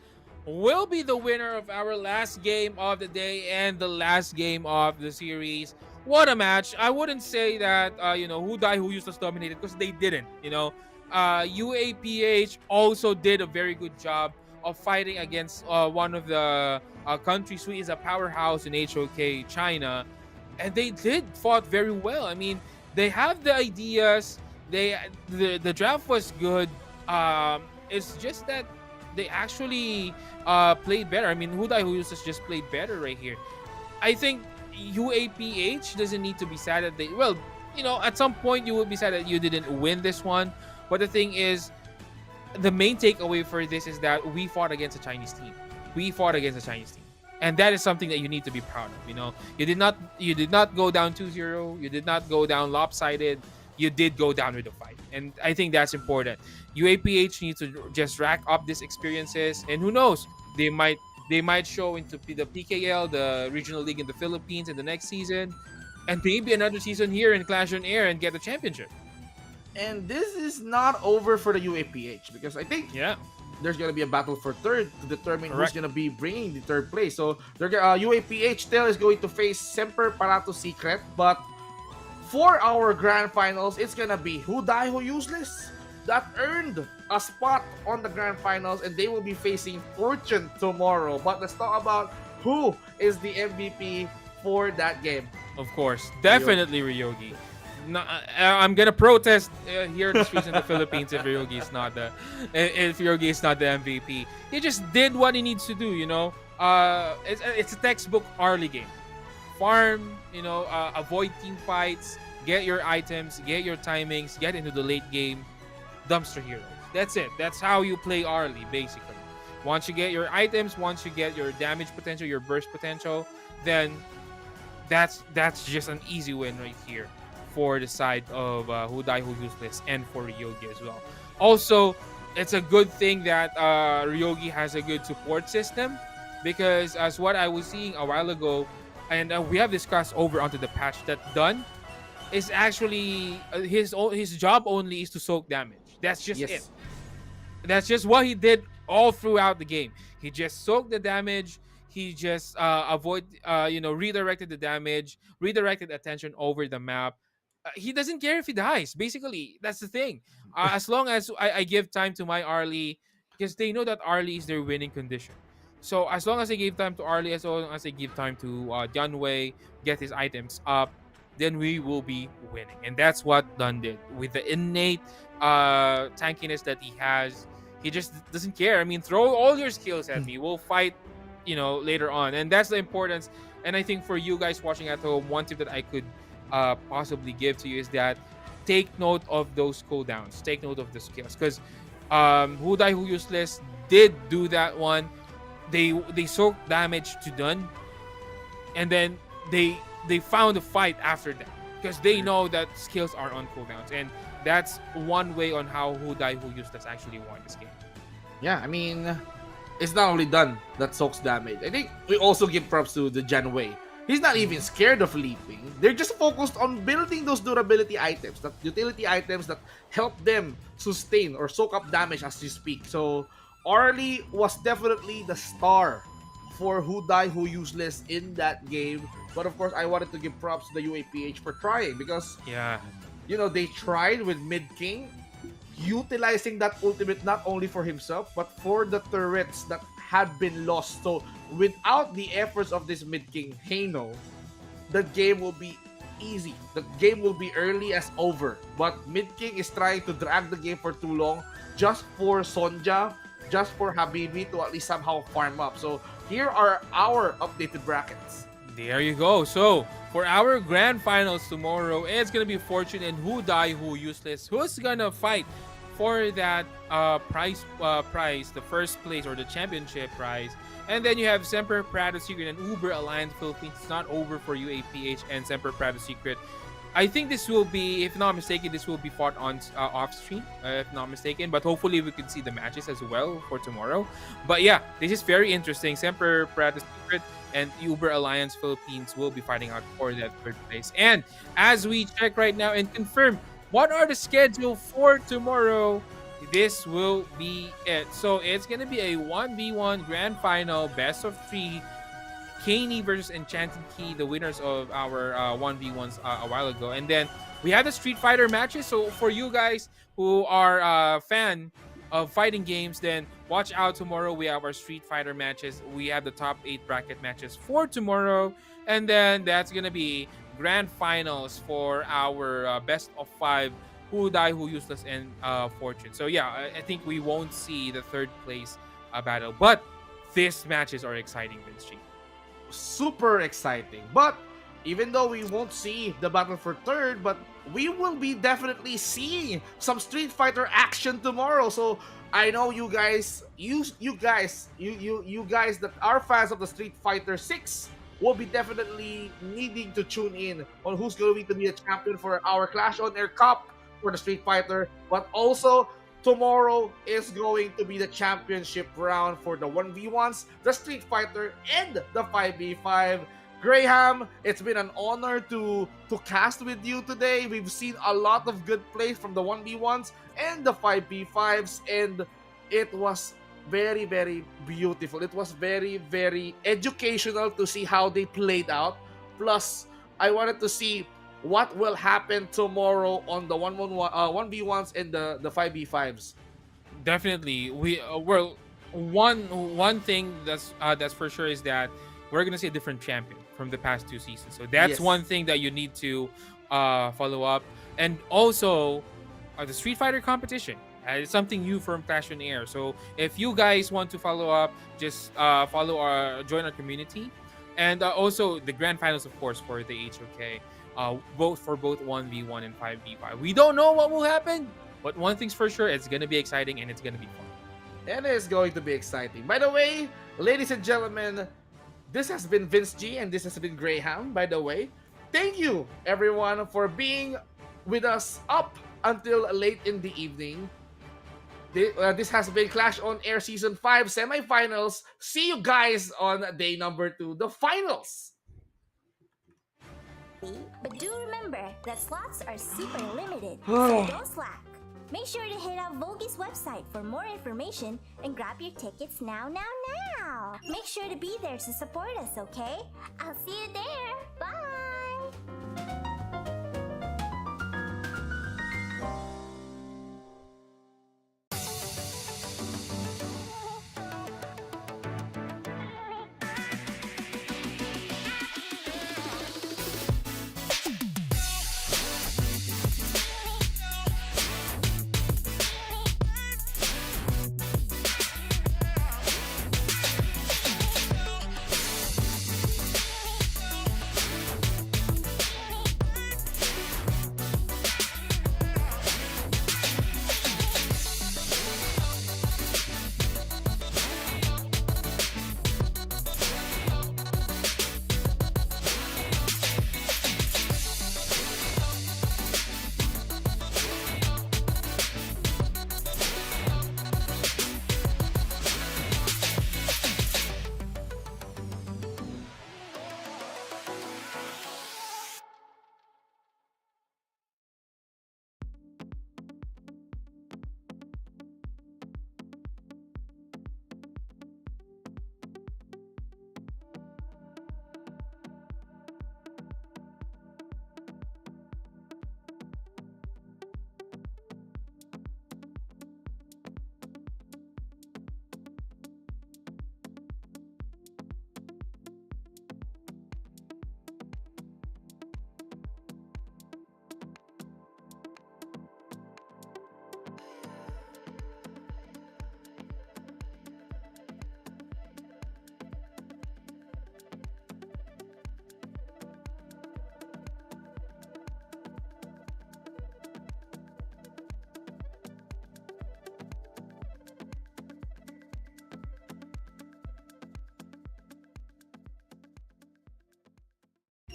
will be the winner of our last game of the day and the last game of the series. What a match. I wouldn't say that Who Die Who Useless dominated, because they didn't. UAPH also did a very good job of fighting against one of the countries who is a powerhouse in HOK, China, and they did fought very well. I mean, they have the ideas. The draft was good. It's just that they actually played better. I mean, Who Die Who Useless just played better right here. I think UAPH doesn't need to be sad that they, well, at some point you would be sad that you didn't win this one. But the thing is, the main takeaway for this is that we fought against a Chinese team. We fought against a Chinese team. And that is something that you need to be proud of. You did not go down 2-0. You did not go down lopsided. You did go down with a fight. And I think that's important. UAPH needs to just rack up these experiences, and who knows, they might show into the PKL, the regional league in the Philippines, in the next season, and maybe another season here in Clash on Air and get the championship. And this is not over for the UAPH, because I think Yeah. there's gonna be a battle for third to determine Correct. who's gonna be bringing the third place. So UAPH still is going to face Semper Parato Secret, but for our grand finals, it's gonna be Who Die Who Useless that earned a spot on the grand finals, and they will be facing Fortune tomorrow. But let's talk about who is the MVP for that game. Of course, definitely Ryogi. No, I'm gonna protest here in the streets in the Philippines if Ryogi is not the MVP. He just did what he needs to do. It's a textbook Arlie game. Farm, avoid team fights, get your items, get your timings, get into the late game, dumpster heroes. That's it. That's how you play Arlie, basically. Once you get your items, once you get your damage potential, your burst potential, then that's just an easy win right here for the side of Who Die Who Useless and for Ryogi as well. Also, it's a good thing that Ryogi has a good support system, because as what I was seeing a while ago, and we have discussed over onto the patch, that Dunn is actually his job only is to soak damage. That's just Yes. it. That's just what he did all throughout the game. He just soaked the damage. He just redirected the damage, redirected attention over the map. He doesn't care if he dies. Basically, that's the thing. As long as I give time to my Arlie, because they know that Arlie is their winning condition. So as long as I give time to Arlie, as long as I give time to Dunway, get his items up, then we will be winning. And that's what Dunn did. With the innate tankiness that he has, he just doesn't care. I mean, throw all your skills at me. We'll fight, later on. And that's the importance. And I think for you guys watching at home, one tip that I could possibly give to you is that take note of those cooldowns. Take note of the skills. Because Who Die Who Useless did do that one. They soaked damage to Dunn, and then they found a fight after that, because they know that skills are on cooldowns, and that's one way on how Who Die Who Useless actually won this game. Yeah, I mean, it's not only Dunn that soaks damage. I think we also give props to the Janwei. He's not even scared of leaping. They're just focused on building those durability items, that utility items that help them sustain or soak up damage as you speak. So Arlie was definitely the star for Who Die Who Useless in that game. But of course, I wanted to give props to the UAPH for trying, because Yeah, they tried with Mid King, utilizing that ultimate not only for himself but for the turrets that had been lost. So without the efforts of this Mid King Hano, the game will be easy. The game will be early as over. But Mid King is trying to drag the game for too long just for Sonja, just for Habibi to at least somehow farm up. So here are our updated brackets. there you go. So for our grand finals tomorrow, it's gonna be Fortune and Who Die Who Useless. Who's gonna fight for that prize, the first place or the championship prize? And then you have Semper Parato Secret and Uber Alliance Philippines. It's not over for UAPH and Semper Parato Secret. I think this will be, if not mistaken, this will be fought on off stream, if not mistaken. But hopefully we can see the matches as well for tomorrow. But yeah, this is very interesting. Semper Parato Secret and Uber Alliance Philippines will be fighting out for that third place. And as we check right now and confirm what are the schedule for tomorrow, this will be it. So it's gonna be a 1v1 grand final, best of 3. Kaney versus Enchanted Key, the winners of our 1v1s a while ago. And then we have the Street Fighter matches. So for you guys who are a fan of fighting games, then watch out tomorrow. We have our Street Fighter matches. We have the top 8 bracket matches for tomorrow. And then that's going to be grand finals for our best of 5 Who Die Who Useless and Fortune. So yeah, I think we won't see the third place battle. But these matches are exciting, Vince G. Super exciting. But even though we won't see the battle for third, but we will be definitely seeing some Street Fighter action tomorrow. So I know you guys, you guys that are fans of the Street Fighter 6 will be definitely needing to tune in on who's going to be a champion for our Clash on Air Cup for the Street Fighter. But also tomorrow is going to be the championship round for the 1v1s, the Street Fighter, and the 5v5. Graham, it's been an honor to cast with you today. We've seen a lot of good plays from the 1v1s and the 5v5s, and it was very, very beautiful. It was very, very educational to see how they played out. Plus, I wanted to see what will happen tomorrow on the 1v1s and the 5v5s. Definitely, we well, one thing that's for sure is that we're gonna see a different champion from the past 2 seasons. So that's Yes. one thing that you need to follow up, and also the Street Fighter competition. It's something new from Clash on Air. So if you guys want to follow up, just join our community, and also the grand finals, of course, for the HOK. Both 1v1 and 5v5. We don't know what will happen, but one thing's for sure, it's gonna be exciting and it's gonna be fun. And it is going to be exciting. By the way, ladies and gentlemen, this has been Vince G and this has been Graham, by the way. Thank you, everyone, for being with us up until late in the evening. This has been Clash on Air Season 5 semifinals. See you guys on day number 2, the finals. But do remember that slots are super limited, so don't slack. Make sure to hit up Vogi's website for more information and grab your tickets now. Make sure to be there to support us, okay? I'll see you there. Bye!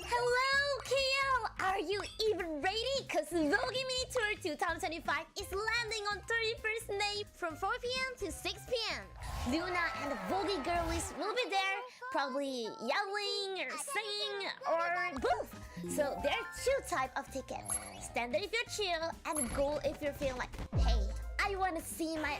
Hello, KL! Are you even ready? Cause Vogi Mini Tour 2025 is landing on 31st May from 4 p.m. to 6 p.m. Luna and the Vogi girlies will be there, probably yelling or singing or both. So there are 2 types of tickets. Standard if you're chill, and gold if you're feeling like, hey, I wanna see my